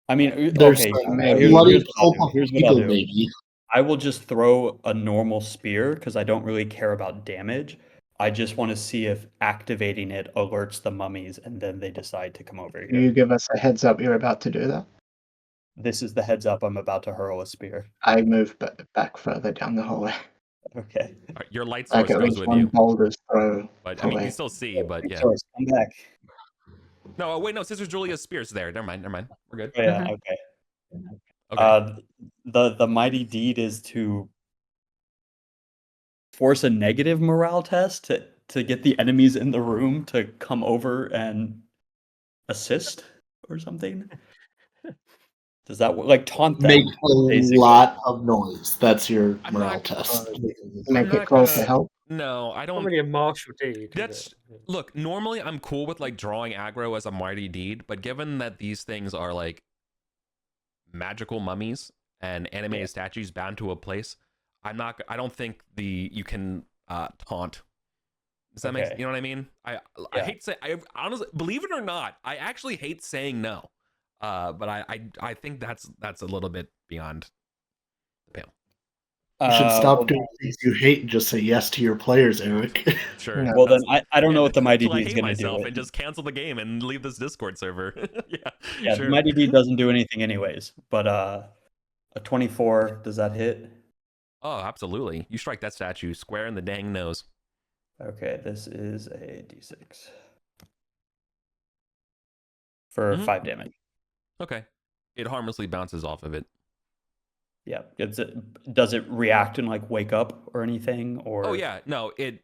I mean, There's okay. some Here's bloody what I'll pulp do. of Here's what I'll people, do. maybe. I will just throw a normal spear because I don't really care about damage. I just want to see if activating it alerts the mummies and then they decide to come over Do here. you give us a heads up you're about to do that? This is the heads up I'm about to hurl a spear. I move back further down the hallway. Okay. All right, your light Like source at goes least with one you, boulder's throw but I mean you away. can still see. But yeah. Source, come back. No, wait, no. Sister Julia's spear's there. Never mind. We're good. Oh, yeah, Mhm. okay. Okay. The mighty deed is to force a negative morale test to get the enemies in the room to come over and assist or something. Does that like taunt them? Make a basically. lot of noise. That's your I'm morale not- test. Make not it call gonna- for help. No, I Not don't. really a martial deed. is That's it? Yeah. look. Normally, I'm cool with like drawing aggro as a mighty deed, but given that these things are like magical mummies and animated statues bound to a place, I don't think you can taunt. Does that make Okay. you know what I mean? I Yeah. hate say I honestly, believe it or not, I actually hate saying no. But I think that's a little bit beyond the pale. You should stop well, doing things you hate and just say yes to your players, Eric. Sure. No. well, then That's- I don't know yeah, what the mighty until I deed is hate going to do. myself and just cancel the game and leave this Discord server. Yeah, sure. the mighty deed doesn't do anything anyways. But a 24, does that hit? Oh, absolutely. You strike that statue square in the dang nose. Okay, this is a d6 for Mhm. 5 damage. Okay. It harmlessly bounces off of it. Yeah, does it react and like wake up or anything? Or Oh yeah, no, it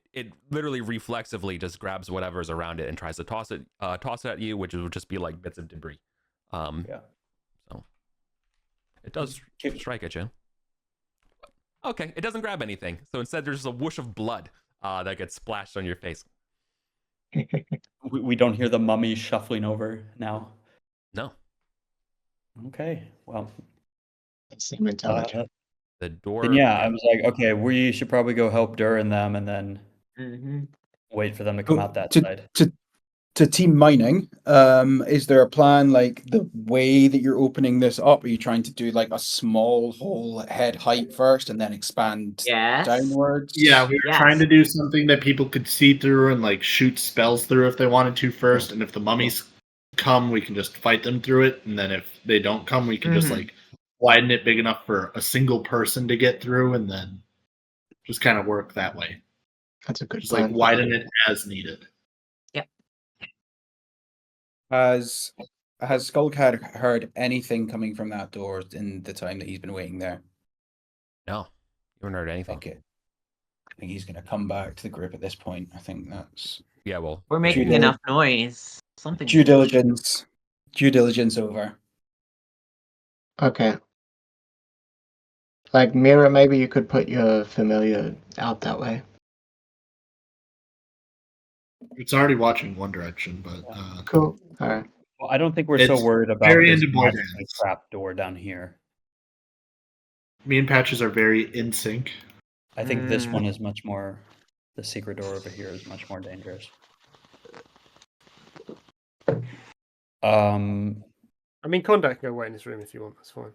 literally reflexively just grabs whatever's around it and tries to toss it at you, which would just be like bits of debris. Yeah. So it does strike at you. Okay, it doesn't grab anything. So instead, there's a whoosh of blood that gets splashed on your face. We don't hear the mummy shuffling over now. No, Okay, well, They seem intelligent. the door. then yeah, I was like, okay, we should probably go help Dur and them, and then Mhm. wait for them to come Oh, out that to, side. to team mining, is there a plan like the way that you're opening this up? Are you trying to do like a small hole head height first and then expand Yes. downwards? Yeah, we were Yes. trying to do something that people could see through and like shoot spells through if they wanted to first, and if the mummies come, we can just fight them through it, and then if they don't come, we can just like widen it big enough for a single person to get through, and then just kind of work that way. That's a good Just like plan. widen it as needed. Has Skullcat heard anything coming from that door in the time that he's been waiting there? No, you haven't heard anything. Okay. I think he's going to come back to the group at this point. I think that's Yeah, well, We're making Due enough noise. Something. due diligence. Due diligence over. Okay. Like Mira, maybe you could put your familiar out that way. It's already watching one direction, but Cool. All right. Well, I don't think we're It's so worried about very this into magically Borderlands. trap door down here. me and Patches are very in sync. I think this one is much more. The secret door over here is much more dangerous. I mean, Kondak can go wait in his room if you want. That's fine.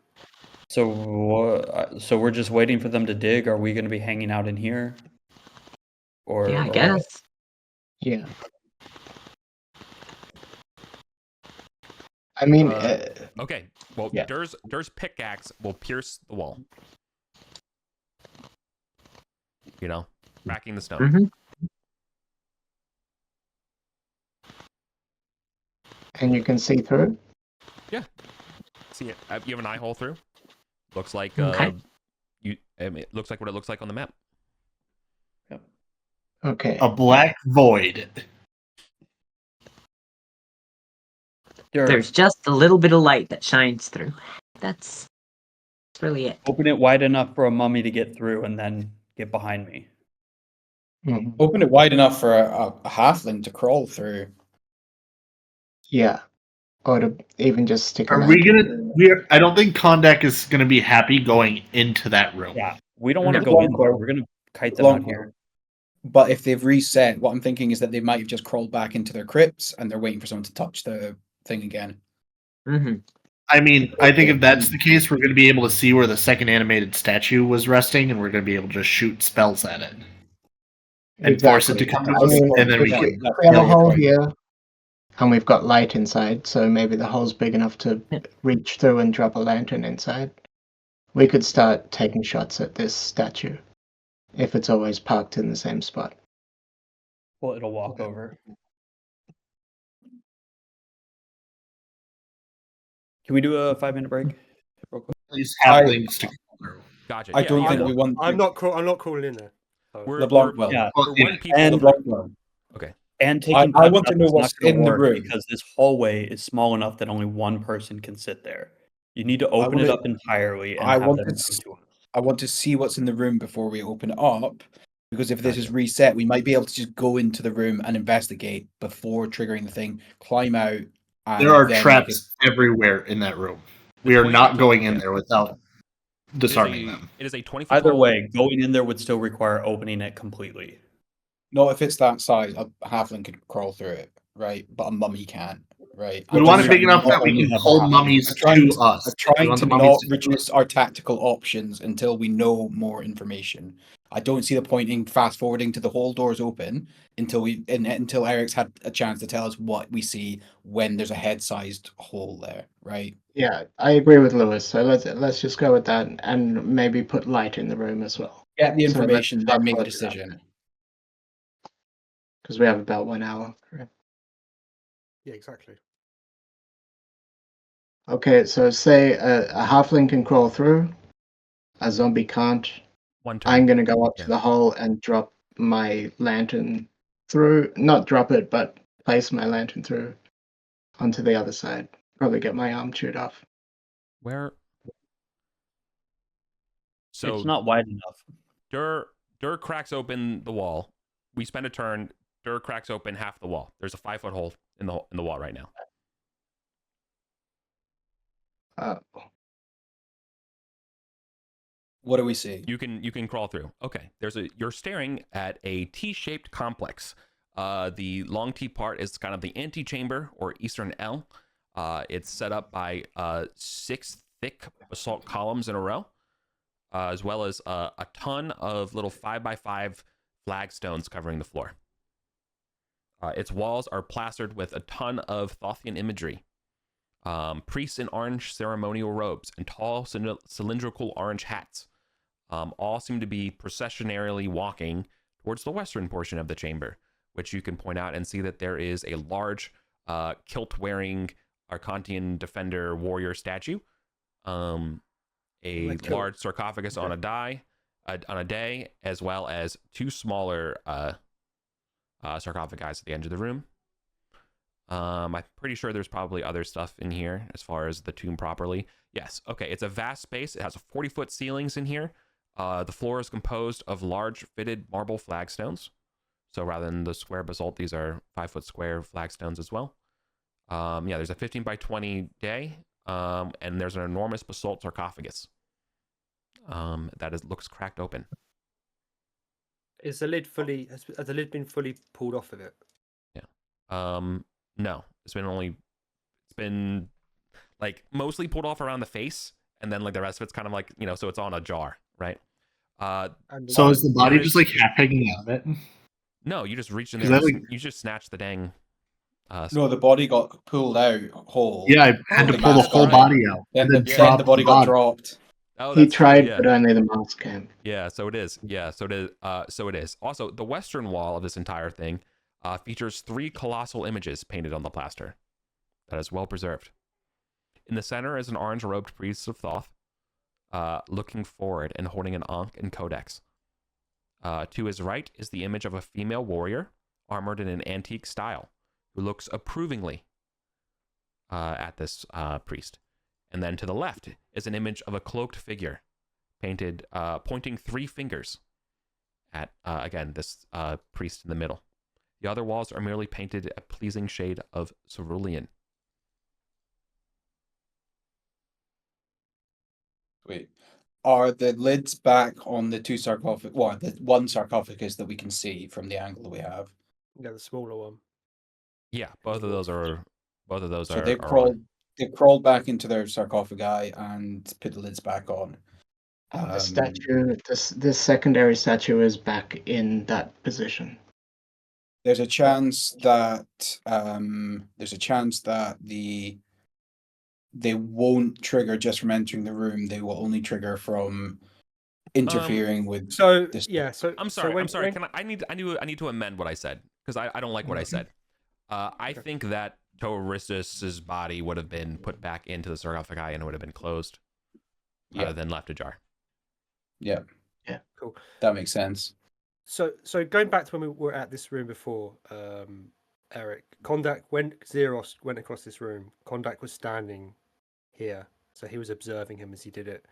So we're just waiting for them to dig. Are we going to be hanging out in here? Or Yeah, I or what? guess. Yeah. I mean, okay. Well, Yeah. Dur's pickaxe will pierce the wall. You know, cracking the stone. Mhm. and you can see through. See it? You have an eye hole through. Looks like Okay. it looks like what it looks like on the map. Okay. A black void. There's just a little bit of light that shines through. That's really it. Open it wide enough for a mummy to get through, and then get behind me. Mhm. Open it wide enough for a halfling to crawl through. Yeah. Or to even just stick a Are we lantern. gonna? I don't think Kondak is gonna be happy going into that room. Yeah, we don't want to No. go in there. Longbow. We're gonna kite them out Longbow. here. But if they've reset, what I'm thinking is that they might have just crawled back into their crypts and they're waiting for someone to touch the thing again. Mm-hmm. I mean, I think if that's the case, we're going to be able to see where the second animated statue was resting, and we're going to be able to just shoot spells at it and force it to come to I us, mean, and then we Yeah, can. that's we have a very hole point. here, and we've got light inside, so maybe the hole's big enough to reach through and drop a lantern inside. We could start taking shots at this statue if it's always parked in the same spot. Well, it'll walk over. Can we do a 5-minute break? Real quick? These halflings to come through. Gotcha. I don't yeah, think no, we want. I'm not crawling in there. So. We're, LeBlanc we're, will. Yeah, we're one people. and LeBlanc will. Okay. And taking I shots want to up know is not what's gonna in the work room. because this hallway is small enough that only one person can sit there. You need to open it wanna- up entirely and I have want them to come s- to us. I want to see what's in the room before we open it up. Because if this is Gotcha. reset, we might be able to just go into the room and investigate before triggering the thing, climb out. And There are then traps everywhere in that room. We are 20 not feet going tall, in yeah. there without disarming them. It is a 20 feet Either tall. way, going in there would still require opening it completely. Not if it's that size, a halfling could crawl through it, right? But a mummy can't, right? We I'm want just it big trying enough not that we only can have a pull halfling. mummies I'm trying to us. I'm We trying want to the mummies not to- reduce our tactical options until we know more information. I don't see the point in fast forwarding to the whole doors open until Eric's had a chance to tell us what we see when there's a head-sized hole there, right? Yeah, I agree with Lewis. So let's just go with that, and maybe put light in the room as well, Get the So let's information, then start make a working on decision. because we have about 1 hour. Right? Yeah, exactly. Okay, so say a halfling can crawl through, a zombie can't. One turn. I'm gonna go up Yeah. to the hole and drop my lantern through. Not drop it, but place my lantern through onto the other side. Probably get my arm chewed off. Where? So It's not wide enough. Dur cracks open the wall. We spend a turn. Dur cracks open half the wall. There's a 5-foot hole in the wall right now. What do we see? You can crawl through. Okay. You're staring at a T-shaped complex. The long T part is kind of the antechamber or eastern L. It's set up by 6 thick basalt columns in a row, as well as a ton of little 5x5 flagstones covering the floor. Its walls are plastered with a ton of Thothian imagery. Priests in orange ceremonial robes and tall cylindrical orange hats all seem to be processionarily walking towards the western portion of the chamber, which you can point out and see that there is a large kilt-wearing Arcantian defender warrior statue, a large sarcophagus on a day, as well as 2 smaller sarcophagi at the end of the room. I'm pretty sure there's probably other stuff in here as far as the tomb properly. Yes, okay, it's a vast space. It has 40-foot ceilings in here. The floor is composed of large fitted marble flagstones. So rather than the square basalt, these are 5-foot square flagstones as well. Yeah, there's a 15 by 20 day, and there's an enormous basalt sarcophagus that looks cracked open. Is the lid fully? Has the lid been fully pulled off of it? Yeah. No, it's been like mostly pulled off around the face, and then like the rest of it's kind of like, so it's on a jar, right? So is the body just like half hanging out of it? No, you just reach in Is there. that like- You just snatch the dang. No, the body got pulled out whole. Yeah, I had to pull the mask whole got body out. Then and the, then then drop the body got dropped. Oh, He that's true, tried, yeah. but only the mask came. Yeah, so it is. Yeah, so it is. So it is. Also, the western wall of this entire thing features 3 colossal images painted on the plaster. That is well preserved. In the center is an orange-robed priest of Thoth, looking forward and holding an ankh and codex. To his right is the image of a female warrior, armored in an antique style, who looks approvingly at this priest. And then to the left is an image of a cloaked figure, painted, pointing 3 fingers, at, again, this priest in the middle. The other walls are merely painted a pleasing shade of cerulean. Wait. Are the lids back on the two sarcophagus? Well, the one sarcophagus that we can see from the angle that we have. Yeah, the smaller one. Yeah, both of those are So they've on. crawled back into their sarcophagi and put the lids back on. The statue, this secondary statue is back in that position. There's a chance that they won't trigger just from entering the room. They will only trigger from interfering with. So this. yeah, so I'm sorry. I need to amend what I said because I don't like what I said. I think that Touristus's body would have been put back into the sarcophagi and it would have been closed rather than left ajar. Yeah. Cool. That makes sense. So going back to when we were at this room before, Eric, Kondak, when Xeros went across this room, Kondak was standing here, so he was observing him as he did it.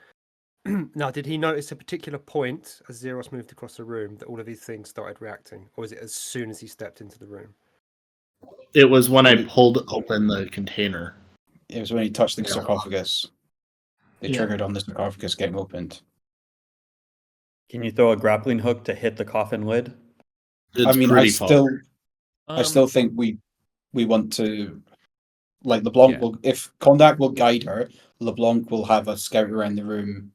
Now, did he notice a particular point as Xeros moved across the room that all of these things started reacting, or was it as soon as he stepped into the room? It was when I pulled open the container. It was when he touched the sarcophagus. They triggered on the sarcophagus getting opened. Can you throw a grappling hook to hit the coffin lid? I still think we want to, like, LeBlanc will, if Kondak will guide her, LeBlanc will have a scout around the room.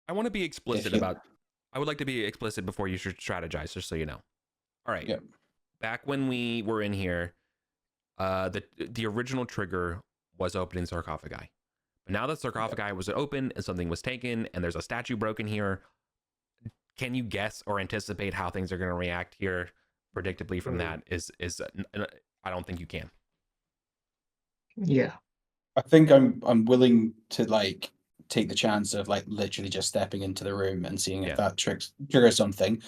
I want to be explicit I would like to be explicit before you should strategize, just so you know. All right. Yeah. Back when we were in here, the original trigger was opening sarcophagi. But now that sarcophagi was open and something was taken and there's a statue broken here, can you guess or anticipate how things are going to react here predictably from that? I don't think you can. Yeah. I think I'm willing to, like, take the chance of, like, literally just stepping into the room and seeing if that triggers something.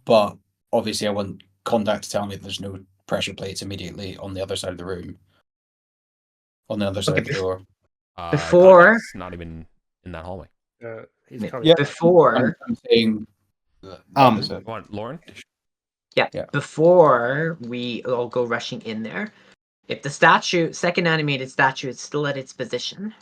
But obviously I want Kondak to tell me that there's no pressure plates immediately on the other side of the room. On the other side of the door. Before it's not even in that hallway. Before I'm saying Go on, Lauren? Before we all go rushing in there, if the second animated statue is still at its position,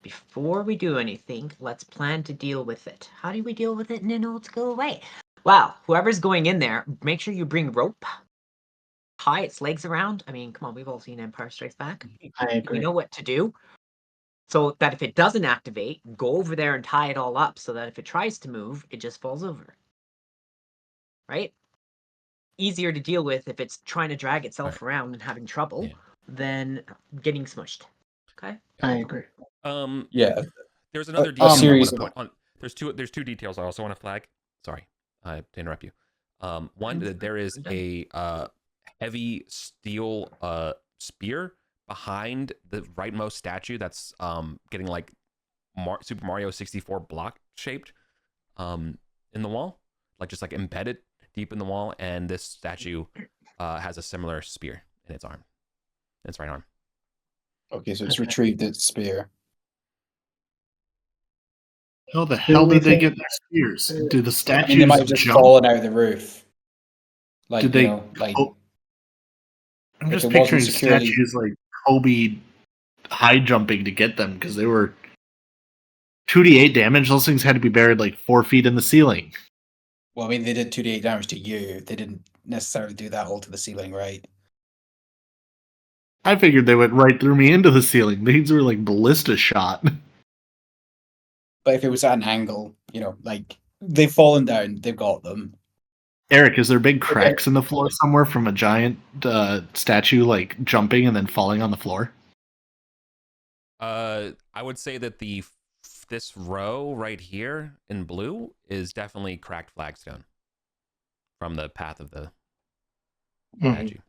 before we do anything, let's plan to deal with it. How do we deal with it and then it'll go away? Well, whoever's going in there, make sure you bring rope, tie its legs around. I mean, come on, we've all seen Empire Strikes Back. I agree. We know what to do. So that if it doesn't activate, go over there and tie it all up so that if it tries to move, it just falls over. Right? Easier to deal with if it's trying to drag itself around and having trouble than getting smushed. Okay? I agree. There's another detail I want series to point on. There's two details I also want to flag. Sorry, to interrupt you. One, that there is a heavy steel spear behind the rightmost statue that's getting like Super Mario 64 block shaped in the wall, like just like embedded deep in the wall, and this statue has a similar spear in its arm, its right arm. Okay, so it's retrieved its spear. How the hell did they get their spears? Do the statues they might have just jump? fallen out of the roof. Like, Did they? you know, like, I'm just it wasn't picturing securely- statues like Kobe high jumping to get them because they were 2d8 damage. Those things had to be buried like 4 feet in the ceiling. Well, I mean, they did 2d8 damage to you. They didn't necessarily do that all to the ceiling, right? I figured they went right through me into the ceiling. These were like ballista shot. But if it was at an angle, you know, like, they've fallen down, they've got them. Eric, is there big cracks in the floor somewhere from a giant statue like jumping and then falling on the floor? I would say that this row right here in blue is definitely cracked flagstone from the path of the statue.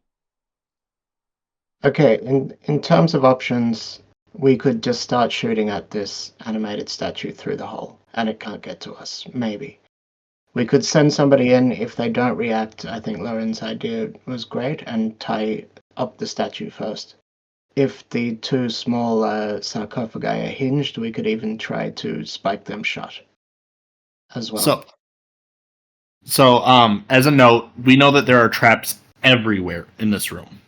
Okay, in terms of options, we could just start shooting at this animated statue through the hole, and it can't get to us, maybe. We could send somebody in. If they don't react, I think Lauren's idea was great, and tie up the statue first. If the two small sarcophagi are hinged, we could even try to spike them shut as well. So, as a note, we know that there are traps everywhere in this room.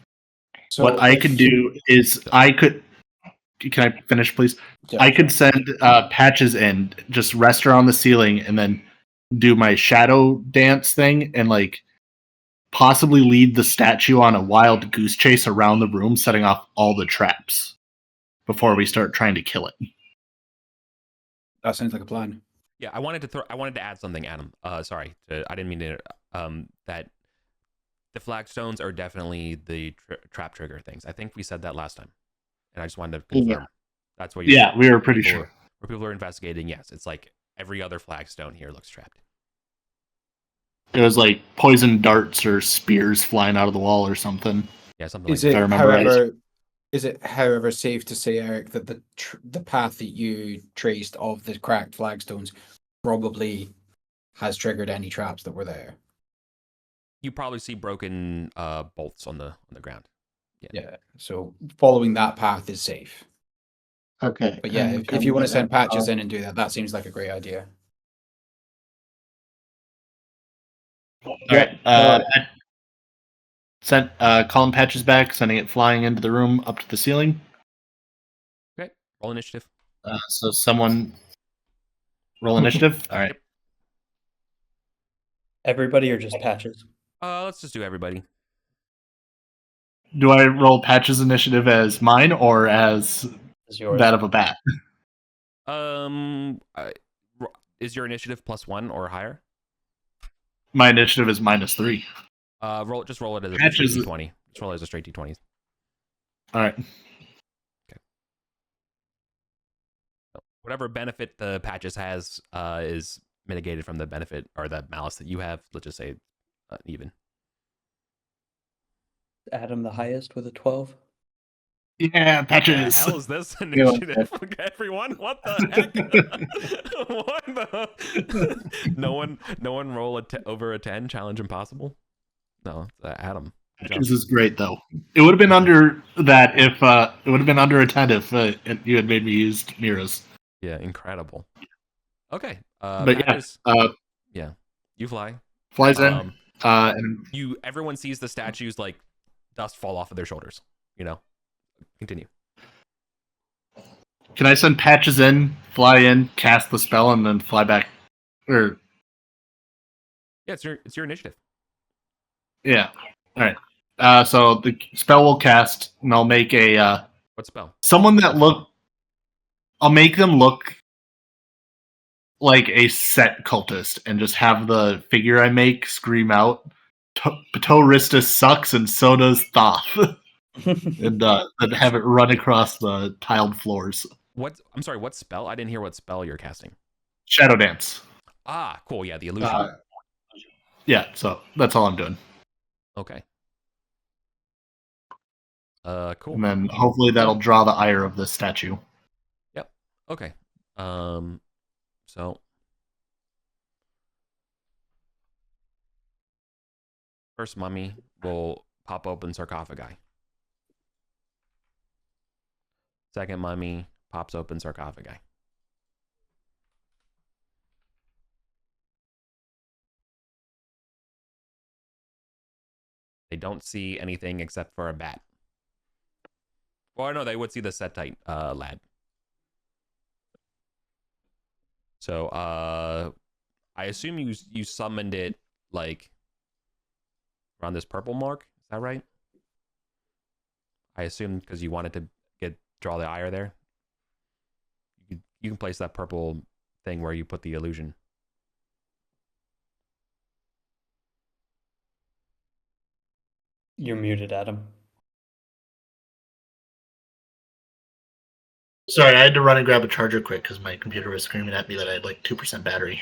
So what I can do is I could. Can I finish, please? Yeah, I could sure. send Patches in, just rest her on the ceiling, and then do my shadow dance thing, and like possibly lead the statue on a wild goose chase around the room, setting off all the traps before we start trying to kill it. That sounds like a plan. Yeah, I wanted to add something, Adam. Sorry, I didn't mean to. That the flagstones are definitely the trap trigger things. I think we said that last time, and I just wanted to confirm. Yeah. That's what you're Yeah, we were pretty sure. Where people are investigating, yes, it's like every other flagstone here looks trapped. It was like poison darts or spears flying out of the wall or something. Yeah, something Is like it, that. I remember however, is it, however, safe to say, Eric, that the path that you traced of the cracked flagstones probably has triggered any traps that were there? You probably see broken bolts on the ground. Yeah. So following that path is safe. Okay. But yeah, I'm if you want to gonna- send Patches in and do that, that seems like a great idea. All right. Sent calling Patches back, sending it flying into the room up to the ceiling. Okay, roll initiative. So someone roll initiative. All right. Everybody or just Patches? Let's just do everybody. Do I roll Patches initiative as mine or as Is yours? that of a bat? Is your initiative +1 or higher? My initiative is -3. Just roll it as a Patches- straight d20. Just roll it as a straight d20. All right. Whatever benefit the Patches has is mitigated from the benefit or the malice that you have. Let's just say even. Adam the highest with a 12. Yeah, What the Patches. hell is this initiative? Everyone, what the heck? What the? No one roll over a 10. Challenge impossible. No, Adam. Good job. Patches is great though. It would have been under that if it would have been under a 10 if you had made me use Mira's. Yeah, incredible. Okay. But Patches, yeah, yeah, you fly. flies in. And Everyone sees the statues like dust fall off of their shoulders. You know. Continue. can I send Patches in, fly in, cast the spell, and then fly back? Or Yeah, it's your initiative. yeah. All right. So the spell will cast, and I'll make a What spell? someone that look. I'll make them look like a set cultist, and just have the figure I make scream out, "Ptoristus sucks, and so does Thoth," and have it run across the tiled floors. I'm sorry. What spell? I didn't hear what spell you're casting. Shadow dance. Ah, cool. Yeah, the illusion. Yeah. So that's all I'm doing, Okay. Cool. and then hopefully that'll draw the ire of this statue. Yep. Okay. So first mummy will pop open sarcophagi. Second mummy pops open sarcophagi. They don't see anything except for a bat. Well, no, they would see the Setite lad. So I assume you summoned it like around this purple mark. Is that right? I assume because you wanted to draw the ire there. You can place that purple thing where you put the illusion. You're muted, Adam. Sorry, I had to run and grab a charger quick because my computer was screaming at me that I had like 2% battery.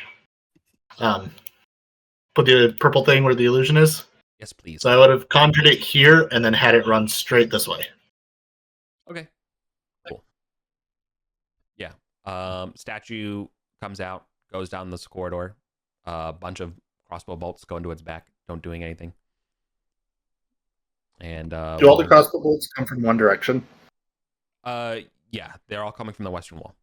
Put the purple thing where the illusion is. Yes, please. So I would have conjured it here and then had it run straight this way. Okay. Cool. Yeah. Statue comes out, goes down this corridor. A bunch of crossbow bolts go into its back, don't doing anything. And Do all the crossbow bolts come from one direction? Yeah, they're all coming from the western wall.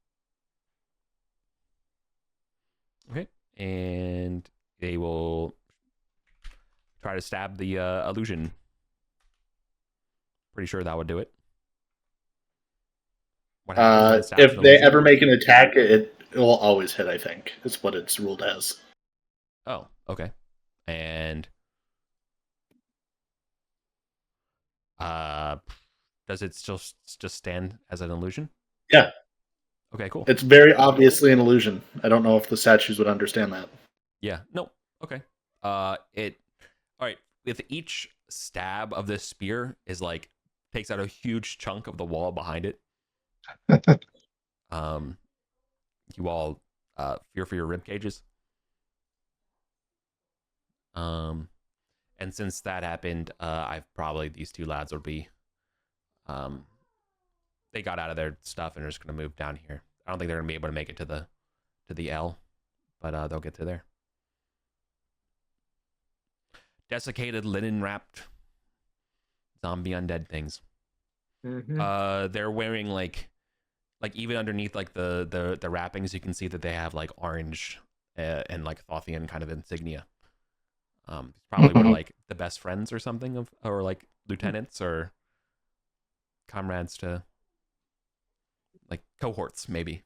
Okay. And they will try to stab the illusion. Pretty sure that would do it. What happens when it stabs If an they illusion? ever make an attack, it will always hit. I think is what it's ruled as. Oh, okay. And does it still just stand as an illusion? Yeah. Okay, cool. It's very obviously an illusion. I don't know if the statues would understand that. Yeah. No. Okay. It. All right. With each stab of this spear is like takes out a huge chunk of the wall behind it. You all fear for your rib cages. And since that happened, I've probably these two lads will be. They got out of their stuff and are just gonna move down here. I don't think they're gonna be able to make it to the L, but they'll get to there. Desiccated, linen wrapped zombie undead things. They're wearing like even underneath like the wrappings, you can see that they have like orange and like Thothian kind of insignia. Probably were like the best friends or something or like lieutenants or comrades to like cohorts maybe.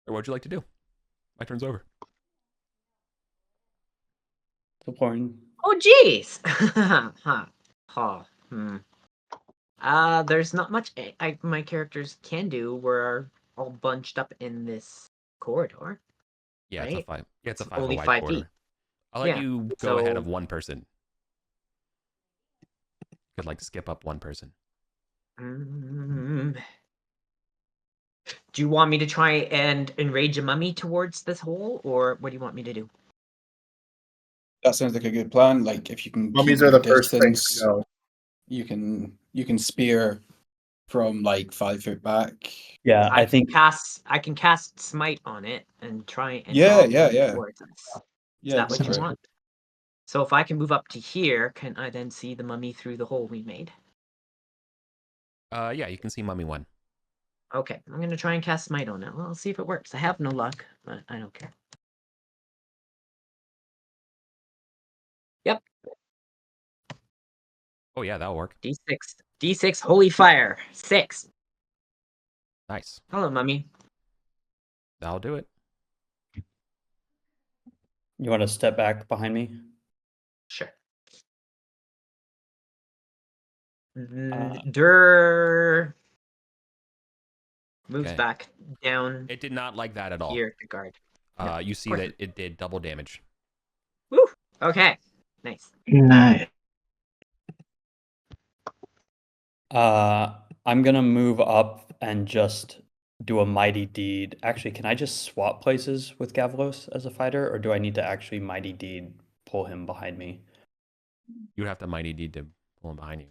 Or what'd you like to do? My turn's over. Oh, jeez. There's not much my characters can do. We're all bunched up in this corridor. Yeah, right? it's a 5. Yeah, it's a It's 5 only wide 5 corridor. feet. I'll let Yeah, you go ahead so- of one person. You could like skip up one person. Mm. Do you want me to try and enrage a mummy towards this hole, or what do you want me to do? That sounds like a good plan. Like if you can Mummies keep are your the first things distance, to go. you can spear from like 5 foot back. Yeah, I think I can cast smite on it and try and Yeah, draw yeah, it yeah. towards us. Is Yeah, that go what you for it. want? So if I can move up to here, can I then see the mummy through the hole we made? Yeah, you can see Mummy 1. Okay, I'm gonna try and cast smite on it. Well, I'll see if it works. I have no luck, but I don't care. Yep, Oh yeah, that'll work. D6. D6 holy fire. 6. Nice. Hello, mummy. That'll do it. you want to step back behind me. Sure. Uh, Dur moves Okay. back down It did not like that at all. here to guard. No, You see course that it did double damage. Woo! Okay, nice. No. I'm gonna move up and just do a mighty deed. Actually, can I just swap places with Gavlos as a fighter, or do I need to actually mighty deed pull him behind me? You would have to mighty deed to pull him behind you.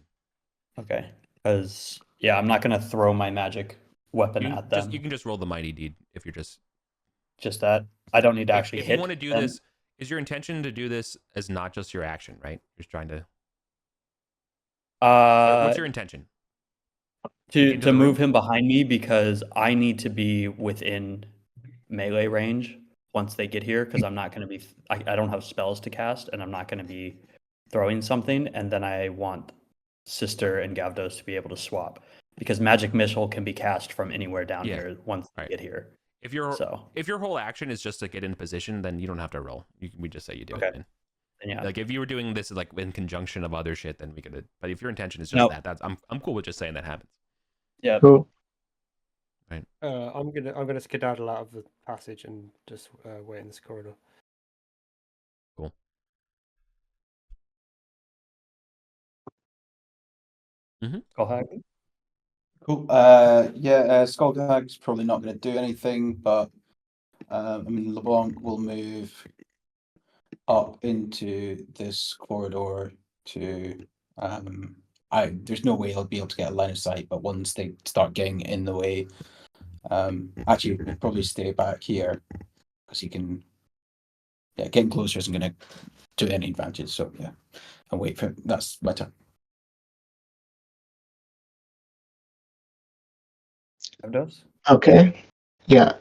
Okay, because yeah, I'm not gonna throw my magic weapon at them. You can just roll the mighty deed if you're just. Just that I don't need to If, actually if hit. you want to do them. this, is your intention to do this as not just your action, right? You're just trying to. What's your intention? to into the move room? him behind me because I need to be within melee range once they get here because I'm not going to be I don't have spells to cast and I'm not going to be throwing something and then I want Sister and Gavdos to be able to swap because magic missile can be cast from anywhere down Yeah. here once Right. they get here. If your So whole action is just to get in position, then you don't have to roll. We just say you do Okay. it. Man. and yeah, Like if you were doing this like in conjunction of other shit, then we could. But if your intention is just Nope. that's I'm cool with just saying that happens. yeah. Cool. I'm gonna skedaddle out of the passage and just wait in this corridor. Cool. Go ahead. Cool. Skullhag's probably not going to do anything, but I mean, LeBlanc will move up into this corridor to. There's no way he'll be able to get a line of sight, but once they start getting in the way, actually, we'll probably stay back here because he can. Yeah, getting closer isn't going to do any advantage. So yeah, I'll wait for that's my turn. Gavdos? Okay. Yeah.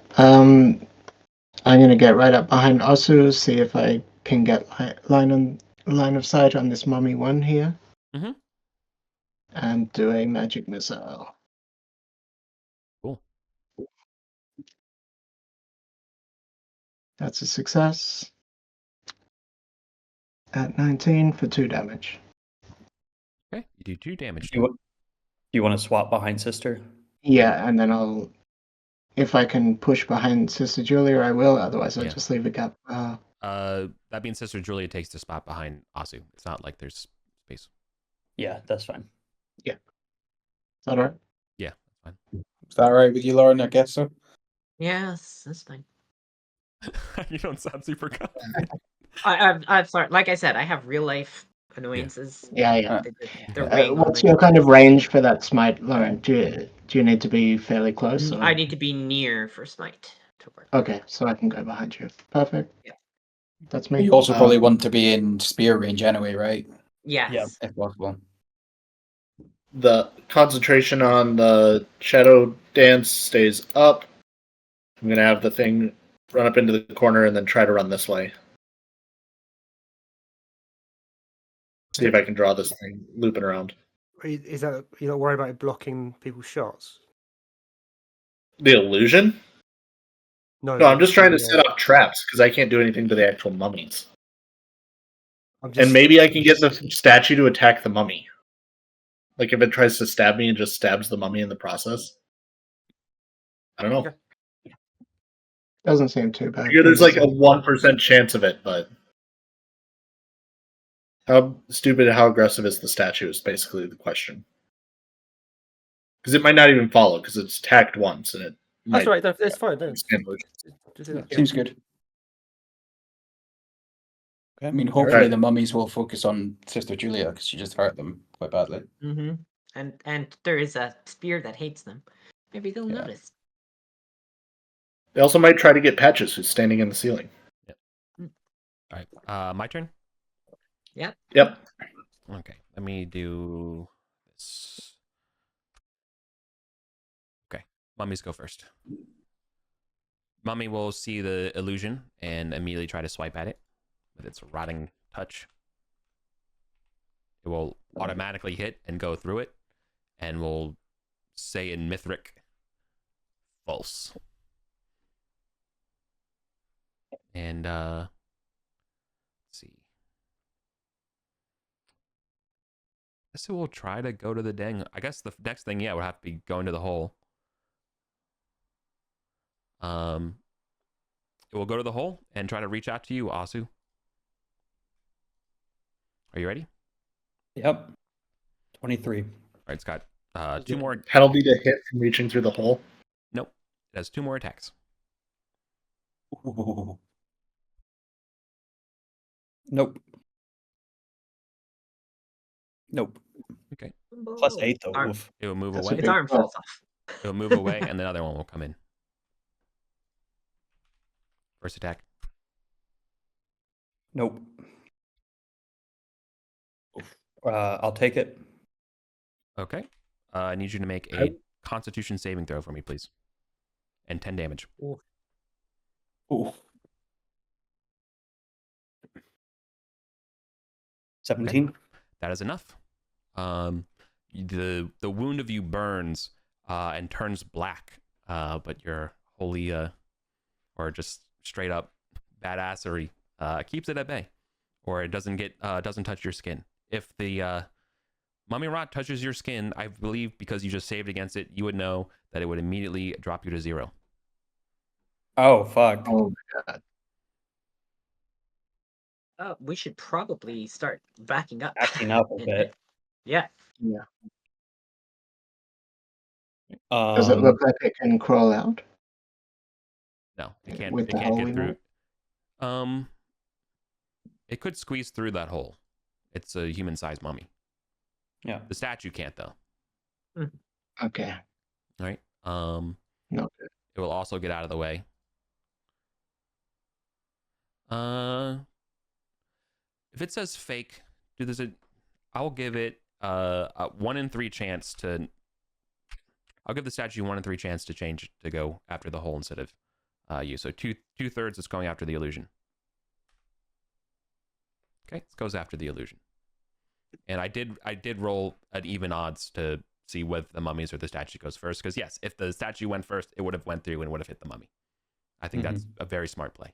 I'm gonna get right up behind Osu, see if I can get line of sight on this mummy one here. Mhm. And do a magic missile. Cool. That's a success. At 19 for 2 damage. Okay, you do 2 damage. You want to swap behind sister? Yeah, and then I'll, if I can push behind Sister Julia, I will. Otherwise, I'll Yeah. just leave a gap. That being Sister Julia takes the spot behind Asu. It's not like there's space. Yeah, that's fine. Is that all right? Yeah, that's Is that right with you, Lauren? I guess so. Yes, that's fine. fine. You don't sound super confident. I'm sorry. Like I said, I have real life annoyances. Yeah. They're weighing on What's me. your kind of range for that smite, Lauren? Do you need to be fairly close? Or? I need to be near for smite to work. Okay, so I can go behind you. Perfect. Yeah. That's me. You also probably want to be in spear range anyway, right? Yes. Yeah. If possible. The concentration on the shadow dance stays up. I'm gonna have the thing run up into the corner and then try to run this way. See if I can draw this thing looping around. Is that you're not worried about it blocking people's shots? The illusion? No, I'm just trying to set up traps because I can't do anything to the actual mummies. And maybe I can get the statue to attack the mummy. Like if it tries to stab me and just stabs the mummy in the process. I don't know. Okay. Doesn't seem too bad. There's like a 1% chance of it, but how stupid and how aggressive is the statue is basically the question. Because it might not even follow because it's attacked once and it. That's right. That's fine. No. Seems good. I mean, hopefully Right. the mummies will focus on Sister Julia because she just hurt them quite badly. Mm-hmm. And there is a spear that hates them. Maybe they'll Yeah. notice. They also might try to get Patches, who's standing in the ceiling. All right. My turn? Yep. Yep. Okay. Let me do this. Okay. Mummies go first. Mummy will see the illusion and immediately try to swipe at it with its rotting touch. It will automatically hit and go through it, and will say in Mithric, false. And let's see. I guess it will try to go to the den. I guess the next thing, would have to be going to the hole. It will go to the hole and try to reach out to you, Asu. Are you ready? Yep. 23. All right, it's got 2 more. Penalty to hit from reaching through the hole. Nope. It has 2 more attacks. Ooh. Nope. Nope. Okay. Plus 8 though. Arm. Oof. It will move That's a away. big Its arm falls off. It will move away, and the other one will come in. First attack. Nope. I'll take it. Okay. I need you to make a Constitution saving throw for me, please. And 10 damage. Ooh. 17. Okay. That is enough. The wound of you burns and turns black, but your holy or just straight up badassery keeps it at bay, or it doesn't touch your skin. If the mummy rot touches your skin, I believe because you just saved against it, you would know that it would immediately drop you to 0. Oh, fuck. Oh my god. We should probably start backing up. Acting up a bit. Yeah. Yeah. Does it look like it can crawl out? No, it can't. With It the can't hole get in through. it? It could squeeze through that hole. It's a human-sized mummy. Yeah. The statue can't though. Okay. All right. No. It will also get out of the way. If it says fake, I'll give it a 1 in 3 chance to. I'll give the statue 1 in 3 chance to change to go after the hole instead of you. So two-thirds is going after the illusion. Okay, it goes after the illusion. And I did roll at even odds to see whether the mummies or the statue goes first. Because yes, if the statue went first, it would have went through and would have hit the mummy. I think that's a very smart play.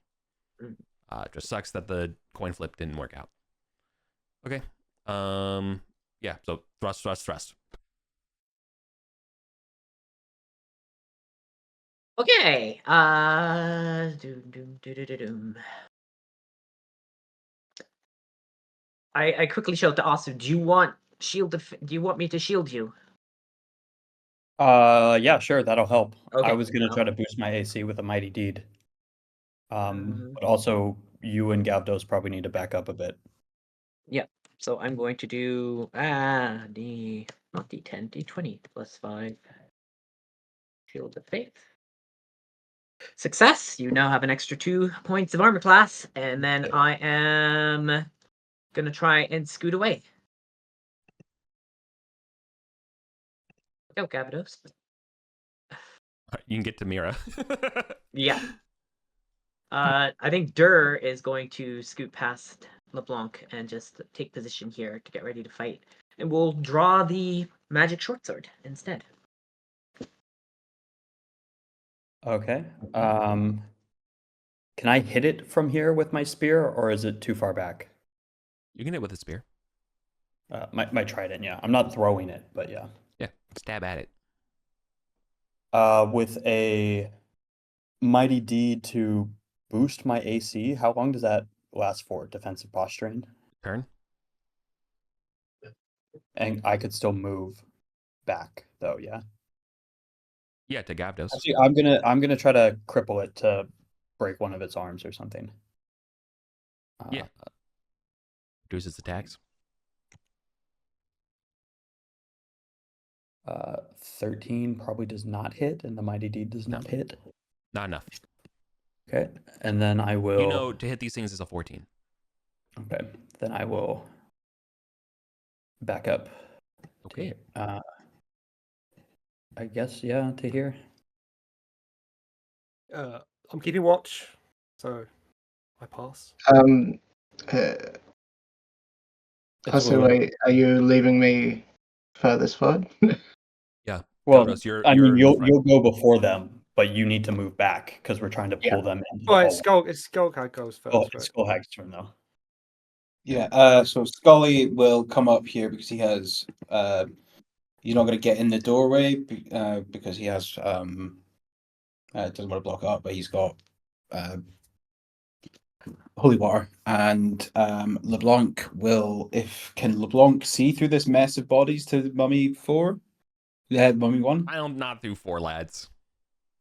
Just sucks that the coin flip didn't work out. Okay. Yeah. So thrust. Okay. I quickly shout to Asu. Do you want do you want me to shield you? Yeah, sure, that'll help. Okay. I was gonna try to boost my AC with a mighty deed. But also you and Gavdos probably need to back up a bit. Yeah. So I'm going to do not D10, D20 plus 5. Shield of Faith. Success. You now have an extra 2 points of armor class, and then I am gonna try and scoot away. Go, Gavdos. You can get to Mira. Yeah. I think Dur is going to scoot past LeBlanc and just take position here to get ready to fight. And we'll draw the magic short sword instead. Okay. Can I hit it from here with my spear, or is it too far back? You can hit with a spear. My trident, yeah. I'm not throwing it, but yeah. Yeah, stab at it. With a mighty deed to boost my AC, how long does that last for? Defensive posturing? Turn. And I could still move back, though, yeah. Yeah, to Gavdos. Actually, I'm gonna try to cripple it to break one of its arms or something. Yeah. Reduces attacks. 13 probably does not hit, and the mighty deed does not hit. Not enough. Okay, and then I will. You know, to hit these things is a 14. Okay, then I will back up. Okay. I guess, yeah, to here. I'm keeping watch, so I pass. Also, are you leaving me furthest forward? Yeah. Well, Gavdos, I mean, in the you'll front. go before them, but you need to move back because we're trying to pull them in. Well, it's Skullcag goes first. Oh, right? it's Skullhag's turn though. Yeah, so Scully will come up here because he has he's not going to get in the doorway because he has doesn't want to block it up, but he's got holy water, and LeBlanc will. Can LeBlanc see through this mess of bodies to Mummy 4? Yeah, Mummy 1. I'm not through 4, lads.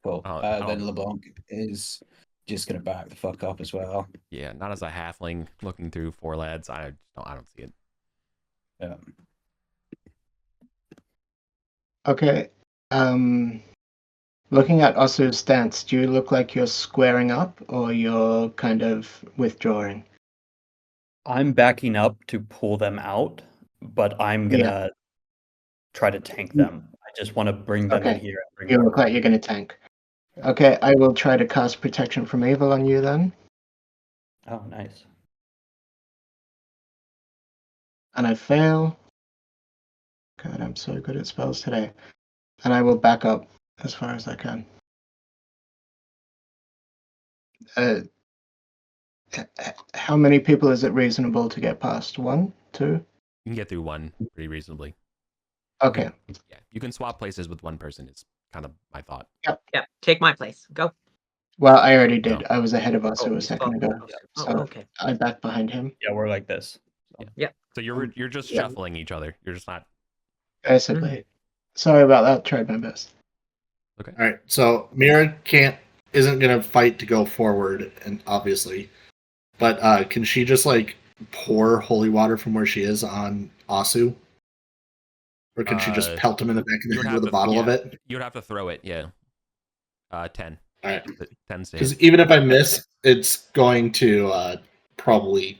Cool. Oh. Then LeBlanc is just gonna back the fuck up as well. Yeah, not as a halfling looking through 4 lads. I don't see it. Yeah. Okay. Looking at Osu's stance, do you look like you're squaring up or you're kind of withdrawing? I'm backing up to pull them out, but I'm gonna try to tank them. I just want to bring them in here. And You look like you're gonna tank. Okay, I will try to cast Protection from Evil on you then. Oh, nice. And I fail. God, I'm so good at spells today. And I will back up as far as I can. How many people is it reasonable to get past? 1, 2? You can get through 1 pretty reasonably. Okay. Yeah, you can swap places with 1 person. It's kind of my thought. Yeah, take my place. Go. Well, I already did. No. I was ahead of Osu a second ago. Oh, So okay. I backed behind him. Yeah, we're like this. Yeah. So you're just shuffling each other. You're just not. Basically. Sorry about that. Tried my best. Okay. All right, so Mira isn't gonna fight to go forward, and obviously, but can she just like pour holy water from where she is on Asu, or can she just pelt him in the back of the head with a bottle of it? You'd have to throw it. Yeah. 10. All right. 10 saves. Because even if I miss, it's going to probably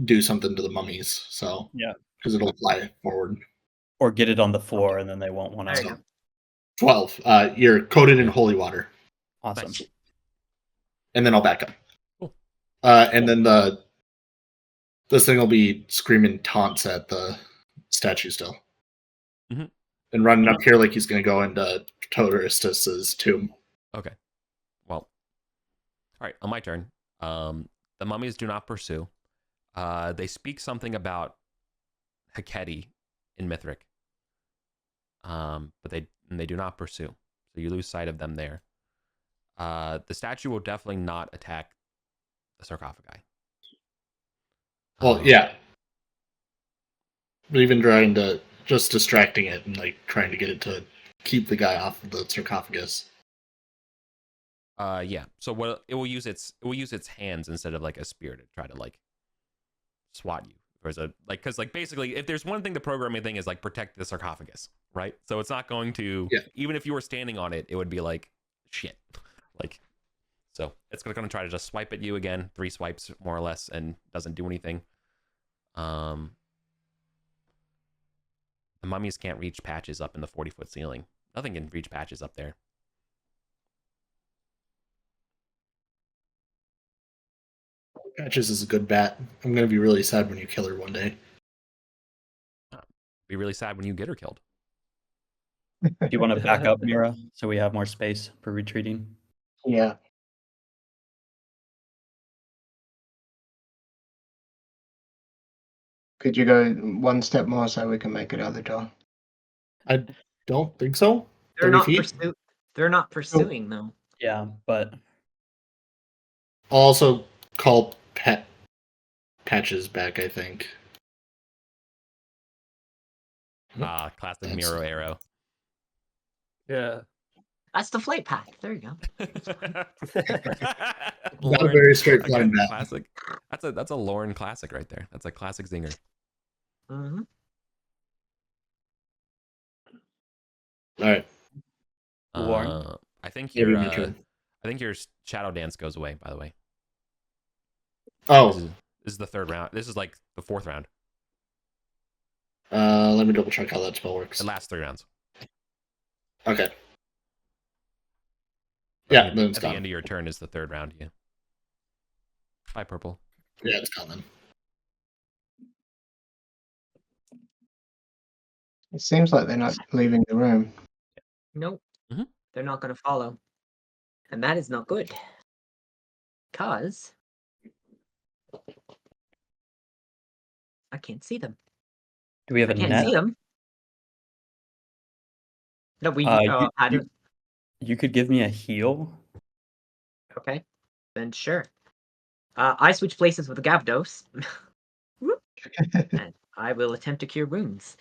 do something to the mummies. So Yeah, because it'll fly forward. or get it on the floor, and then they won't want There you to. go. 12. You're coated in holy water. Awesome. Nice. and then I'll back up. Cool. And then this thing will be screaming taunts at the statue still. Mhm. And running up here like he's going to go into Todoristus's tomb. Okay. Well, all right. On my turn, the mummies do not pursue. They speak something about Heketi in Mithric, but they do not pursue. So you lose sight of them there. The statue will definitely not attack the sarcophagi. Well, yeah. But even trying to just distracting it and like trying to get it to keep the guy off of the sarcophagus. Yeah. So what it will use its hands instead of like a spear to try to like swat you. Or as a like because like basically if there's one thing the programming thing is like protect the sarcophagus, right? So it's not going to even if you were standing on it, it would be like shit. Like so it's gonna try to just swipe at you again, 3 swipes more or less, and doesn't do anything. The mummies can't reach Patches up in the 40-foot ceiling. Nothing can reach Patches up there. Patches is a good bat. I'm going to be really sad when you kill her one day. Be really sad when you get her killed. Do you want to back up, Mira, so we have more space for retreating? Yeah. Could you go one step more so we can make it out the door? I don't think so. They're 30 not feet? They're not pursuing though. Yeah, but I'll also call Patches back, I think. Classic That's- Miro arrow. Yeah. That's the flight path. There you go. Not a very straight again, flying bat. classic. That's a Lauren classic right there. That's a classic zinger. Mm-hmm. All right. Lauren? I think Maybe your my turn. I think your shadow dance goes away. By the way, Oh, this is the 3rd round. This is like the 4th round. let me double check how that spell works. The last 3 rounds. Okay. I Yeah, think then it's at the gone. end of your turn is the 3rd round. Yeah. Bye, purple. Yeah, it's gone then. It seems like they're not leaving the room. Nope. Mhm. They're not going to follow. And that is not good. Because I can't see them. do we have I a can't net? see them. No, we. You could give me a heal. Okay. Then sure. I switch places with the Gavdos. And I will attempt to cure wounds.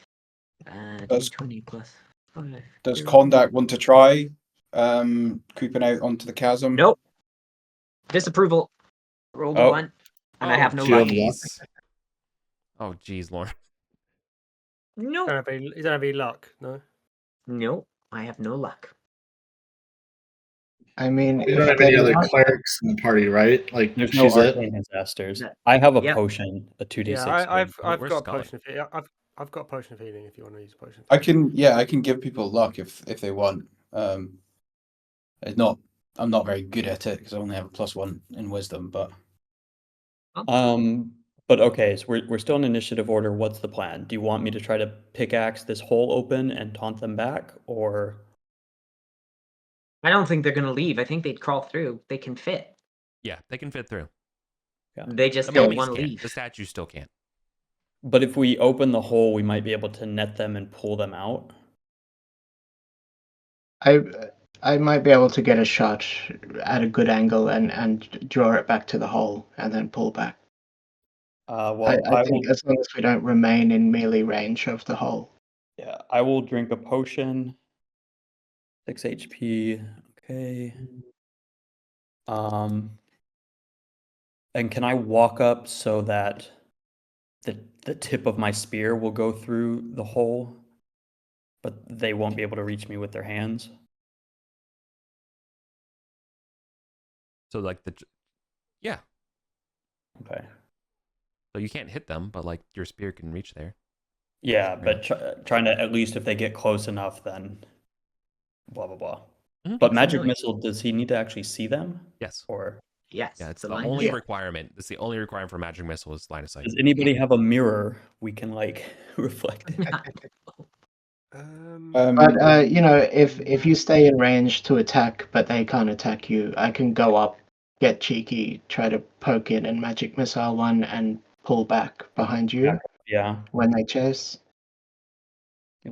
Does- D20 plus 5. Does Cure Kondak want to try creeping out onto the chasm? Nope. Disapproval. Rolled a Oh. 1. And I have no do you luck. have luck? jeez. Oh, jeez, Lauren. Nope. You don't have any luck, no? Nope. I have no luck. I mean, You don't if have any they're other not- clerics in the party, right? Like, There's no she's it? arcane disasters. No. I have a Yep. potion, a 2d6. Yeah, I've Where's got a Scarlet? potion of I've got a potion of healing if you want to use a potion. I can give people luck if they want. It's not. I'm not very good at it because I only have a +1 in wisdom, but But okay, so we're still in initiative order. What's the plan? Do you want me to try to pickaxe this hole open and taunt them back, or I don't think they're going to leave. I think they'd crawl through. They can fit. Yeah, they can fit through. They just The don't mummies want to can't. leave. The statue still can't. but if we open the hole, we might be able to net them and pull them out. I might be able to get a shot at a good angle and draw it back to the hole and then pull back. Well, I think as long as we don't remain in melee range of the hole. yeah, I will drink a potion. 6 HP. Okay. And can I walk up so that the tip of my spear will go through the hole, but they won't be able to reach me with their hands? So like yeah. Okay. So you can't hit them, but like your spear can reach there. Yeah, but trying to at least if they get close enough, then blah blah blah. Mhm. But magic Absolutely. missile, does he need to actually see them? Yes. Or Yes. Yeah, it's the the line only of- requirement. It's the only requirement for magic missile is line of sight. Does anybody have a mirror we can like reflect it? But if you stay in range to attack, but they can't attack you, I can go up, get cheeky, try to poke in and magic missile one, and pull back behind you Yeah. when they chase.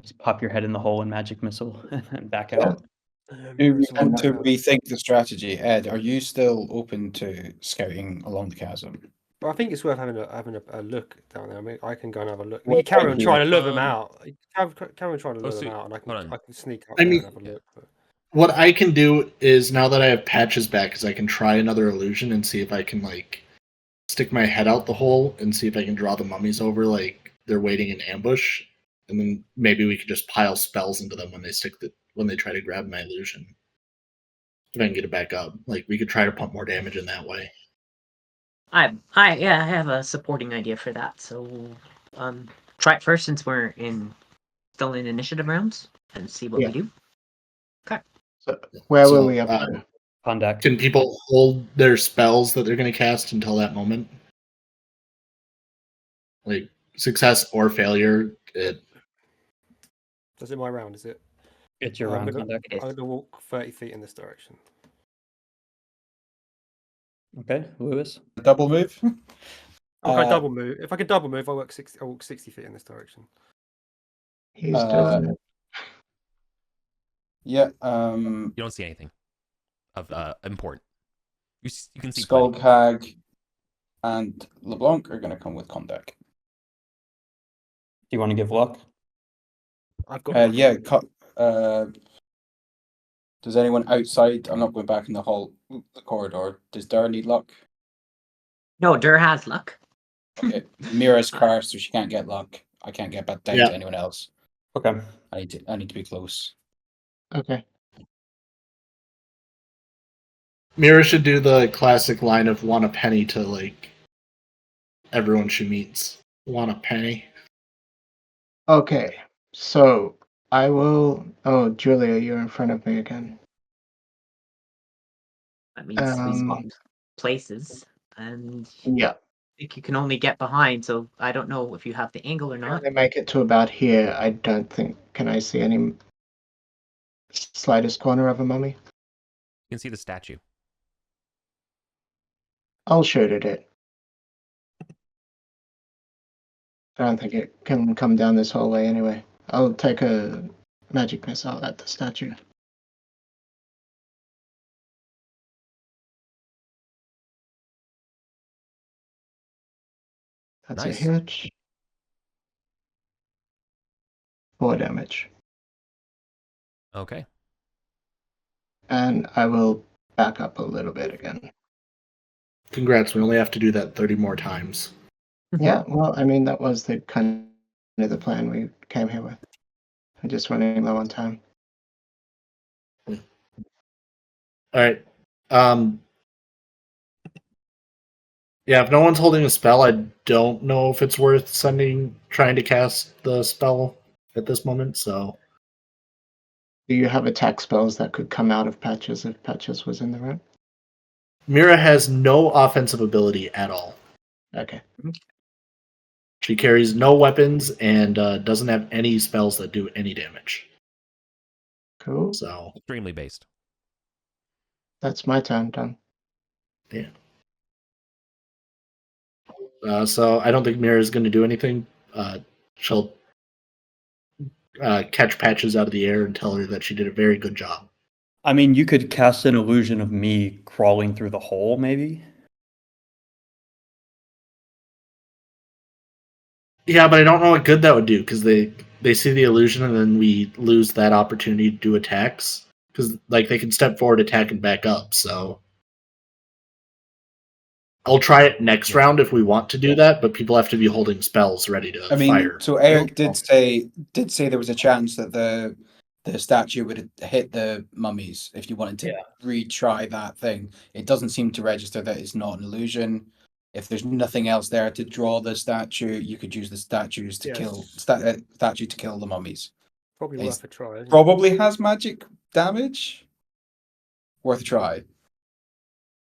Just pop your head in the hole and magic missile and back Yeah. out. Maybe we And want to rethink the strategy. Ed, are you still open to scouting along the chasm? But I think it's worth having a look down there. I mean, I can go and have a look. Well, Carry right on here. trying to lure them Um, out. Carry on trying to lure them so- out, and hold on. I can sneak up I there mean- and have a look. But... What I can do is, now that I have patches back, is I can try another illusion and see if I can like stick my head out the hole and see if I can draw the mummies over like they're waiting in ambush, and then maybe we could just pile spells into them when they try to grab my illusion. If I can get it back up, like we could try to pump more damage in that way. I have a supporting idea for that. So, try it first since we're still in initiative rounds and see what Yeah. we do. So where So, were we up to? Conduct. Can people hold their spells that they're going to cast until that moment? Like success or failure, Is it my round? Is it? It's your I'm round, gonna- Conduct. It is. I'm going to walk 30 feet in this direction. Okay, Lewis. Double move? If I Uh, double move, I walk 60 feet in this direction. He's doing it. Yeah, You don't see anything of important. You can see Skull plenty. Hag and LeBlanc are going to come with Conduct. Do you want to give luck? I've got. Yeah, does anyone outside? I'm not going back in the corridor. Does Dar need luck? No, Dur has luck. Okay. Mira's cursed, so she can't get luck. I can't get back down Yeah. to anyone else. Okay. I need to be close. Okay. Mira should do the classic line of "want a penny" to like everyone she meets. Want a penny? Okay. So I will. Oh, Julia, you're in front of me again. That means we swapped places, and Yeah. I think you can only get behind. So I don't know if you have the angle or not. When they make it to about here, I don't think. Can I see any slightest corner of a mummy? You can see the statue. I'll shoot at it. I don't think it can come down this hallway anyway. I'll take a magic missile at the statue. That's Nice. a hit. 4 damage. Okay. And I will back up a little bit again. Congrats, we only have to do that 30 more times. Yeah, well, I mean, that was the kind of the plan we came here with. I'm just running low on time. Alright. Yeah, if no one's holding a spell, I don't know if it's worth trying to cast the spell at this moment, so Do you have attack spells that could come out of Patches if Patches was in the room? Mira has no offensive ability at all. Okay. She carries no weapons and doesn't have any spells that do any damage. Cool. So, Extremely based. That's my turn done. yeah. So I don't think Mira's going to do anything. She'll catch Patches out of the air and tell her that she did a very good job. I mean, you could cast an illusion of me crawling through the hole, maybe. Yeah, but I don't know what good that would do because they see the illusion and then we lose that opportunity to do attacks because like they can step forward, attack, and back up. So I'll try it next round if we want to do that, but people have to be holding spells ready to I mean, fire. so Eric did say there was a chance that the statue would hit the mummies if you wanted to retry that thing. It doesn't seem to register that it's not an illusion. If there's nothing else there to draw the statue, you could use the statues to kill statue to kill the mummies. Probably It's worth a try. Isn't it? Probably has magic damage. Worth a try.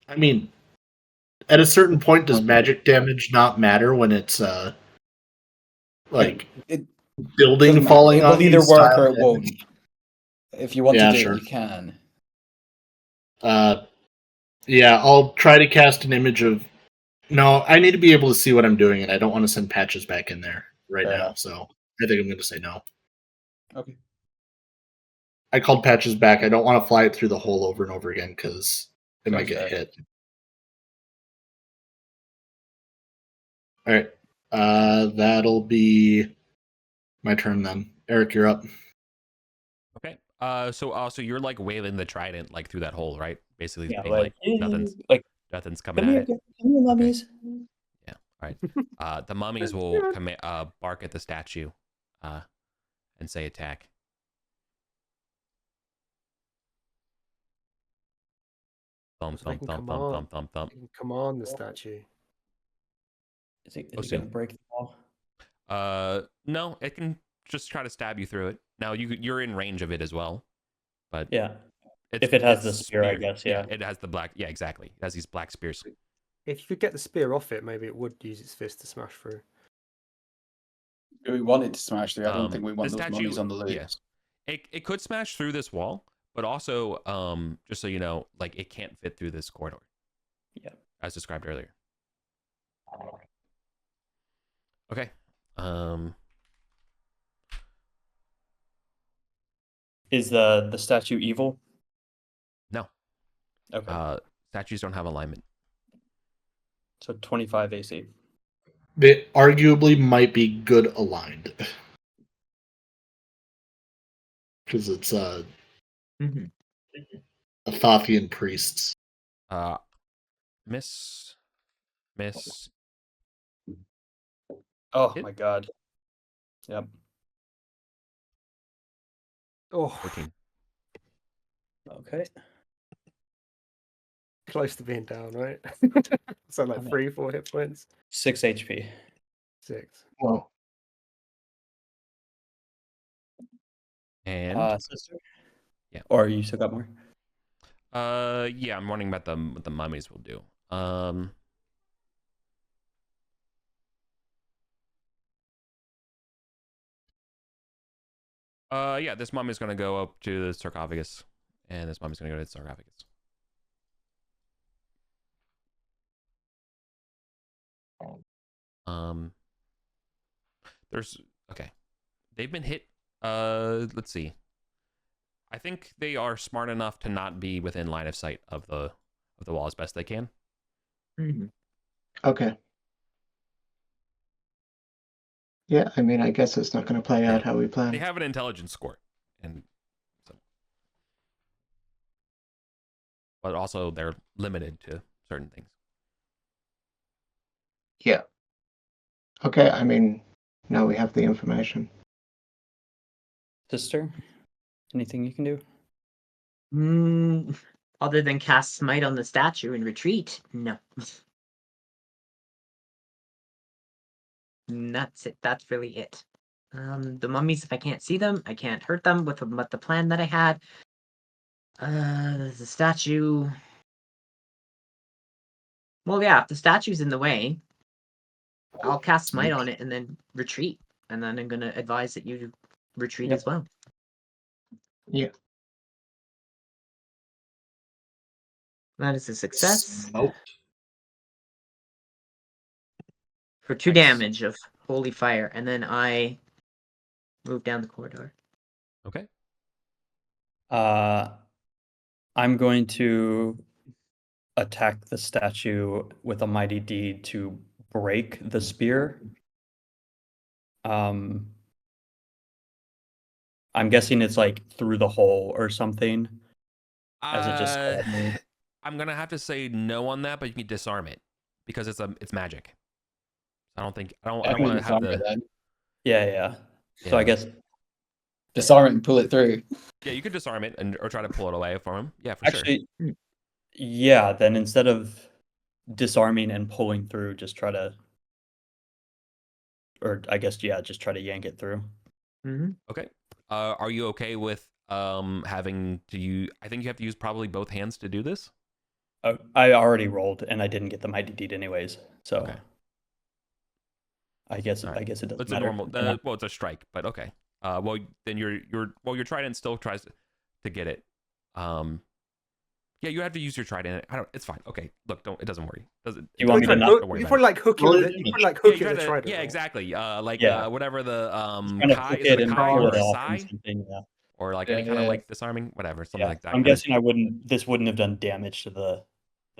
I mean, At a certain point, does magic damage not matter when it's like It building doesn't matter. falling It on will you either work style or it won't. damage? If you want Yeah, to do sure. it, you can. Yeah, I'll try to cast an image of. No, I need to be able to see what I'm doing, and I don't want to send patches back in there right Fair now. enough. So I think I'm going to say no. Okay. I called patches back. I don't want to fly it through the hole over and over again because it might Sounds get fair. hit. All right. That'll be my turn then. Eric, you're up. Okay. So you're like wailing the trident like through that hole, right? Basically Yeah, being like nothing's coming at it. come here, mummies. Yeah. All right. The mummies will bark at the statue, and say attack. Thump, So they thump, can thump, thump, thump, thump, thump. You can command the statue. Is it Oh, going to soon. break the wall? No, it can just try to stab you through it. Now you're in range of it as well, but Yeah. If it has the it's spear, I guess, yeah. it has the black. Yeah, exactly. It has these black spears. If you could get the spear off it, maybe it would use its fist to smash through. We want it to smash through. I don't think we want the those statue- mummies on the loose. yeah. It could smash through this wall, but also, just so you know, like it can't fit through this corridor. Yeah. As described earlier. Okay. Is the statue evil? No. Okay. Statues don't have alignment. So 25 AC. They arguably might be good aligned. Because it's Mhm. Athothian priests. Miss. Oh Hit? my god. Yep. Oh, 14. Okay. close to being down, right? So like Okay. 3-4 hit points. 6 HP. 6. Whoa. And Sister? Yeah. Or you still got more? yeah, I'm wondering about what the mummies will do. Yeah, this mummy's gonna go up to the sarcophagus, and this mummy's gonna go to the sarcophagus. There's okay. They've been hit. Let's see. I think they are smart enough to not be within line of sight of the wall as best they can. Mhm. Okay. Yeah, I mean, I guess it's not going to play out how we They planned. have an intelligence score, and so, but also they're limited to certain things. Yeah. Okay, I mean, now we have the information. Sister? Anything you can do? Other than cast smite on the statue and retreat, no. And that's it. That's really it. The mummies, if I can't see them, I can't hurt them with the plan that I had. The statue. Well, yeah, if the statue's in the way, I'll cast smite on it and then retreat. And then I'm gonna advise that you retreat Yep. as well. Yeah. That is a success Smoked. for 2 Nice. damage of holy fire, and then I move down the corridor. Okay. I'm going to attack the statue with a mighty deed to break the spear. I'm guessing it's like through the hole or something. As it just stabbed me. I'm gonna have to say no on that, but you can disarm it because it's magic. I don't want to have the. Then. Yeah. So I Yeah. guess Disarm it and pull it through. Yeah, you could disarm it or try to pull it away from him. Yeah, for sure. actually, yeah. Then instead of disarming and pulling through, just try to, or I guess just try to yank it through. Mm-hmm. Okay. Are you okay with having to use? I think you have to use probably both hands to do this. I already rolled and I didn't get the mighty deed anyways, so Okay. I guess All right. I guess it doesn't It's matter. a normal. Well, it's a strike, but okay. Well, then your trident still tries to get it. Yeah, you have to use your trident. I don't. It's fine. Okay. Look, don't. It doesn't worry. Doesn't. You want me to Don't not- hook- Don't worry you about probably it. like hook it. Roll with your it- You damage. probably like Yeah, hook you it try with a to. trident. Yeah, right? exactly. Yeah. Whatever the Trying to Kai hook is it it a and Kai pull or it a off Sai and something. Yeah. or like any kind of like disarming, whatever, something Yeah. like that. I'm kinda- guessing this wouldn't have done damage to the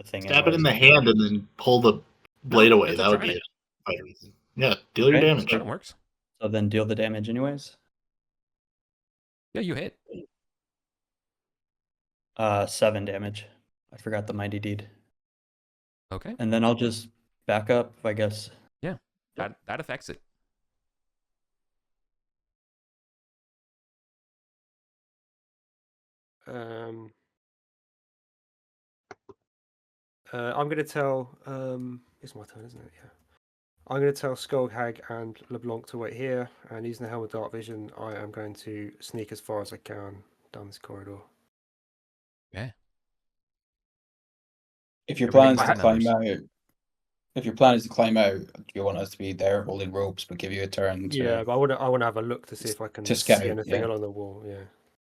thing. Stab it in anyways. the hand and then pull the blade away. it's a That would be trident. it. Yeah, deal your Okay, damage. Trident works. So then deal the damage anyways. Yeah, you hit. 7 damage. I forgot the mighty deed. Okay. And then I'll just back up, I guess. That affects it. I'm going to tell. It's my turn, isn't it? Yeah. I'm going to tell Skullhag and LeBlanc to wait here, and using the helm of dark vision, I am going to sneak as far as I can down this corridor. Yeah. If your Everybody plan is to gets climb numbers. out, if your plan is to climb out, you want us to be there holding ropes, but give you a turn to. Yeah, but I want to have a look to see if I can To see scout, anything yeah. along the wall. Yeah.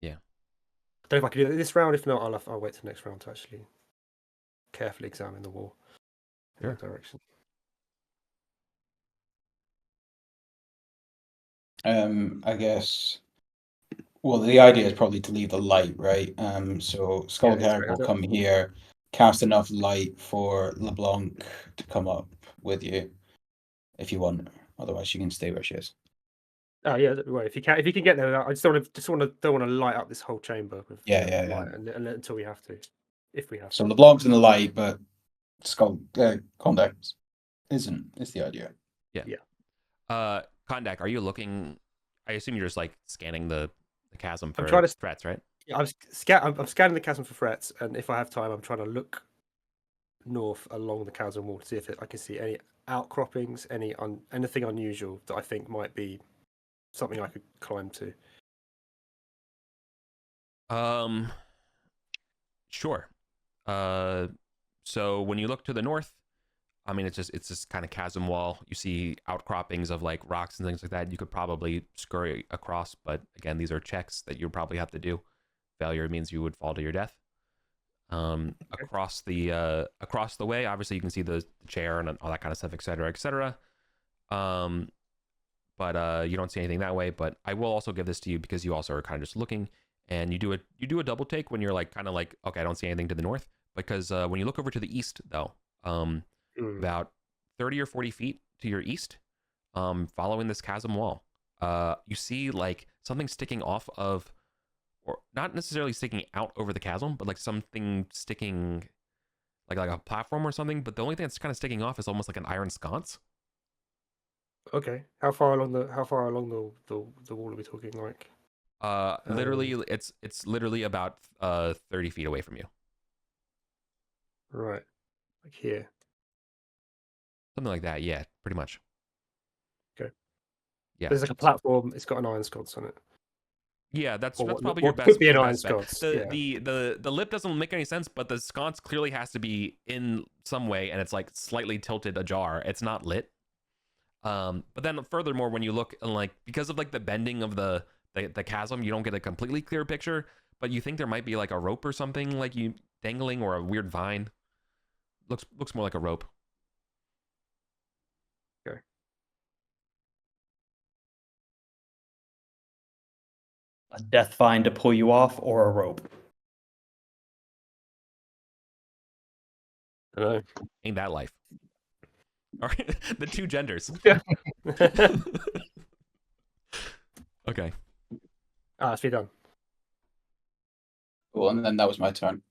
Yeah. I don't know if I can do that this round. If not, I'll wait till the next round to actually carefully examine the wall in that direction. I guess. Well, the idea is probably to leave the light, right? So Skullcard right. will come here, cast enough light for LeBlanc to come up with you, if you want. Otherwise, she can stay where she is. Oh yeah, well, if you can get there, I don't want to light up this whole chamber with Yeah. light until we have to, if we have So to. LeBlanc's in the light, but Condact isn't. Is the idea? Yeah. Kondak, are you looking? I assume you're just like scanning the chasm for trying to- threats, right? Yeah, I'm scanning the chasm for threats, and if I have time, I'm trying to look north along the chasm wall to see if I can see any outcroppings, anything unusual that I think might be something I could climb to. Sure. So when you look to the north, I mean, it's just kind of chasm wall. You see outcroppings of like rocks and things like that. You could probably scurry across, but again, these are checks that you probably have to do. Failure means you would fall to your death. Across the way, obviously you can see the chair and all that kind of stuff, etc., etc. But you don't see anything that way. But I will also give this to you because you also are kind of just looking, and you do a double take when you're like kind of like, okay, I don't see anything to the north, because when you look over to the east though, about 30 or 40 feet to your east, following this chasm wall, you see like something sticking off of, or not necessarily sticking out over the chasm, but like something sticking like a platform or something. But the only thing that's kind of sticking off is almost like an iron sconce. Okay, how far along the wall are we talking? Like, literally, it's literally about 30 feet away from you. Right, like here. Something like that, yeah, pretty much. Okay. Yeah. There's like a platform. It's got an iron sconce on it. Yeah, that's Or probably what your best. could be an your iron best bet. sconce, The lip doesn't make any sense, but the sconce clearly has to be in some way, and it's like slightly tilted ajar. It's not lit. But then furthermore, when you look and like, because of like the bending of the chasm, you don't get a completely clear picture, but you think there might be like a rope or something like you dangling, or a weird vine. Looks more like a rope. Okay. A death vine to pull you off, or a rope. I know. Ain't that life? All right, the two genders. Okay. It's been done. Cool, and then that was my turn.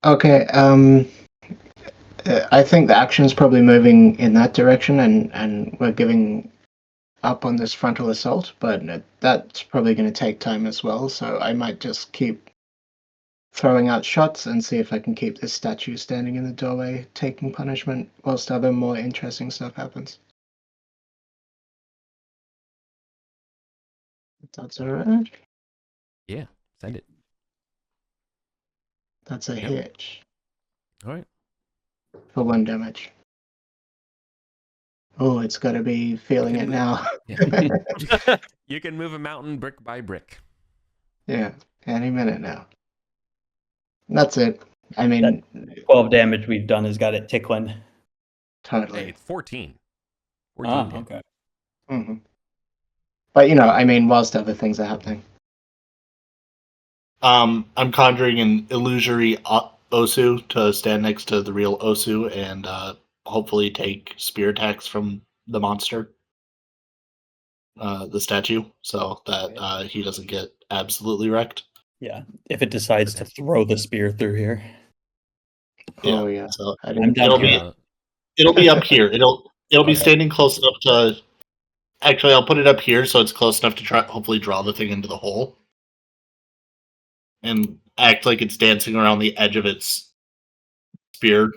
Okay. I think the action's probably moving in that direction, and we're giving up on this frontal assault, but that's probably going to take time as well. So I might just keep throwing out shots and see if I can keep this statue standing in the doorway, taking punishment, whilst other more interesting stuff happens. If that's alright. Yeah, send it. That's a Yep. hit All right. for 1 damage. Oh, it's got to be feeling it now. Yeah. You can move a mountain brick by brick. Yeah, any minute now. That's it. I mean, 12 damage we've done has got it tickling. totally. Hey, it's 14. 14 Ah, damage. okay. hmm But, you know, I mean, whilst other things are happening. I'm conjuring an illusory Osu to stand next to the real Osu and hopefully take spear attacks from the monster, the statue, so that he doesn't get absolutely wrecked. Yeah. If it decides to throw the spear through here. Oh, yeah. So I I'm didn't down think here. of it'll be up here. It'll be Okay. standing close enough to. Actually, I'll put it up here so it's close enough to try hopefully draw the thing into the hole, and act like it's dancing around the edge of its spear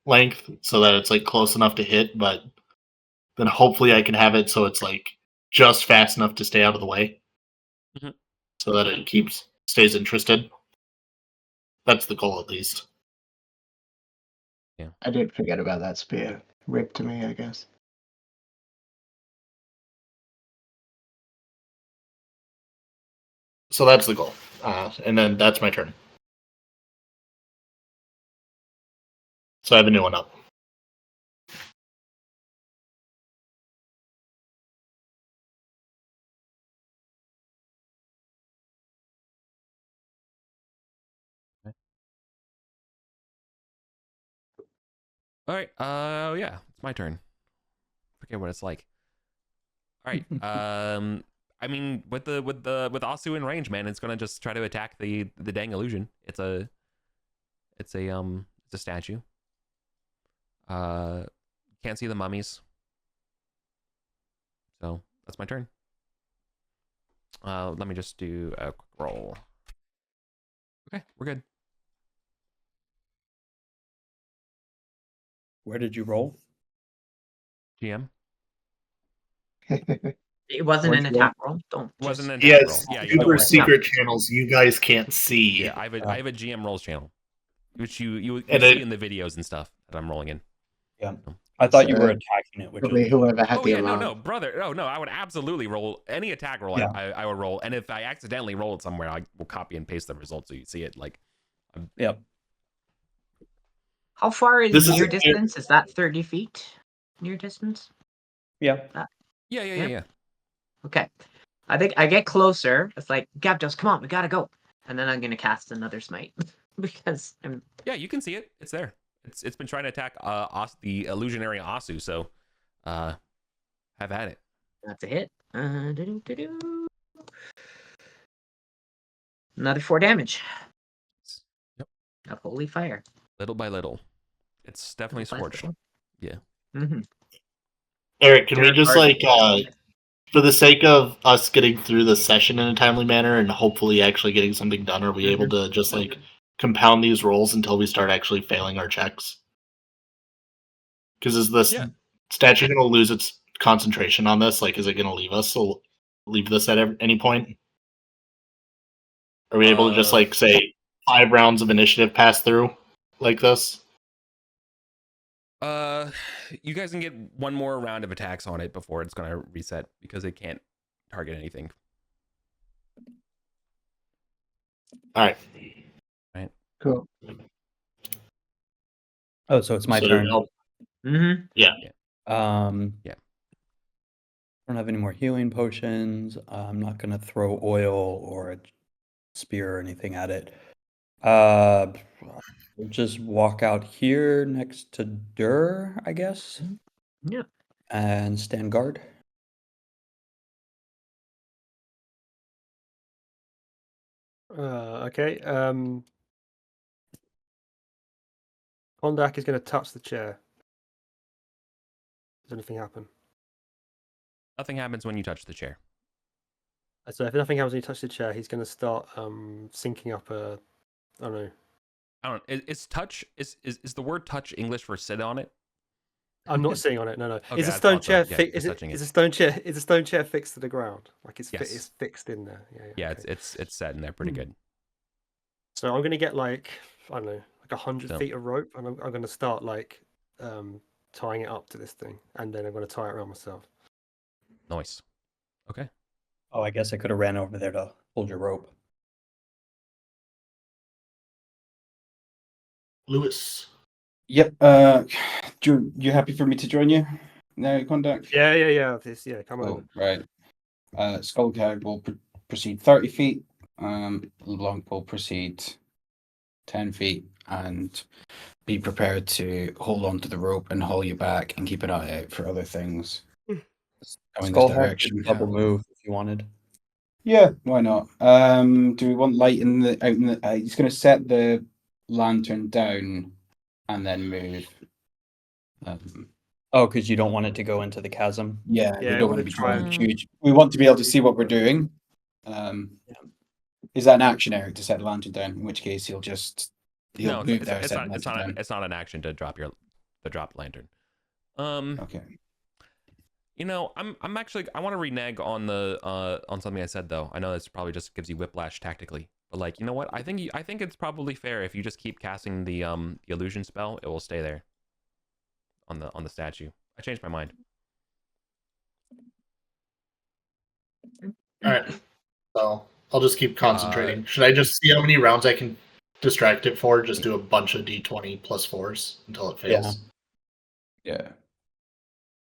length, so that it's like close enough to hit, but then hopefully I can have it so it's like just fast enough to stay out of the way, Mhm. so that it stays interested. That's the goal, at least. I did forget about that spear. Rip to me, I guess. So that's the goal, and then that's my turn. So I have a new one up. All right. Yeah, it's my turn. Forget what it's like. All right. I mean, with Asu in range, man, it's gonna just try to attack the dang illusion. It's a statue. Can't see the mummies. So that's my turn. Let me just do a quick roll. Okay, we're good. Where did you roll? GM. It wasn't Where'd an you roll? attack roll. Don't. Wasn't just- an attack roll. Yes, Yeah, yeah, super don't worry. secret channels you guys can't see. Yeah, I have a GM rolls channel, which you And see it- in the videos and stuff that I'm rolling in. Yeah. I thought you So, were attacking it, which Probably is whoever had Oh the yeah, alarm. no, brother. Oh no, I would absolutely roll any attack roll. Yeah. I would roll, and if I accidentally roll it somewhere, I will copy and paste the result so you see it. Like, Yep. How far is This is- near distance? Is that 30 feet near distance? Yeah. yeah. Okay. I think I get closer. It's like, Gabdos, come on, we gotta go. And then I'm gonna cast another smite because I'm. Yeah, you can see it. It's there. It's been trying to attack the illusionary Asu. So, have at it. That's a hit. Another 4 damage. Yep. Of holy fire. Little by little, it's definitely scorched. Yeah. Mm-hmm. Eric, can we Derek just Arden. for the sake of us getting through the session in a timely manner and hopefully actually getting something done, are we able to just compound these rolls until we start actually failing our checks? Because is this statue going to lose its concentration on this? Like, is it going to leave this at any point? Are we able to just say 5 rounds of initiative pass through like this? You guys can get one more round of attacks on it before it's gonna reset because it can't target anything. All right. Cool. Oh, so it's my So turn. Mm-hmm. Yeah. Yeah. I don't have any more healing potions. I'm not gonna throw oil or a spear or anything at it. We'll just walk out here next to Dur, I guess. Yeah. And stand guard. Okay. Kondak is going to touch the chair. Does anything happen? Nothing happens when you touch the chair. So if nothing happens when you touch the chair, he's going to start syncing up a. I don't know. I don't. Is touch is the word touch English for sit on it? I'm not sitting on it. No. Okay, Is a I stone thought so. chair Yeah, fixed? just Is touching it. a stone chair? Is a stone chair fixed to the ground? Like it's Yes. it's fixed in there. Yeah. Yeah, okay. it's set in there pretty good. So I'm going to get like I don't know, like 100 So- feet of rope, and I'm going to start like tying it up to this thing, and then I'm going to tie it around myself. Nice. Okay. Oh, I guess I could have ran over there to hold your rope. Lewis. Yep. You happy for me to join you? Now, contact. Yeah. Come Oh, over. right. Skullcag will proceed 30 feet. Long will proceed 10 feet, and be prepared to hold on to the rope and haul you back, and keep an eye out for other things coming this Skull had direction. double move if you wanted. Yeah, why not? Do we want light in the out in the? He's going to set the lantern down and then move. Oh, because you don't want it to go into the chasm. Yeah, Yeah, we I don't wanna want to be try drawing and- huge. We want to be able to see what we're doing. Is that an action, Eric, to set the lantern down? In which case, he'll No, move there, it's set not. the It's lantern not. down. It's not an action to drop lantern. Okay. You know, I'm actually I want to renege on the on something I said though. I know this probably just gives you whiplash tactically, but like, you know what? I think it's probably fair if you just keep casting the illusion spell, it will stay there on the statue. I changed my mind. All right. So I'll just keep concentrating. Should I just see how many rounds I can distract it for? Just do a bunch of d20 plus 4s until it fails. Yeah.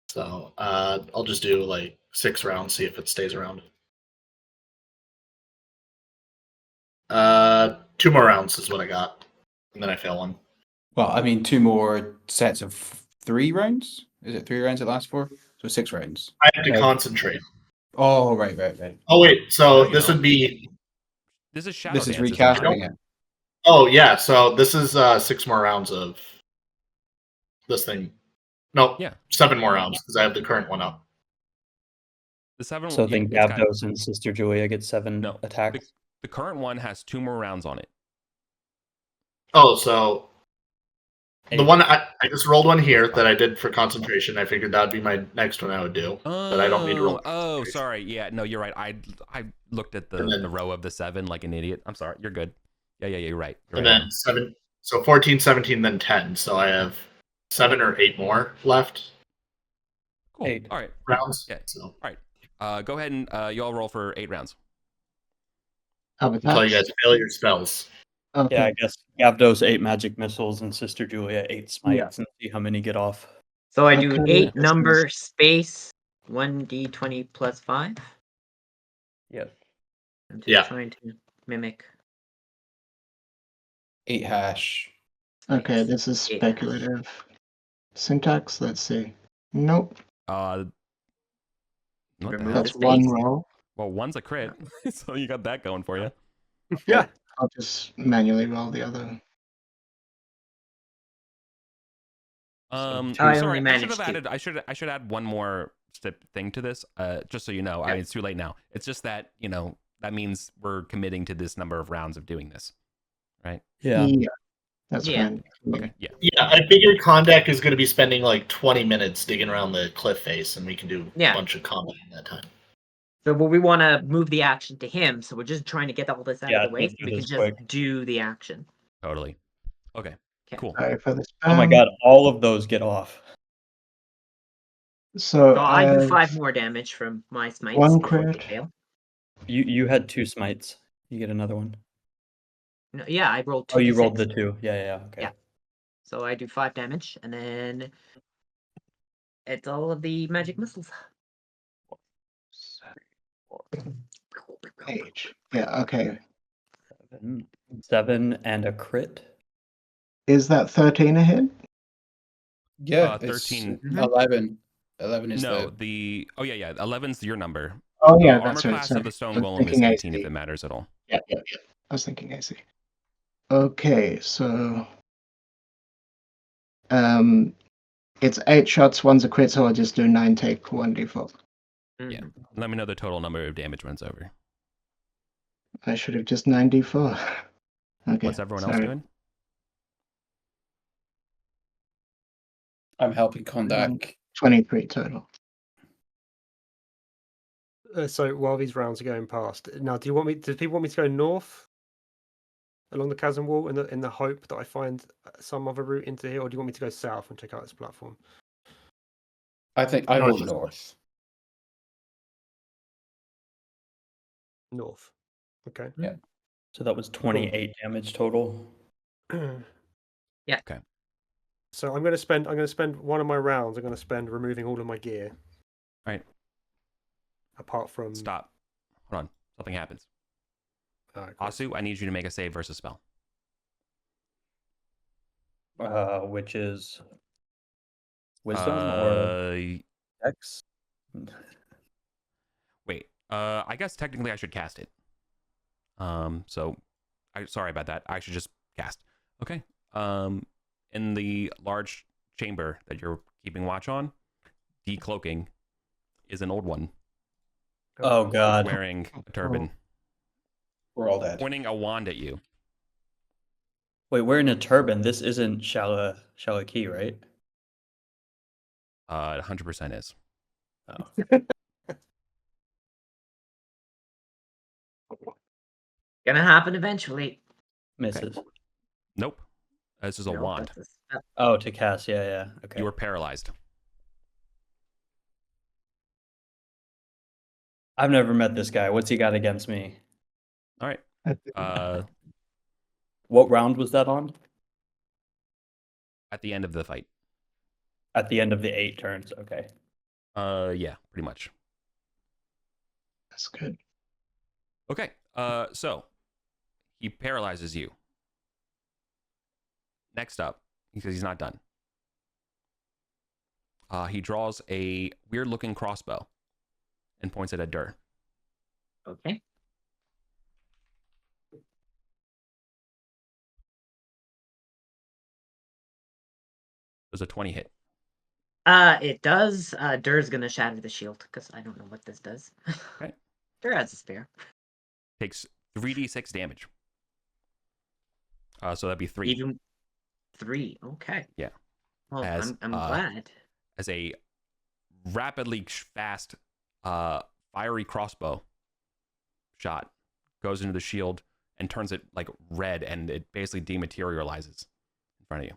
So I'll just do like 6 rounds, see if it stays around. 2 more rounds is what I got, and then I fail one. Well, I mean, 2 more sets of 3 rounds. Is it 3 rounds it lasts for? So 6 rounds. I have to concentrate. Oh, right. Oh wait, so No, you this don't. would be. This is shadow This is dance. recasting it. Oh yeah, so this is 6 more rounds of this thing. No, Yeah. 7 more rounds because I have the current one up. The 7. So I yeah, think it's got- Gavdos and Sister Julia get 7 No, attacks. the current one has 2 more rounds on it. Oh, so the 8. one I just rolled one here that I did for concentration. I figured that would be my next one I would do, but I don't need to roll. Oh, concentration. sorry. Yeah, no, you're right. I looked at And then- the row of the 7 like an idiot. I'm sorry. You're good. Yeah, you're right. You're And right, then 7, so 14, 17, then 10. So I have 7 or 8 more left cool. 8. All right. rounds. Okay. So All right. Go ahead and you all roll for 8 rounds. How about until that? you guys fail your spells. Okay. Yeah, I guess Gavdos 8 magic missiles and Sister Julia 8 smites, and see how many get off. So I do Okay, 8 this number is- space 1d20 plus 5. Yep. I'm just Yeah. trying to mimic. 8 hash. Okay, space. this is Yeah. speculative syntax. Let's see. Nope, What the Remove hell? that's the one space. roll. Well, one's a crit, so you got that going for you. Yeah. I'll just manually roll the other. I Sorry, only I should managed have to. added. I should add one more thing to this. Just so you know, I Yeah. mean, it's too late now. It's just that that means we're committing to this number of rounds of doing this, right? Yeah. That's Yeah. fine. Okay, yeah. Yeah, I figured Kondak is going to be spending like 20 minutes digging around the cliff face, and we can do Yeah. a bunch of combat in that time. So, but we want to move the action to him, so we're just trying to get all this out Yeah, of the way let's so do we can this just quick. do the action. Totally. Okay. Okay. Cool. Sorry for the Oh my spam. god, all of those get off. So So I do have 5 more damage from my smites. one before they crit. fail. You had 2 smites. You get another one. No, yeah, I rolled 2. Oh, you rolled the 2. Yeah. Okay. Yeah. So I do 5 damage, and then it's all of the magic missiles. H. Yeah, okay. 7 and a crit. Is that 13 a hit? Yeah, 13. It's 11. 11 is No, the. oh yeah, 11's your number. Oh yeah, Armor that's right. class Sorry. of the stone I was golem is thinking 18 AC. if it matters at all. Yeah. I was thinking AC. Okay, so it's 8 shots, one's a crit, so I'll just do 9 take 1d4. Yeah. Mhm. Let me know the total number of damage runs over. I should have just 9d4. Okay. What's everyone else sorry. doing? I'm helping Kondak. 23 total. So while these rounds are going past, now do people want me to go north along the chasm wall in the hope that I find some other route into here, or do you want me to go south and check out this platform? I think I North vote is- north. North. Okay. Yeah. So that was 28 damage total. Yeah. Okay. So I'm going to spend one of my rounds. I'm going to spend removing all of my gear. Right. Apart from Stop. Hold on. Something happens. Alright, cool. Asu, I need you to make a save versus spell. Which is wisdom or Dex? Wait. I guess technically I should cast it. So sorry about that. I should just cast. Okay. In the large chamber that you're keeping watch on, decloaking is an old one Oh god. wearing a turban, We're all dead. pointing a wand at you. Wait, wearing a turban. This isn't Shalaki, right? 100% is. Oh. Gonna happen eventually. Misses. Nope. This is a No, wand. that's a spell. Oh, to cast. Yeah. Okay. You were paralyzed. I've never met this guy. What's he got against me? All right. What round was that on? At the end of the fight. At the end of the 8 turns. Okay. Yeah, pretty much. That's good. Okay. So he paralyzes you. Next up, because he's not done. He draws a weird-looking crossbow and points it at Dur. Okay. Does a 20 hit? It does. Dur's gonna shatter the shield because I don't know what this does. Okay. Dur has a spear. Takes 3d6 damage. So that'd be 3. Even 3. Okay. Yeah. Well, As, I'm glad. As a rapidly fast fiery crossbow shot goes into the shield and turns it like red, and it basically dematerializes in front of you.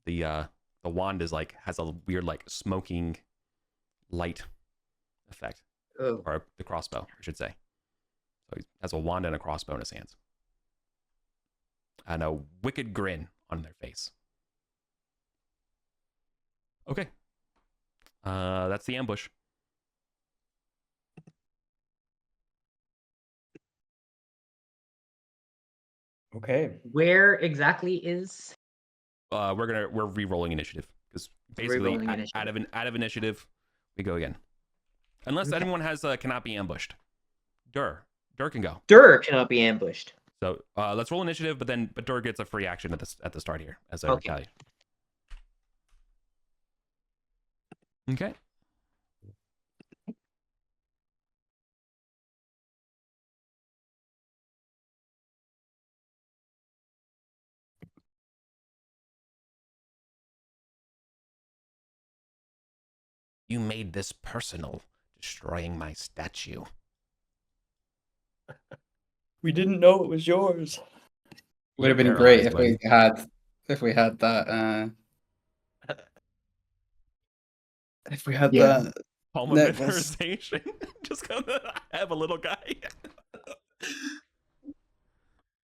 The wand is like has a weird like smoking light effect. Oh. Or the crossbow, I should say. So he has a wand and a crossbow in his hands. And a wicked grin on their face. Okay. That's the ambush. Okay. Where exactly is? We're re-rolling initiative because basically Re-rolling initiative. out of initiative we go again. Unless Okay. anyone has cannot be ambushed. Dur can go. Dur cannot be ambushed. So let's roll initiative, but Dur gets a free action at the start here as a Okay. retaliate. Okay. You made this personal, destroying my statue. We didn't know it was yours. Would have been Paralyzed, great buddy. if we had that if we had Yeah. that Palm of necklace. memorization. Just gonna have a little guy.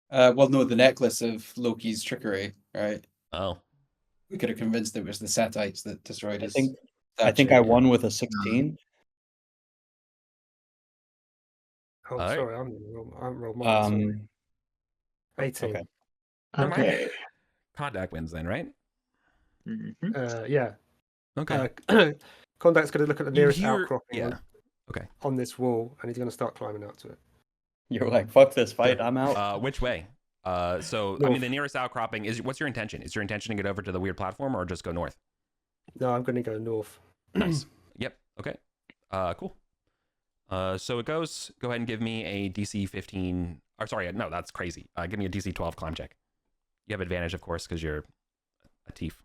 Well, no, the necklace of Loki's trickery, right? Oh. We could have convinced it was the Setites that destroyed his. I think I won with a 16. Oh, Alright. sorry, I haven't rolled mine. Sorry. 18. Okay. Okay. Contact wins then, right? Mhm. Yeah. Okay. Contact's going to look at the You nearest hear- outcropping yeah. Okay. on this wall, and he's going to start climbing out to it. You're like, fuck this fight. I'm out. Which way? So I North. mean, the nearest outcropping is. What's your intention? Is your intention to get over to the weird platform or just go north? No, I'm going to go north. Nice. Yep. Okay. Cool. So it goes. Go ahead and give me a DC 15. Or sorry, no, that's crazy. Give me a DC 12 climb check. You have advantage, of course, because you're a thief.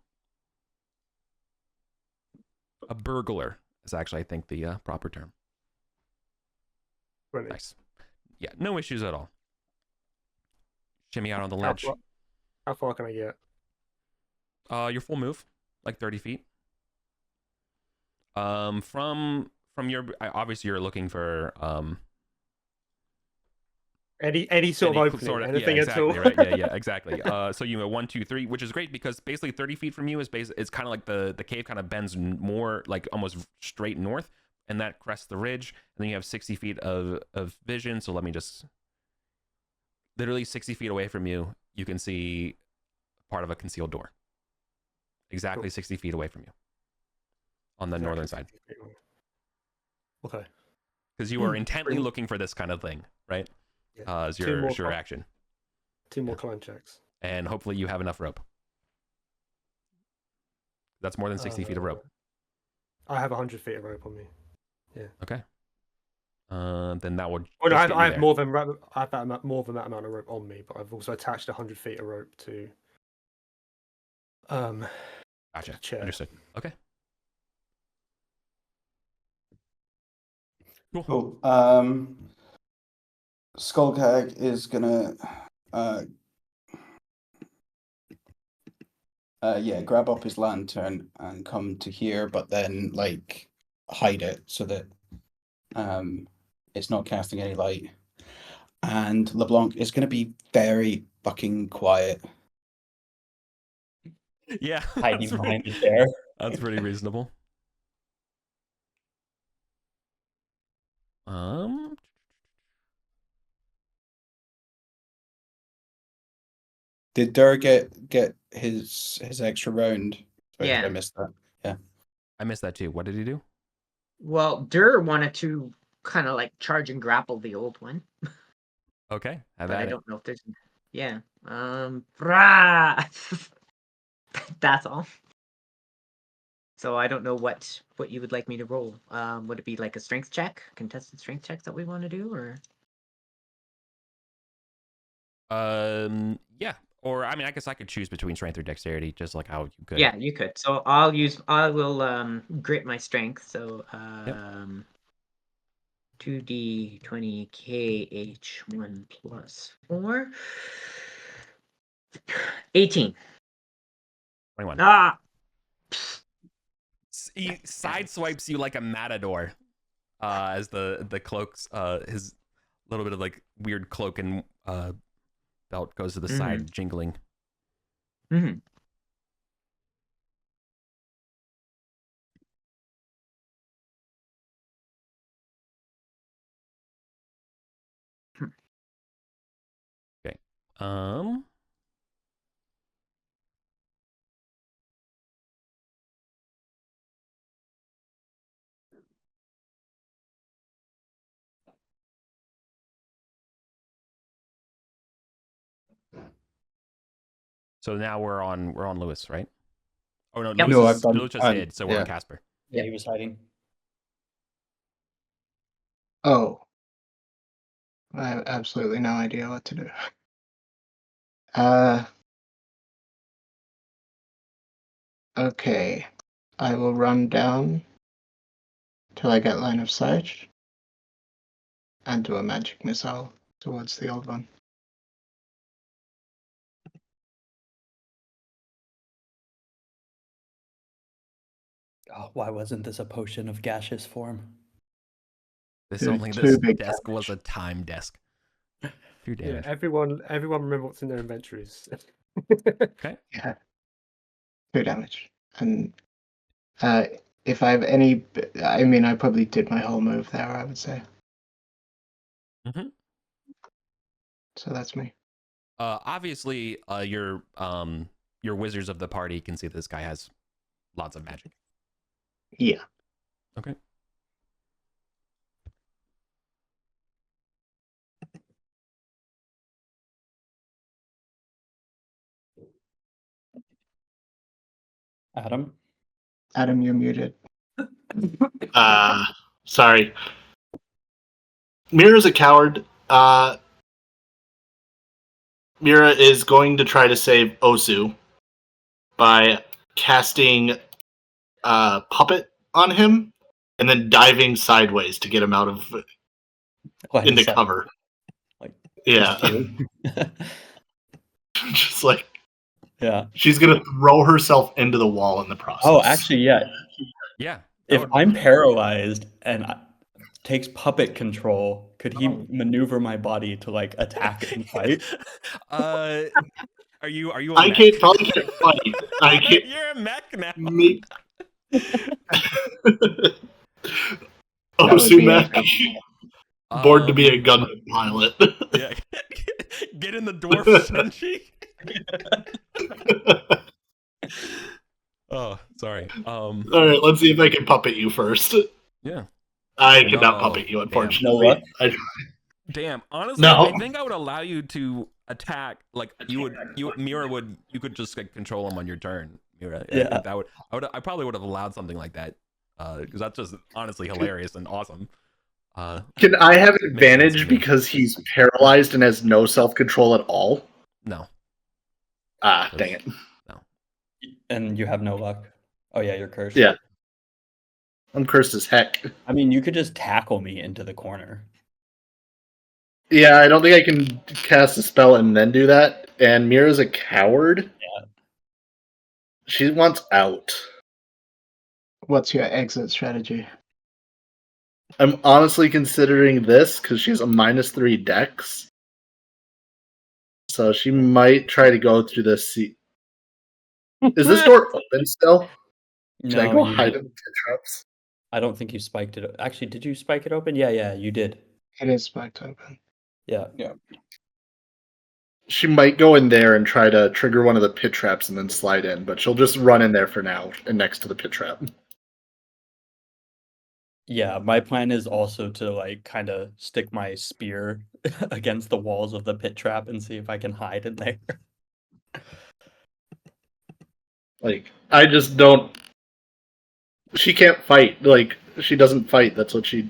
A burglar is actually, I think, the proper term. 20. Nice. Yeah, no issues at all. shimmy out on the How ledge. How far can I get? Your full move, like 30 feet. From your obviously you're looking for Any sort of opening, anything at all. right? Yeah, exactly. So you know 1, 2, 3, which is great because basically 30 feet from you is it's kind of like the cave kind of bends more like almost straight north, and that crests the ridge, and then you have 60 feet of vision. So let me just literally 60 feet away from you, you can see part of a concealed door. Exactly 60 feet away from you on the northern side. Okay. Because you are intently looking for this kind of thing, right? Yeah. As your action. 2 more climb checks. And hopefully you have enough rope. That's more than 60 feet of rope. I have 100 feet of rope on me. Yeah. Okay. Then that would. Well, no, I have more than that amount of rope on me, but I've also attached 100 feet of rope to. Gotcha. Chair. Understood. Okay. Cool. Skullcag is gonna grab up his lantern and come to here, but then like hide it so that it's not casting any light. And LeBlanc is gonna be very fucking quiet. Yeah. Hiding behind the chair. That's pretty reasonable. Did Dur get his extra round? Sorry, Yeah. I missed that. Yeah. I missed that too. What did he do? Well, Dur wanted to kind of like charge and grapple the old one. Okay. But I don't know if there's. Yeah. Rah! That's all. So I don't know what you would like me to roll. Would it be like a strength check, contested strength check that we want to do, or? Yeah. Or I mean, I guess I could choose between strength or dexterity, just like how you could. Yeah, you could. So I will grit my strength. So 2d20 KH1 plus 4. 18. 21. Ah. He sideswipes you like a matador, as the cloaks, his little bit of like weird cloak and belt goes to the side, jingling. Mm-hmm. Okay. So now we're on Lewis, right? Oh no, Yep. Lewis just hid, so we're on Casper. Yeah, he was hiding. Oh. I have absolutely no idea what to do. Okay. I will run down till I get line of sight and do a magic missile towards the old one. Oh, why wasn't this a potion of gaseous form? This Two big desk damage. was a time desk. 2 Yeah, damage. everyone remember what's in their inventories. Okay. Yeah. 2 damage. And if I have any, I mean, I probably did my whole move there, I would say. Mm-hmm. So that's me. Obviously, your wizards of the party can see this guy has lots of magic. Yeah. Okay. Adam? Adam, you're muted. Sorry. Mira's a coward. Mira is going to try to save Osu by casting Puppet on him and then diving sideways to get him out of into cover. Like, Yeah. Just like Yeah. she's gonna throw herself into the wall in the process. Oh, actually, yeah. Yeah. If I'm paralyzed and takes puppet control, could he maneuver my body to like attack and fight? Are you a I mech? probably can't fight. I can't. You're a mech now. Me. That would be Osumek, born to be a gunman pilot. Yeah. Get in the dwarf Senshi. Oh, sorry. All right, let's see if I can puppet you first. Yeah. I cannot No, puppet you, damn. unfortunately. No what? Damn. Honestly, No. I think I would allow you to attack. Like Mira would. You could just like control him on your turn. Mira. Yeah. I think I probably would have allowed something like that. Because that's just honestly hilarious and awesome. Can I have sense advantage to me. because he's paralyzed and has no self-control at all? No. Ah, dang it. And you have no luck. Oh yeah, you're cursed. Yeah. I'm cursed as heck. I mean, you could just tackle me into the corner. Yeah, I don't think I can cast a spell and then do that. And Mira's a coward. Yeah. She wants out. What's your exit strategy? I'm honestly considering this because she's a -3 dex. So she might try to go through this seat. Is this door open still? Should I go hide in the pit traps? I don't think you spiked it. Actually, did you spike it open? Yeah, you did. It is spiked open. Yeah. She might go in there and try to trigger one of the pit traps and then slide in, but she'll just run in there for now and next to the pit trap. Yeah, my plan is also to like kind of stick my spear against the walls of the pit trap and see if I can hide in there. Like, I just don't. She can't fight. Like, she doesn't fight. That's what she.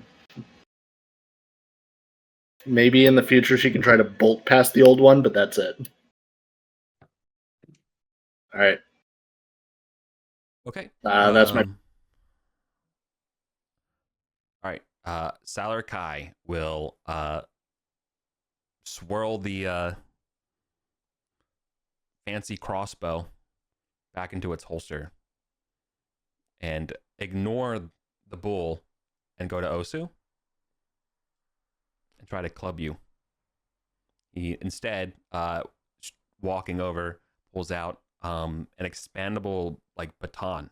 Maybe in the future she can try to bolt past the old one, but that's it. Alright. Okay. That's my. All right. Salar Kai will swirl the fancy crossbow back into its holster and ignore the bull and go to Osu and try to club you. He instead, walking over, pulls out an expandable like baton.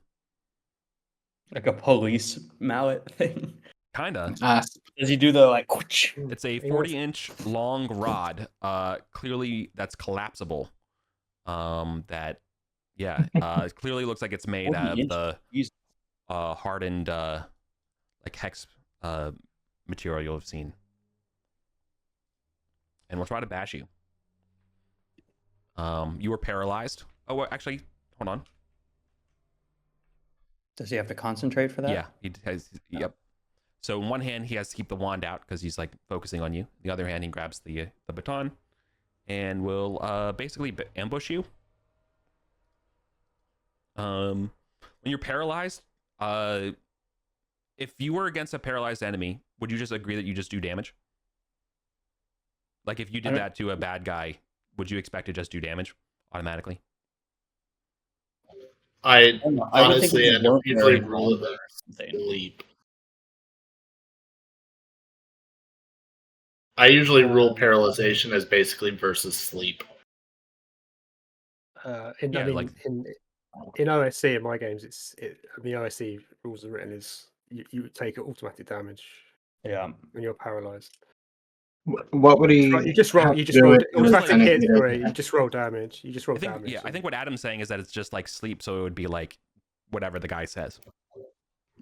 Like a police mallet thing. Kinda. Does he do the like? It's a 40-inch long rod. Clearly that's collapsible. It clearly looks like it's made out of the hardened like hex material you'll have seen. And we'll try to bash you. You were paralyzed. Oh, well, actually, hold on. Does he have to concentrate for that? Yeah, he has. Yep. So in one hand he has to keep the wand out because he's like focusing on you. The other hand he grabs the baton and will basically ambush you. When you're paralyzed, if you were against a paralyzed enemy, would you just agree that you just do damage? Like if you did that to a bad guy, would you expect to just do damage automatically? I honestly I don't think usually roll the sleep. I usually rule paralyzation as basically versus sleep. In OSC in my games, the OSC rules are written is you take automatic damage. Yeah. When you're paralyzed. What would he? You just roll. You just roll automatic hits. You just roll damage. You just roll damage. Yeah, I think what Adam's saying is that it's just like sleep, so it would be like whatever the guy says.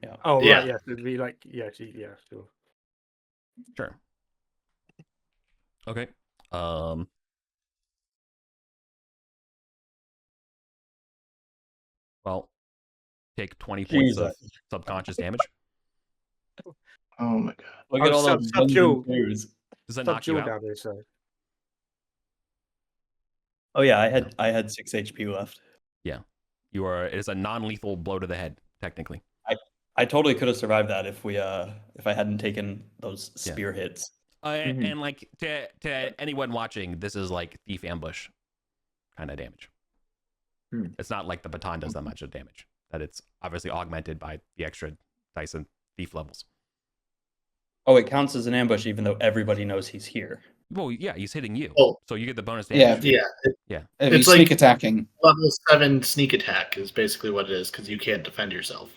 Yeah. Oh right, yeah. It'd be like sure. Sure. Okay. Well, take 20 points of subconscious damage. Oh my god! Look at all those subdual. Does that knock you out? Damage, so. Oh yeah, I had 6 HP left. Yeah, you are. It is a non-lethal blow to the head, technically. I totally could have survived that if I hadn't taken those spear hits. And like to anyone watching, this is like thief ambush kind of damage. Hmm. It's not like the baton does that much of damage. That it's obviously augmented by the extra dice and thief levels. Oh, it counts as an ambush even though everybody knows he's here. Well, yeah, he's hitting you, Oh. so you get the bonus Yeah, damage. Yeah. If It's he's like- sneak attacking. Level 7 sneak attack is basically what it is because you can't defend yourself.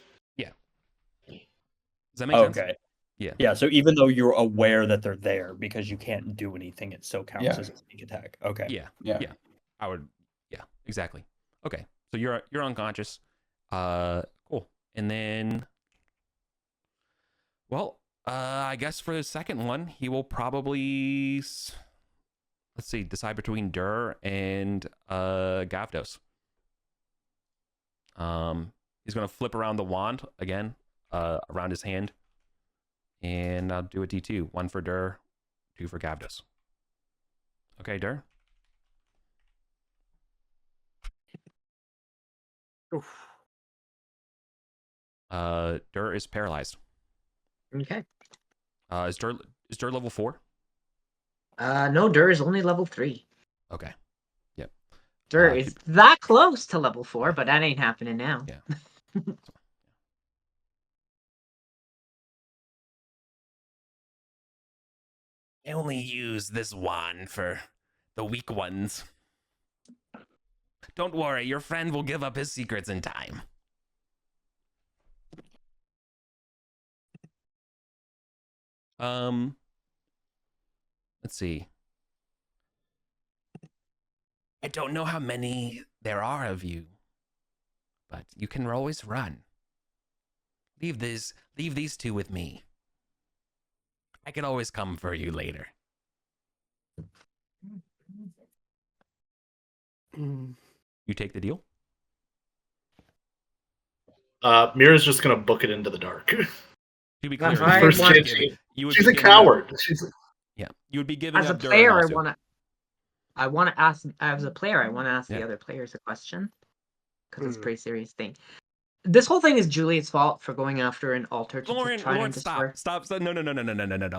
Does that make sense? Okay. Yeah. Yeah, so even though you're aware that they're there because you can't do anything, it still counts Yeah. as a sneak attack. Okay. Yeah. Yeah. Yeah. I would. Yeah. Exactly. Okay. So you're unconscious. Cool. And then, well, I guess for the second one, he will probably let's see, decide between Dur and Gavdos. He's gonna flip around the wand again, around his hand, and I'll do a D2. 1 for Dur, 2 for Gavdos. Okay, Dur. Oof. Dur is paralyzed. Okay. Is Dur level 4? No, Dur is only level 3. Okay. Yep. Dur is that close to level 4, but that ain't happening now. Yeah. I only use this wand for the weak ones. Don't worry, your friend will give up his secrets in time. Let's see. I don't know how many there are of you, but you can always run. Leave these two with me. I can always come for you later. You take the deal? Mira's just gonna book it into the dark. To be That's clear, right. First want- chance she's a giving coward. Yeah, you would be giving As a up Dur player, and Asu. I want to ask. As a player, I want to ask Yeah. the other players a question because it's a Hmm. pretty serious thing. This whole thing is Juliet's fault for going after an altar to Lauren, try Lauren, and destroy. stop. No.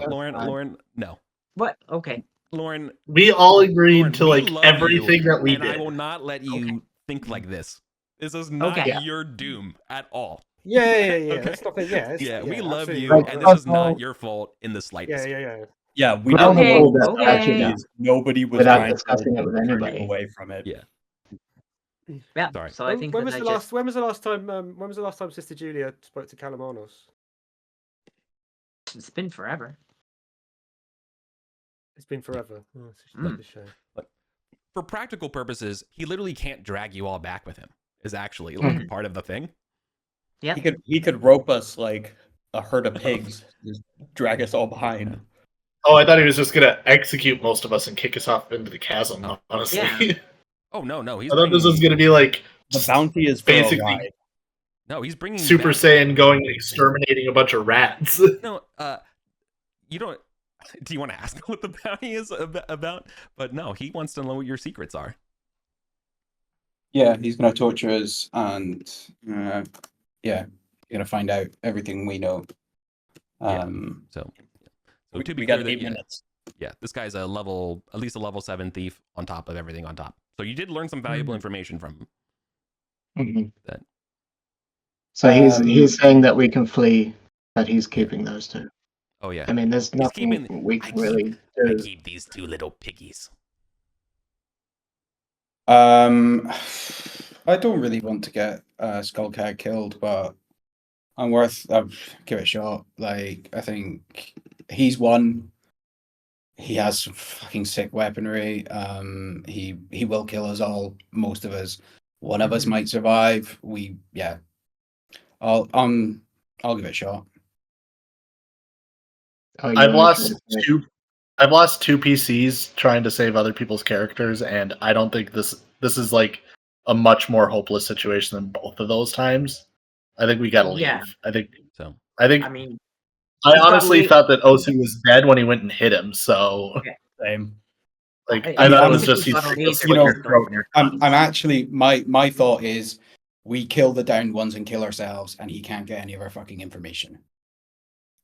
Lauren, fine. Lauren, no. What? Okay. Lauren, We all agreed Lauren, to we like love everything you, that we and did. I will not let you Okay. think like this. This is not Okay. your doom at all. Yeah. Okay. Let's not think. Yeah. Yeah, we love absolutely you, right. and this is Also- not your fault in the slightest. Yeah. Yeah, we Ground didn't Okay, rule that okay. actually Nobody was without trying discussing it with turn you anybody. away from it. Yeah. Yeah. Sorry. So I think when that was I the just last? When was the last time? When was the last time Sister Julia spoke to Calamanos? it's been forever. It's been forever. Oh, it's Mm. a shame. For practical purposes, he literally can't drag you all back with him. Is actually like Mhm. part of the thing. Yeah. He could rope us like a herd of pigs, just drag us all behind. Oh, I thought he was just gonna execute most of us and kick us off into the chasm. Oh. Honestly, Yeah. Oh no, he's I thought this bringing- was gonna be like The bounty is for a basically ride. no, he's bringing you Super back. Saiyan going and exterminating a bunch of rats. No, you don't. Do you want to ask what the bounty is about? But no, he wants to know what your secrets are. Yeah, he's gonna torture us, and yeah, he's gonna find out everything we know. So We, to be we got clear, 8 that, minutes. yeah, this guy's at least a level 7 thief on top of everything on top. So you did learn some valuable information from him. Mhm. That- So he's Um, saying that we can flee, but he's keeping those two. Oh yeah, I mean, there's He's nothing keeping- we I can really I do. keep these two little piggies. I don't really want to get Skullcat killed, but I'm worth. I'll give it a shot. Like, I think he's won. He has some fucking sick weaponry. He will kill us all. Most of us. One of us might survive. I'll give it a shot. Oh, you I've wanna lost try to- two. I've lost 2 PCs trying to save other people's characters, and I don't think this is like a much more hopeless situation than both of those times. I think we gotta leave. Yeah. I think. So I mean, I he's gotta honestly leave. thought that Osu was dead when he went and hit him. So, Same. like, I I thought it mean, was honestly, just he's he's gotta gonna leave. slit your throat in your I'm actually my thought is we kill the downed ones and kill ourselves, and he can't get any of our fucking information.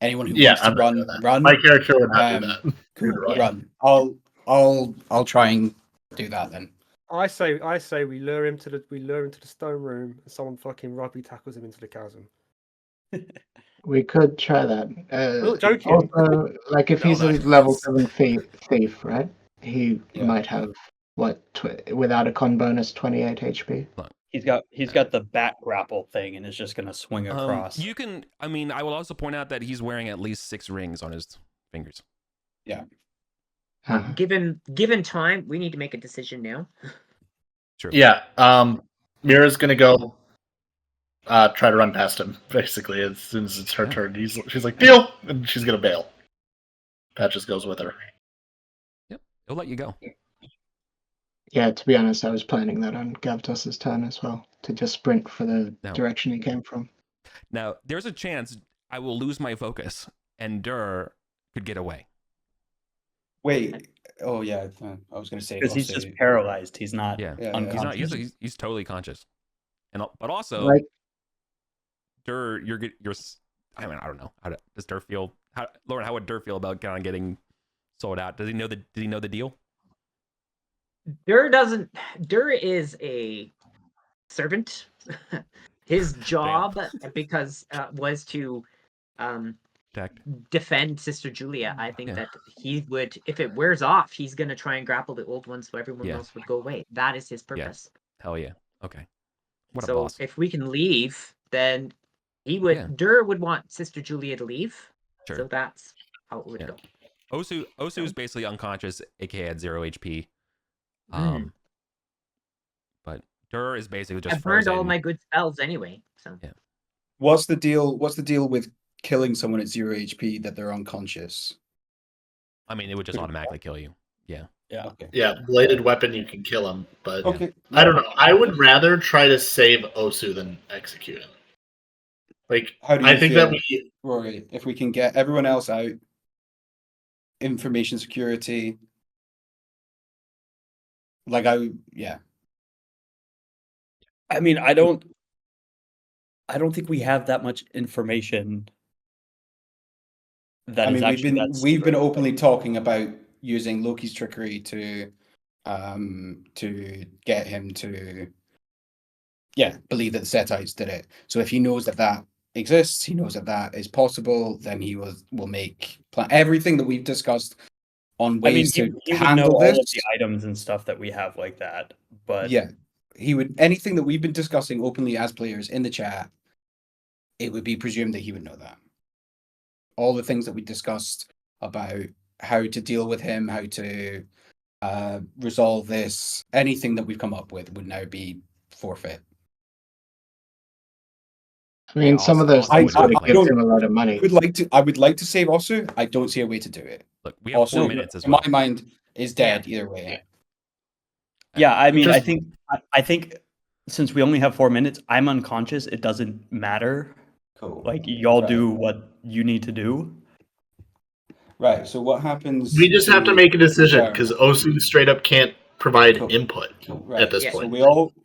Anyone who Yeah, wants to I'm not run, doing that. run. My character would not do Um, that. Cool, Yeah. run. I'll try and do that then. I say we lure him to the stone room, and someone fucking rugby tackles him into the chasm. We could try that. I'm not joking. Also, like if No, he's a that level is- 7 thief, right? He Yeah. might have without a con bonus 28 HP. He's got the back grapple thing and is just gonna swing across. You can. I mean, I will also point out that he's wearing at least 6 rings on his fingers. Uh, Given time, we need to make a decision now. True. Yeah. Mira's gonna go try to run past him, basically, as soon as it's her turn. She's like, deal! And she's gonna bail. That just goes with her. Yep. He'll let you go. yeah, to be honest, I was planning that on Gavtos's turn as well, to just sprint for the No. direction he came from. Now, there's a chance I will lose my focus, and Dur could get away. Wait. Oh yeah, I was gonna say Because he's also- just paralyzed. He's not Yeah. Yeah, He's not. unconscious. He's totally conscious, but also Like, Dur, you're. I mean, I don't know. How does Dur feel? Lauren, how would Dur feel about kind of getting sold out? Does he know the? Did he know the deal? Dur is a servant. His job, because was to Protect. defend Sister Julia. I think Yeah. that he would, if it wears off, he's gonna try and grapple the old ones so everyone Yeah. else would go away. That is his purpose. Hell yeah. Okay. What a So boss. if we can leave, then he would. Yeah. Dur would want Sister Julia to leave. Sure. So that's how it would Yeah. go. Osu's basically unconscious, aka at 0 HP. Mm. But Dur is basically just I've burned all frozen. my good spells anyway. So Yeah. What's the deal? What's the deal with killing someone at 0 HP that they're unconscious? I mean, it would just automatically kill you. Yeah. Yeah. Okay. Yeah, bladed weapon, you can kill him, but Okay. I don't know. I would rather try to save Osu than execute him. Like, How do you I think feel, that we Rory, if we can get everyone else out, information security, like yeah. I mean, I don't think we have that much information. That I is mean, actually that we've been secret. openly talking about using Loki's trickery to get him to believe that the Setites did it. So if he knows that that exists, he knows that that is possible, then he will make everything that we've discussed on I mean, ways he to would know handle all this. of the items and stuff that we have like that. But Yeah, he would anything that we've been discussing openly as players in the chat. It would be presumed that he would know that. All the things that we discussed about how to deal with him, how to resolve this, anything that we've come up with would now be forfeit. I mean, Yeah, some of also- those also things would would not give play- him a lot of money. I would like to save Osu. I don't see a way to do it. Look, we have 4 Osu, minutes as in well. my mind, is dead either way. yeah, I mean, Just- I think since we only have 4 minutes, I'm unconscious. It doesn't matter. Cool. Like y'all Right. do what you need to do. Right. So what happens? we just have to make a decision Dur? because Osu straight up can't provide Cool. input Right. at this Yeah. So point.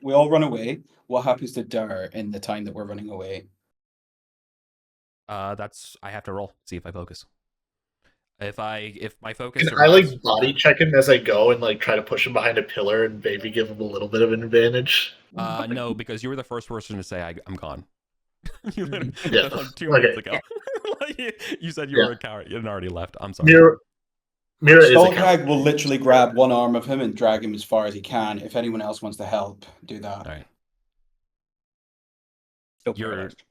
we all run away. What happens to Dur in the time that we're running away? That's I have to roll, see if I focus. If my focus Can I like survives- body check him as I go and like try to push him behind a pillar and maybe give him a little bit of an advantage? No, because you were the first person to say I'm gone. You literally, Yeah. that's like 2 Okay. minutes ago. Like, you said you Yeah. were a coward. You had already left. I'm sorry. Mira is a coward. Skullcrag will literally grab one arm of him and drag him as far as he can. If anyone else wants to help, do that. All right. Still You're paralyzed.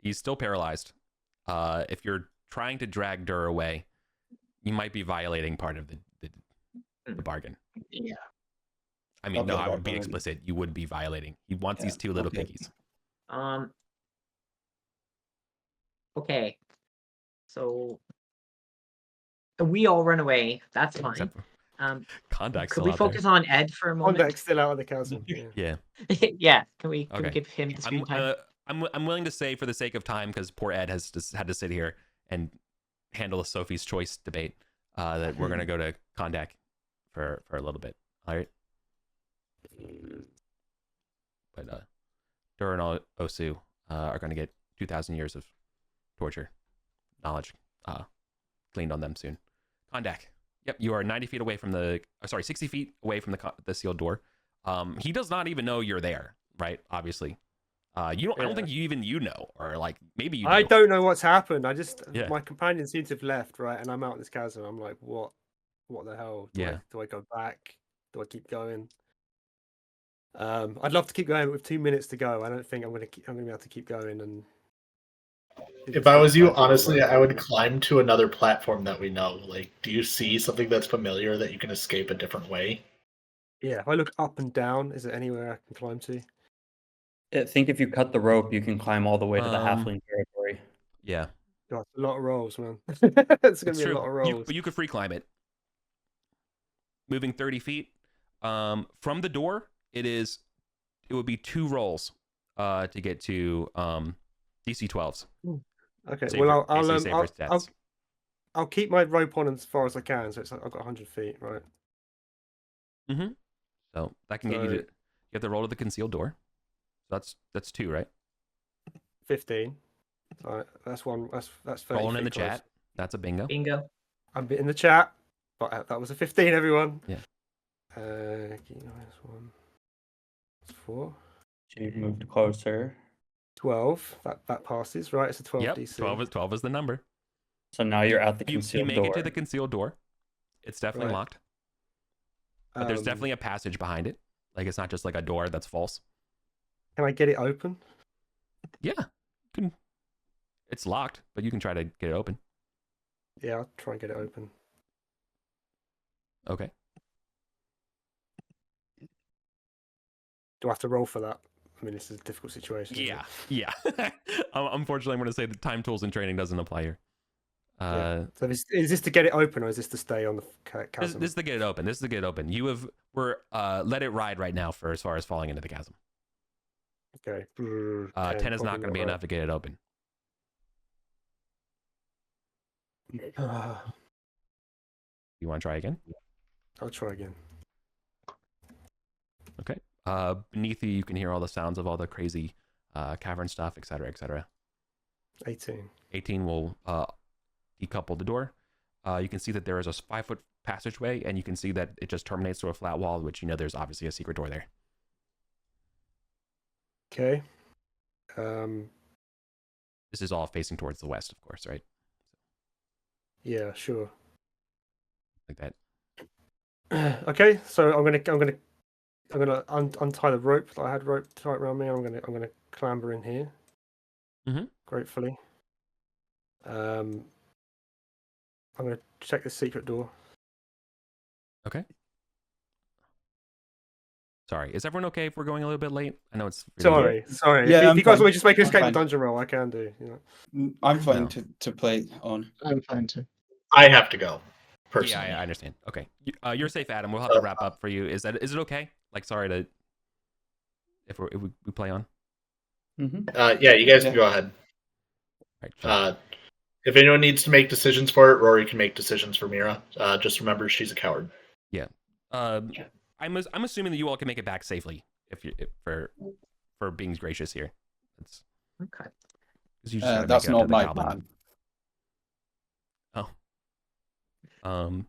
he's still paralyzed. If you're trying to drag Dur away, you might be violating part of the bargain. Yeah. I mean, no, Okay, I would be right. explicit. You would be violating. He wants these 2 little okay. piggies. Okay. So we all run away. That's fine. Except Could Kondak's still we out there. focus on Ed for a moment? Kondak's still out of the chasm. Yeah. Yeah. Yeah. Can we Okay. give him the screen time? I'm willing to say for the sake of time, because poor Ed has just had to sit here and handle a Sophie's Choice debate, that we're gonna go to Kondak for a little bit. All right. But Dur and Osu are gonna get 2,000 years of torture knowledge gleaned on them soon. Kondak. Yep, you are 90 feet away from 60 feet away from the sealed door. He does not even know you're there, right? Obviously. You don't. I don't think you know, or like maybe you. I do. don't know what's happened. Yeah. My companions seem to have left, right? And I'm out in this chasm. I'm like, what? What the hell? Do I go back? Do I keep going? I'd love to keep going, but with 2 minutes to go, I don't think I'm gonna be able to keep going. And If I was you, honestly, I would climb to another platform that we know. Like, do you see something that's familiar that you can escape a different way? Yeah, if I look up and down, is there anywhere I can climb to? I think if you cut the rope, you can climb all the way to the halfling territory. Yeah. God, a lot of rolls, man. It's gonna be a lot of rolls. But you could free climb it. Moving 30 feet. From the door, it would be 2 rolls to get to DC 12s. Okay, Save well I'll keep my rope on as far as I can, so it's like I've got 100 feet, right? Mm-hmm. So that can get you to. You have to roll to the concealed door. So that's 2, right? 15. So that's one. That's 30 rolling in the close. chat. That's a bingo. Bingo. I'm in the chat, but that was a 15, everyone. Yeah. Minus 1. 4. So you've moved closer. 12. That passes, right? It's a 12 Yep. DC. 12 is the number. So now you're at the You concealed make door. it to the concealed door. It's definitely Right. locked. But there's definitely a passage behind it. Like it's not just like a door that's false. Can I get it open? Yeah. It's locked, but you can try to get it open. Yeah, I'll try and get it open. Okay. Do I have to roll for that? I mean, this is a difficult situation. Yeah. Yeah. Unfortunately, I'm going to say the time tools and training doesn't apply here. So is this to get it open, or is this to stay on the chasm? This is to get it open. This is to get it open. We're let it ride right now for as far as falling into the chasm. Okay. 10 is not going to be enough to get it open. You want to try again? I'll try again. Okay. Beneath you can hear all the sounds of all the crazy cavern stuff, etc., etc. 18. 18 will decouple the door. You can see that there is a 5-foot passageway, and you can see that it just terminates to a flat wall, which there's obviously a secret door there. Okay. This is all facing towards the west, of course, right? Yeah, sure. Like that. Okay, so I'm gonna untie the rope that I had rope tight around me. I'm gonna clamber in here. Gratefully. I'm gonna check the secret door. Okay. Sorry, is everyone okay if we're going a little bit late? I know it's Sorry. Yeah, if you guys fine. want to just make an escape I'm the dungeon roll, I can do. You know. I'm fine No. to play on. I'm fine too. I have to go, personally. Yeah, I understand. Okay, you're safe, Adam. We'll have to wrap up for you. Is it okay? Like, sorry to if we play on. Yeah, you guys can go ahead. Right, sure. If anyone needs to make decisions for it, Rory can make decisions for Mira. Just remember, she's a coward. Yeah. I'm assuming that you all can make it back safely for being gracious here. That's Okay. you just gotta That's make it up not to the my goblin. plan.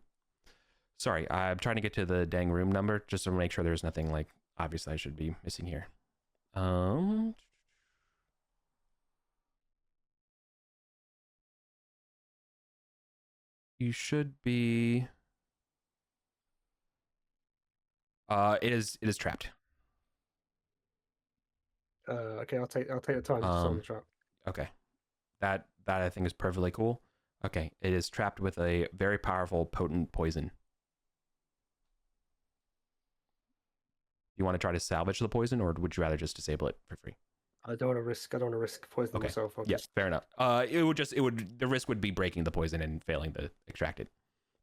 Sorry, I'm trying to get to the dang room number just to make sure there's nothing like obviously I should be missing here. You should be. It is trapped. Okay, I'll take the time to disarm the trap. Okay, that I think is perfectly cool. Okay, it is trapped with a very powerful, potent poison. You want to try to salvage the poison, or would you rather just disable it for free? I don't want to risk poisoning myself. Fair enough. The risk would be breaking the poison and failing to extract it.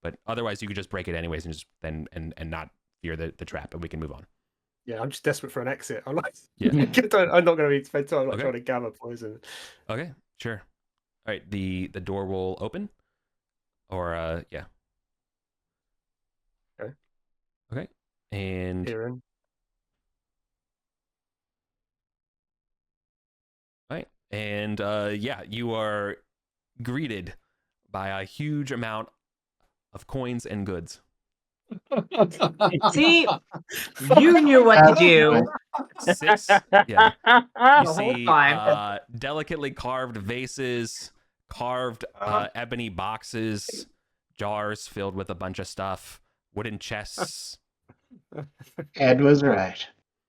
But otherwise, you could just break it anyways and just and not fear the trap, and we can move on. Yeah, I'm just desperate for an exit. I'm like, Yeah. I'm not going to spend time trying to gather poison. Okay, sure. All right, the door will open, or yeah. Okay, and Kieran. right, and yeah, you are greeted by a huge amount of coins and goods. See, you knew what to do. 6. Yeah. You The whole see time. delicately carved vases, carved ebony boxes, jars filled with a bunch of stuff, wooden chests. Ed was right.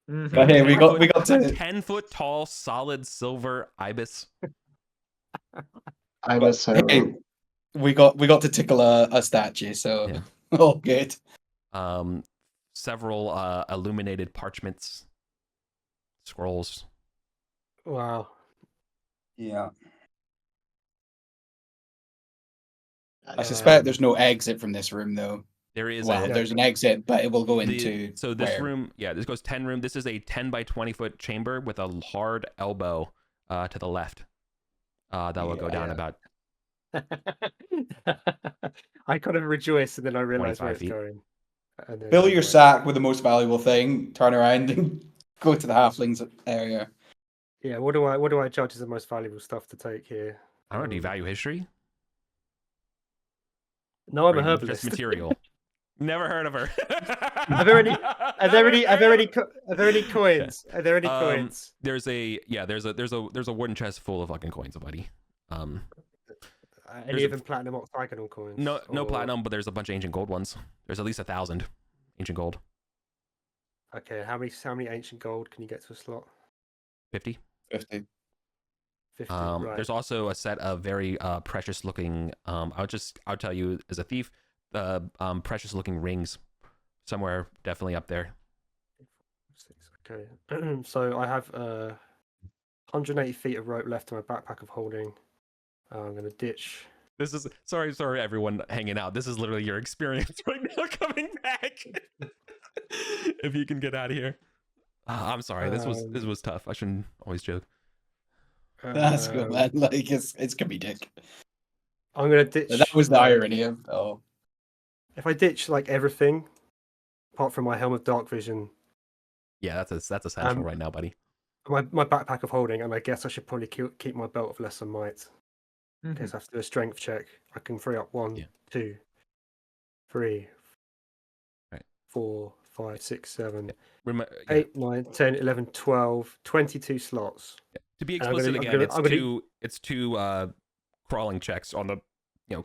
But hey, we got a to 10-foot tall solid silver ibis. I was so hey, we got to tickle a statue, so Yeah. all good. Several illuminated parchments, scrolls. Wow. Yeah. I suspect there's no exit from this room, though. There is there's an exit, but it will go this where? room. Yeah, this goes 10 room. This is a 10 by 20 foot chamber with a hard elbow to the left. That will go down about I kind of rejoice, and then I realize where 25 it's feet. going. And then Fill I'm your like, sack with the most valuable thing, turn around, and go to the halflings area. Yeah, what do I judge as the most valuable stuff to take here? I don't know. Do you value history? No, I'm Or a just herbalist. material. Never heard of her. Are there any coins? Are there any coins? There's a wooden chest full of fucking coins, buddy. Any of them platinum octagonal coins? No or... platinum, but there's a bunch of ancient gold ones. There's at least 1,000 ancient gold. Okay, how many ancient gold can you get to a slot? 50. 50. 50. Right. There's also a set of very precious looking. I'll tell you as a thief, precious looking rings, somewhere definitely up there. 6. Okay, so I have 180 feet of rope left in my backpack of holding. I'm gonna ditch. This is sorry everyone hanging out. This is literally your experience right now coming back. If you can get out of here. I'm sorry. This was tough. I shouldn't always joke. That's good, man. Like it's comedic. I'm gonna ditch. That was the irony of If I ditch like everything, apart from my helm of dark vision. Yeah, that's essential right now, buddy. My backpack of holding, and I guess I should probably keep my belt of lesser might. In case I have to do a strength check. I can free up 1, 2, 3, 4, 5, 6, 7, 8, 9, 10, 11, 12, 22 slots. To be explicit it's two crawling checks on the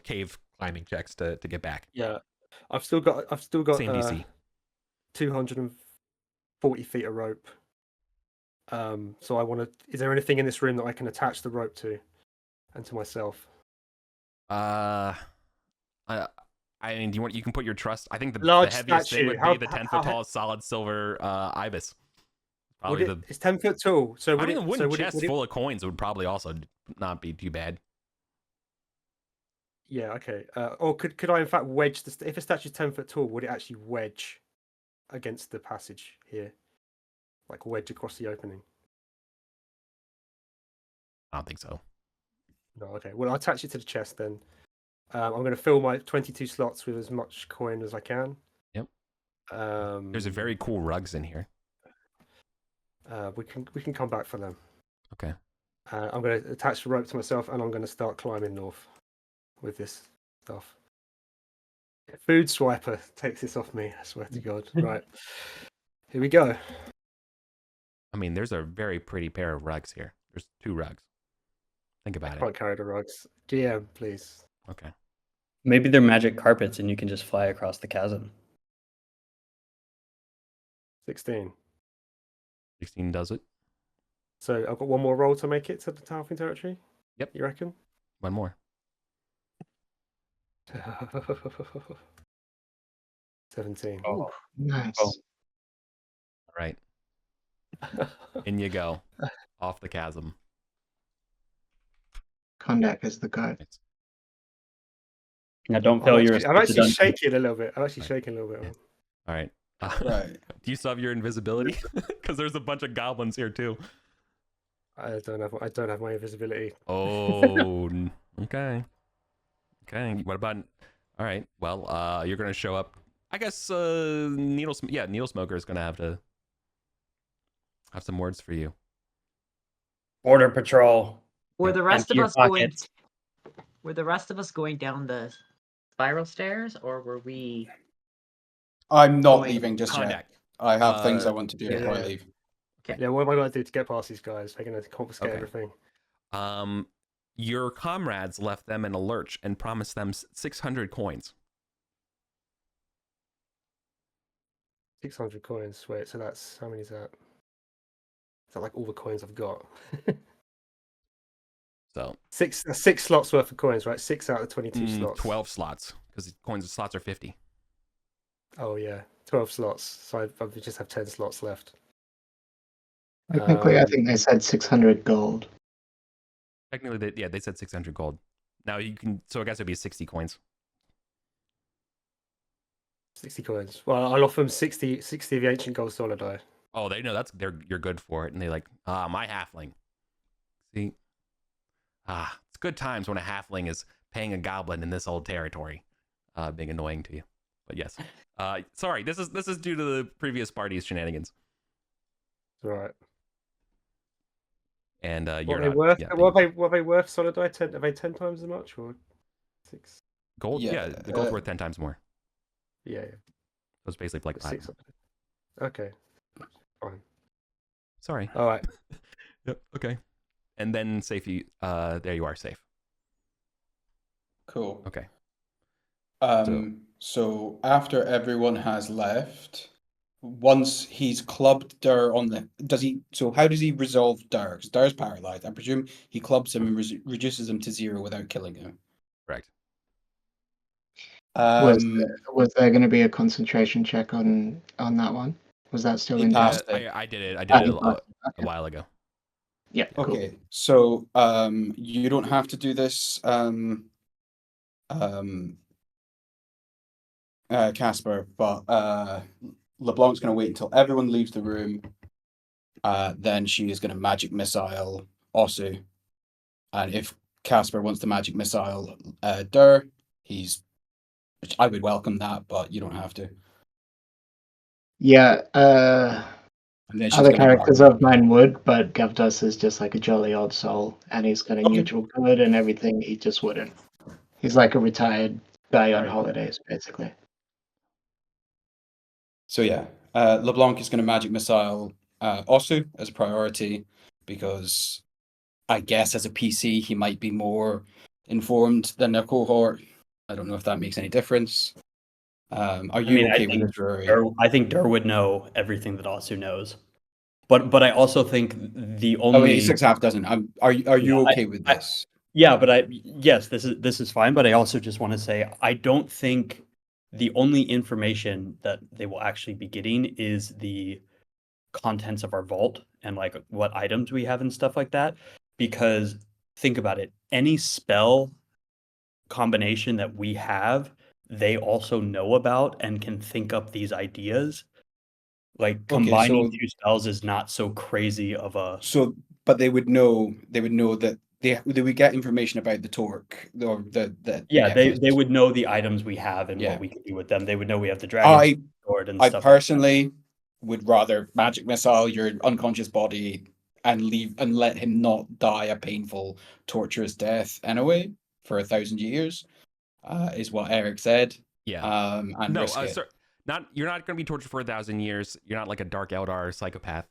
cave climbing checks to get back. Yeah, I've still got same DC. 240 feet of rope. So I want to. Is there anything in this room that I can attach the rope to, and to myself? I mean, you can put your trust. I think the heaviest statue. thing would be the 10-foot tall solid silver ibis. Probably it's 10 foot tall. So I mean, the wooden chest full of coins would probably also not be too bad. Yeah. Okay. Or could I in fact wedge if a statue's 10 foot tall? Would it actually wedge against the passage here, like wedge across the opening? I don't think so. No. Okay. Well, I'll attach it to the chest then. I'm going to fill my 22 slots with as much coin as I can. Yep. There's a very cool rugs in here. We can come back for them. Okay. I'm going to attach the rope to myself, and I'm going to start climbing north with this stuff. Food swiper takes this off me. I swear to God. Right. Here we go. I mean, there's a very pretty pair of rugs here. There's 2 rugs. Think about it. I can't carry the rugs. GM, please. Okay. Maybe they're magic carpets and you can just fly across the chasm. 16. 16 does it. So I've got one more roll to make it to the Halfling territory? Yep. You reckon? One more. 17. Oh, nice. Oh. All right. In you go. Off the chasm. Kondak is the goat. Now don't fail your. I'm actually shaking a little bit. Yeah. All right. Right. Do you still have your invisibility? Because there's a bunch of goblins here too. I don't have my invisibility. Oh, okay. What about? All right. Well, you're gonna show up. I guess Needle Smoker is gonna have to have some words for you. Border patrol. Were the rest Empty of your us going? pockets. Were the rest of us going down the spiral stairs, or were we I'm not Going leaving just contact. yet. I have things I want to do yeah. before I Yeah. leave. Yeah, what am I going to do to get past these guys? They're going to confiscate Okay. everything. Your comrades left them in a lurch and promised them 600 coins. 600 coins. Wait, so that's how many is that? Is that like all the coins I've got? So six slots worth of coins, right? 6 out of 22 slots. 12 slots, because slots are 50. Oh yeah, 12 slots. So I just have 10 slots left. Technically, I think they said 600 gold. Technically, they said 600 gold. Now you can, so I guess it'd be 60 coins. 60 coins. Well, I'll offer them 60 of the ancient gold solidi. Oh, they know you're good for it, and they like, my halfling. See, it's good times when a halfling is paying a goblin in this old territory, being annoying to you. But yes, sorry, this is due to the previous party's shenanigans. Right. And What you're are they not. worth? Yeah, What are they worth solidi? Are they 10 times as much or 6? gold. Yeah, Yeah, the gold's worth 10 times more. Yeah. So it's basically like 6. Okay. Fine. Sorry. All right. Yep. Okay. And then safety. There you are, safe. Cool. Okay. So after everyone has left, once he's clubbed Dur on the, how does he resolve Dur? Because Dur's paralyzed. I presume he clubs him and reduces him to 0 without killing him. Correct. Was there going to be a concentration check on that one? Was that still He in? passed Yeah, it. I did it. I Ah, did it he passed it. a Okay. while ago. Yeah. Cool. Okay, so you don't have to do this, Casper, but LeBlanc's going to wait until everyone leaves the room. Then she is going to magic missile Osu, and if Casper wants the magic missile Dur, which I would welcome that, but you don't have to. Yeah. And then she's Other gonna characters grab- of mine would, but Gavdas is just like a jolly old soul, and he's got a Okay. neutral good and everything. He just wouldn't. He's like a retired guy on Right. holidays, basically. So yeah, LeBlanc is going to magic missile Osu as a priority because I guess as a PC he might be more informed than their cohort. I don't know if that makes any difference. Are you okay with this, Rory? I think Dur would know everything that Asu knows. But I also think the Oh, only wait, 6.5 doesn't. Are you Yeah, okay with this? Yeah, but yes, this is fine. But I also just want to say I don't think the only information that they will actually be getting is the contents of our vault and like what items we have and stuff like that. Because think about it, any spell combination that we have, they also know about and can think up these ideas. Like combining so- two spells is not so crazy of a. So, but they would know that they would get information about the torque or the Yeah, they necklace. would know the items we have and Yeah. what we can do with them. They would know we have the dragon sword and I stuff. personally would rather magic missile your unconscious body and let him not die a painful, torturous death anyway for 1,000 years. Is what Eric said. Yeah. And No, risk it. sir, you're not going to be tortured for 1,000 years. You're not like a dark Eldar psychopath.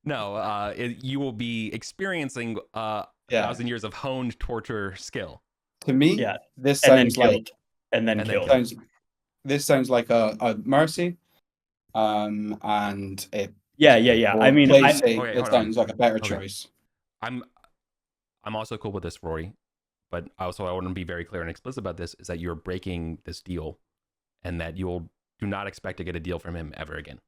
No, you will be experiencing 1,000 years of honed torture skill. To me, Yeah, this and then sounds like killed. And then killed. this sounds like a mercy. And it. Yeah. I mean, it sounds like a better choice. I'm also cool with this, Rory, but also I want to be very clear and explicit about this: is that you're breaking this deal, and that do not expect to get a deal from him ever again.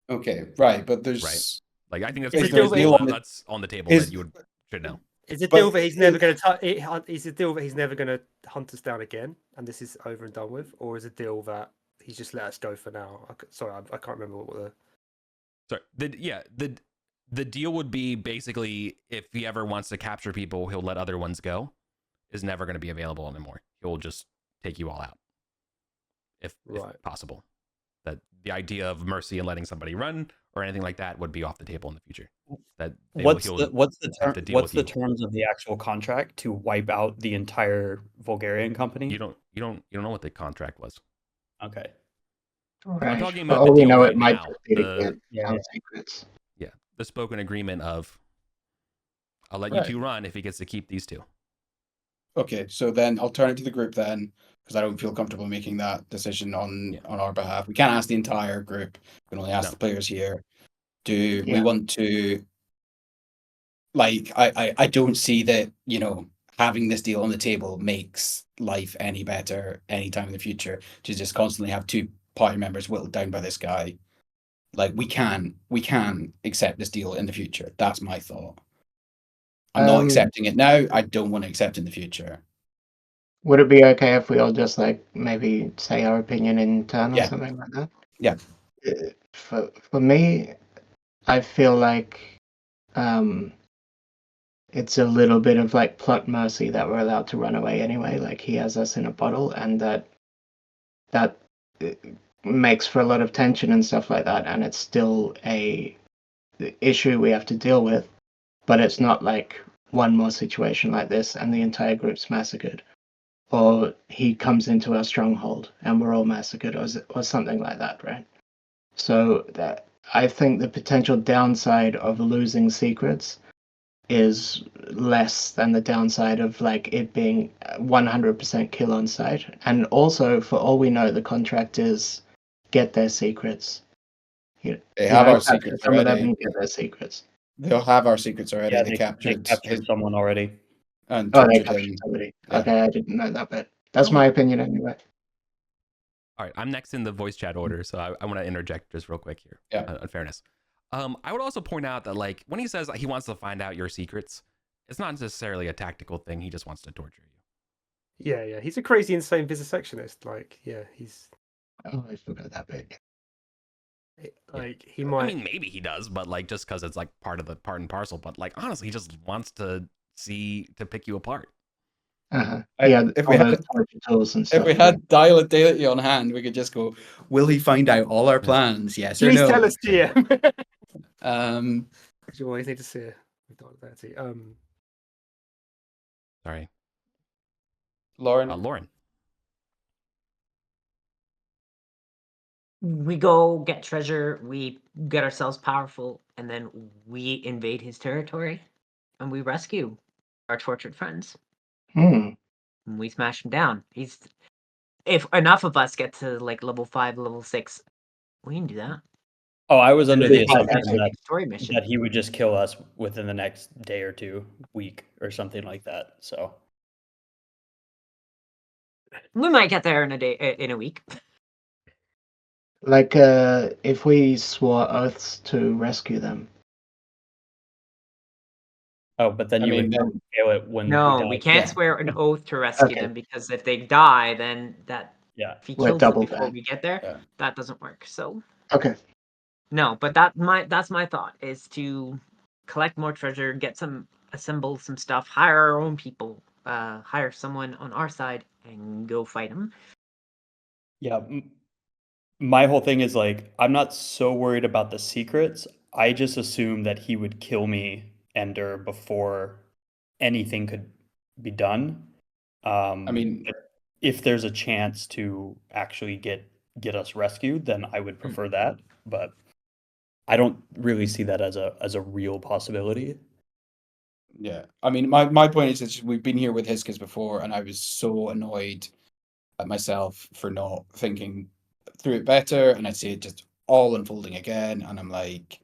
Okay, right, but there's Right. Like I think that's Is pretty the deal reasonable. that- That's on the table is- that you should know. Is it But deal that he's never it- going to is it deal that he's never going to hunt us down again, and this is over and done with, or is it deal that he's just let us go for now? Sorry, I can't remember what the. Sorry. The deal would be basically if he ever wants to capture people, he'll let other ones go. Is never going to be available anymore. He'll just take you all out, if Right. possible. That the idea of mercy and letting somebody run or anything like that would be off the table in the future. That What's he'll the have to deal what's with the you. terms of the actual contract to wipe out the entire Vulgarian company? You don't know what the contract was. Okay. Right. I'm talking For about the all we deal know, right it might now. just be to The get Yeah. town secrets. the spoken agreement of I'll let you Right. two run if he gets to keep these two. Okay, so then I'll turn it to the group then, because I don't feel comfortable making that decision on our behalf. We can't ask the entire group. We can only ask No. the players here. Do we Yeah. want to? Like, I don't see that, having this deal on the table makes life any better anytime in the future. To just constantly have two party members whittled down by this guy. Like, we can accept this deal in the future. That's my thought. I'm not accepting it now. I don't want to accept in the future. Would it be okay if we all just like maybe say our opinion in turn or Yeah. something like that? Yeah. For me, I feel like it's a little bit of like plot mercy that we're allowed to run away anyway. Like he has us in a bottle, and that makes for a lot of tension and stuff like that. And it's still a issue we have to deal with, but it's not like one more situation like this and the entire group's massacred, or he comes into our stronghold and we're all massacred, or something like that, right? So that I think the potential downside of losing secrets is less than the downside of like it being 100% kill on sight. And also, for all we know, the contract is get their secrets. They have our secrets some of them already. can get their secrets. They'll have our secrets already. Yeah, they they captured someone already. and Oh, they tortured captured him. somebody. Yeah. Okay, I didn't know that bit. That's my opinion anyway. All right, I'm next in the voice chat order, so I want to interject just real quick here. Yeah. On fairness, I would also point out that like when he says that he wants to find out your secrets, it's not necessarily a tactical thing. He just wants to torture you. Yeah. He's a crazy, insane vivisectionist. Like, yeah, he's Oh, I forgot that bit. like he might. I mean, maybe he does, but like just because it's like part and parcel. But like honestly, he just wants to pick you apart. Yeah, If all we those had torture tools and stuff. if we had diality on hand, we could just go. Will he find out all our plans? Yes or Please no? tell us, GM. You always need to see it. Sorry, Lauren. Lauren. We go get treasure, we get ourselves powerful, and then we invade his territory, and we rescue our tortured friends. Hmm. And we smash him down. If enough of us get to like level 5, level 6, we can do that. Oh, I was under the It's like assumption epic. Story mission. that he would just kill us within the next day or two, week, or something like that. So We might get there in a week. Like, if we swore oaths to rescue them. oh, but then I you mean, would then- kill it when No, we we die. can't Yeah. swear an oath to rescue Okay. them, because if they die, then Yeah. if he We're kills them double before dead. we get there, Yeah. that doesn't work. So Okay. no, but that's my thought, is to collect more treasure, assemble some stuff, hire our own people, hire someone on our side, and go fight him. Yeah. My whole thing is like, I'm not so worried about the secrets. I just assume that he would kill me, Ender, before anything could be done. I mean, if there's a chance to actually get us rescued, then I would prefer that. But I don't really see that as a real possibility. yeah. I mean, my point is that we've been here with Hiskas before, and I was so annoyed at myself for not thinking through it better, and I see it just all unfolding again, and I'm like,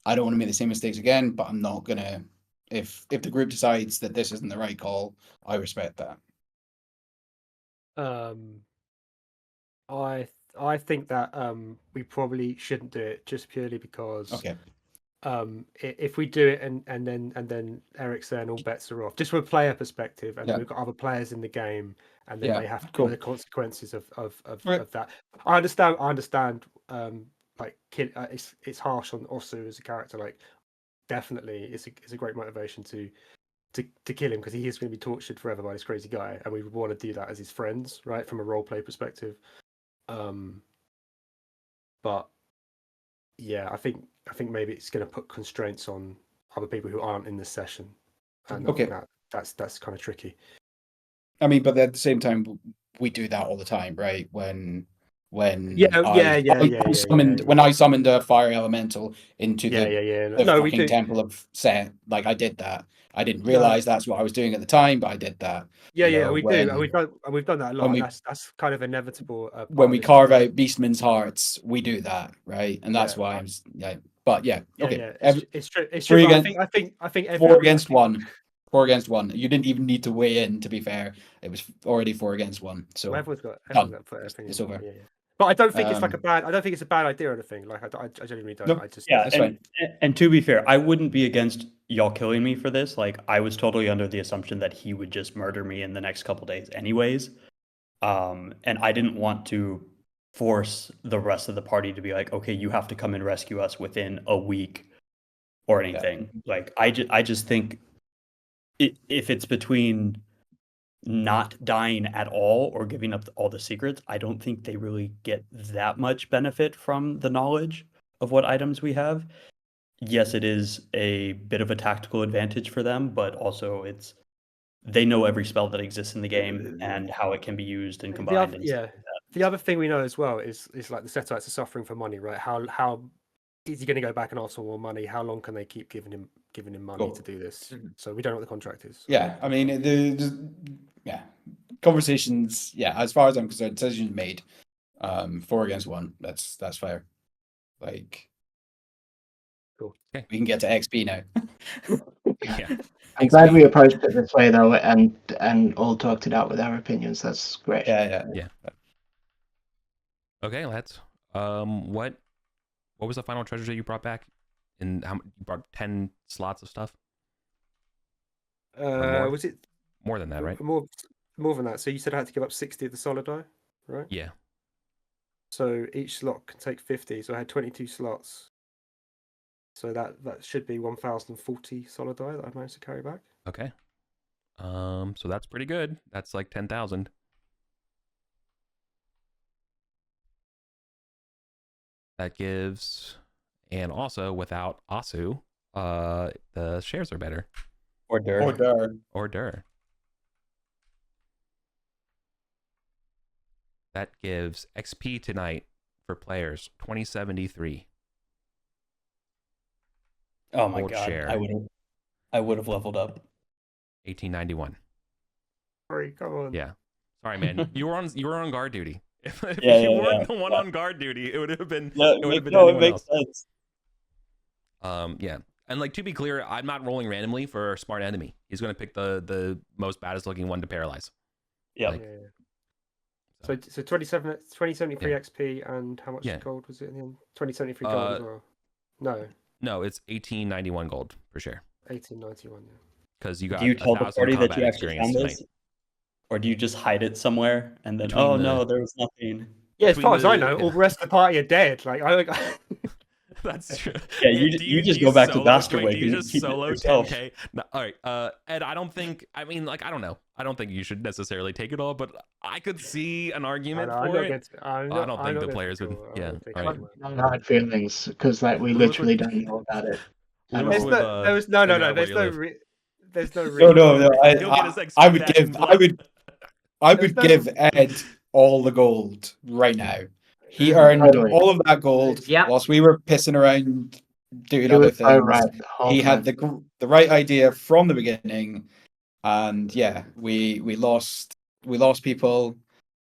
I don't want to make the same mistakes again, but I'm not gonna. If the group decides that this isn't the right call, I respect that. I think that we probably shouldn't do it, just purely because Okay. if we do it and then Eric's there and all bets are off, just from a player perspective, and then Yeah. we've got other players in the game, and then Yeah, they have to cool. deal with the consequences of Right. that. I understand. Like it's harsh on Osu as a character. Like, definitely, it's a great motivation to kill him, because he is going to be tortured forever by this crazy guy, and we would want to do that as his friends, right? From a role play perspective. but yeah, I think maybe it's going to put constraints on other people who aren't in this session, and Okay. I think that's kind of tricky. I mean, but at the same time, we do that all the time, right? When When I summoned a fire elemental into the No, we fucking do. temple of Set, like I did that. I didn't realize that's what I was doing at the time, but I did that. Yeah, You yeah, know, we do. And we've done that a lot. when we- And that's kind of inevitable. When we carve out Beastman's hearts, we do that, right? And that's Yeah. why I'm yeah. But yeah, okay. Yeah, it's true. It's Three true. against- I think every 4 against 1. 4 against 1. You didn't even need to weigh in, to be fair. It was already 4 against 1. So Well, everyone's got to put everything it's in. over. Yeah. But I don't think it's like a bad. I don't think it's a bad idea or anything. Like I genuinely don't. No. I just Yeah, That's and to be fair, I wouldn't be against y'all killing me for this. Like, I was totally under the assumption that he would just murder me in the next couple days, anyways. And I didn't want to force the rest of the party to be like, okay, you have to come and rescue us within a week or anything. Like, I just think if it's between not dying at all or giving up all the secrets, I don't think they really get that much benefit from the knowledge of what items we have. Yes, it is a bit of a tactical advantage for them, but also they know every spell that exists in the game and how it can be used and combined. The other thing we know as well is like the Setites are suffering for money, right? How is he going to go back and ask for more money? How long can they keep giving him money to do this? So we don't know what the contract is. Yeah, I mean, conversations. Yeah, as far as I'm concerned, decisions made. 4 against 1. That's fair. Like, cool. Okay. We can get to XP now. Yeah. I'm glad we approached it this way though, and all talked it out with our opinions. That's great. Yeah. Okay, lads. What was the final treasure that you brought back? And how you brought 10 slots of stuff? More? Was it more than that, right? More than that. So you said I had to give up 60 of the solid die, right? Yeah. So each slot can take 50. So I had 22 slots. So that should be 1,040 solid die that I managed to carry back. Okay. So that's pretty good. That's like 10,000. That gives, and also without Asu, the shares are better. Or Dur. Or Dur. That gives XP tonight for players 2073. Oh my Old god! share. I would have leveled up. 1891. Sorry, come on. Yeah. Sorry, man. you were on guard duty. If Yeah, you yeah, weren't yeah. the one on guard duty, it would have been. Yeah, it would have been no, it anyone makes else. sense. Yeah. And like, to be clear, I'm not rolling randomly for smart enemy. He's going to pick the most baddest looking one to paralyze. Yeah. Like, So 2073 Yeah. XP, and how much Yeah. gold was it in the end? 2073 gold as well. No, it's 1891 gold per share. 1891. Yeah. Because you got Do you tell the 1,000 party that combat you actually experience found tonight. this? Or do you just hide it somewhere and then, Between oh the- no, there was nothing? Yeah, as Between far as I the- know, all the rest of the party are dead. Like That's true. Yeah, you just go back to Dasterway Do you and just keep it solo yourself. 10k? No, all right, Ed. I don't think. I mean, like, I don't know. I don't think you should necessarily take it all, but I could see an argument for it. I don't think the players would. Yeah. All right. Hard feelings because like we literally don't know about it. at Lewis all. with, There's figure no. out where There's you no. live. There's no. No. He'll get his XP I would back give. in I There's would no- give Ed all the gold right now. He earned Totally. all of that gold Yeah. whilst we were pissing around doing He other was so things. right the whole He had time. the right idea from the beginning, and yeah, we lost people,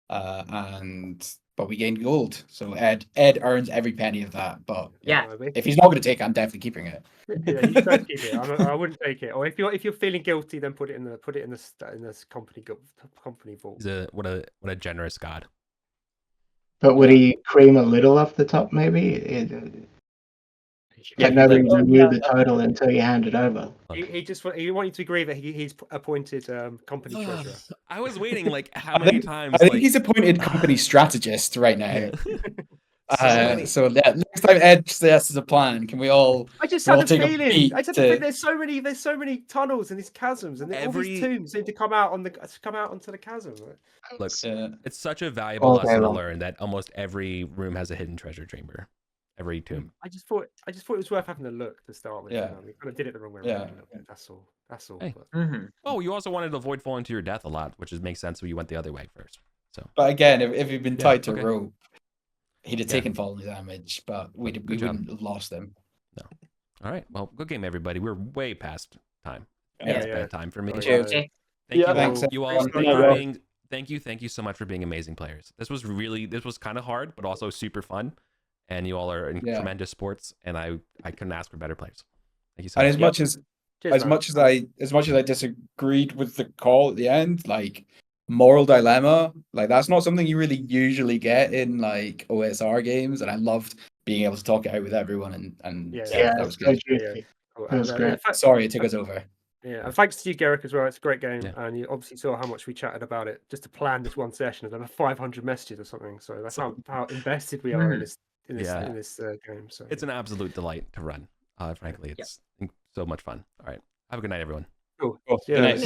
but we gained gold. So Ed earns every penny of that. But Yeah. if he's not going to take it, I'm definitely keeping it. Yeah, you don't keep it. I wouldn't take it. Or if you're feeling guilty, then put it in the company vault. He's what a generous god. But would he cream a little off the top? Maybe. Yeah, But nobody like, knew the total until you hand it over. He want you to agree that he's appointed company treasurer. I was waiting like how many times? I think like, he's appointed company strategist right now. So yeah, next time Ed suggests as a plan, can we all? I just We'll had a take a feeling. beat I just had to- a feeling. There's so many tunnels and these chasms, and all these tombs seem to come out onto the chasm. Look, Yeah. it's such a valuable All day lesson to long. learn that almost every room has a hidden treasure chamber. Every tomb. I just thought it was worth having a look to start with. Yeah. You know? We kind of did it the wrong way Yeah. around a little bit. That's all. Hey. But... Oh, you also wanted to avoid falling to your death a lot, which makes sense. So you went the other way first. So. But again, if he'd been tied to okay. a rope, he'd have Yeah. taken falling damage, but we Good wouldn't have lost him. No. All right. Well, good game, everybody. We're way past time. Yeah. It's bad time for me. Cheers. Okay. Thank you, Thanks, you all. everyone. Thank you so much for being amazing players. This was kind of hard, but also super fun. And you all are in tremendous sports, and I couldn't ask for better players. Thank you so And much. as much as Cheers, much as I disagreed with the call at the end, like moral dilemma, like that's not something you really usually get in like OSR games, and I loved being able to talk it out with everyone, and that was good. Cool. That was great. Sorry, it took us over. Yeah, and thanks to you, Garrick, as well. It's a great game, Yeah. and you obviously saw how much we chatted about it just to plan this one session. There's over 500 messages or something, so that's how invested we are in this game. So It's an absolute delight to run. Frankly, it's so much fun. All right, have a good night, everyone. cool. Good night.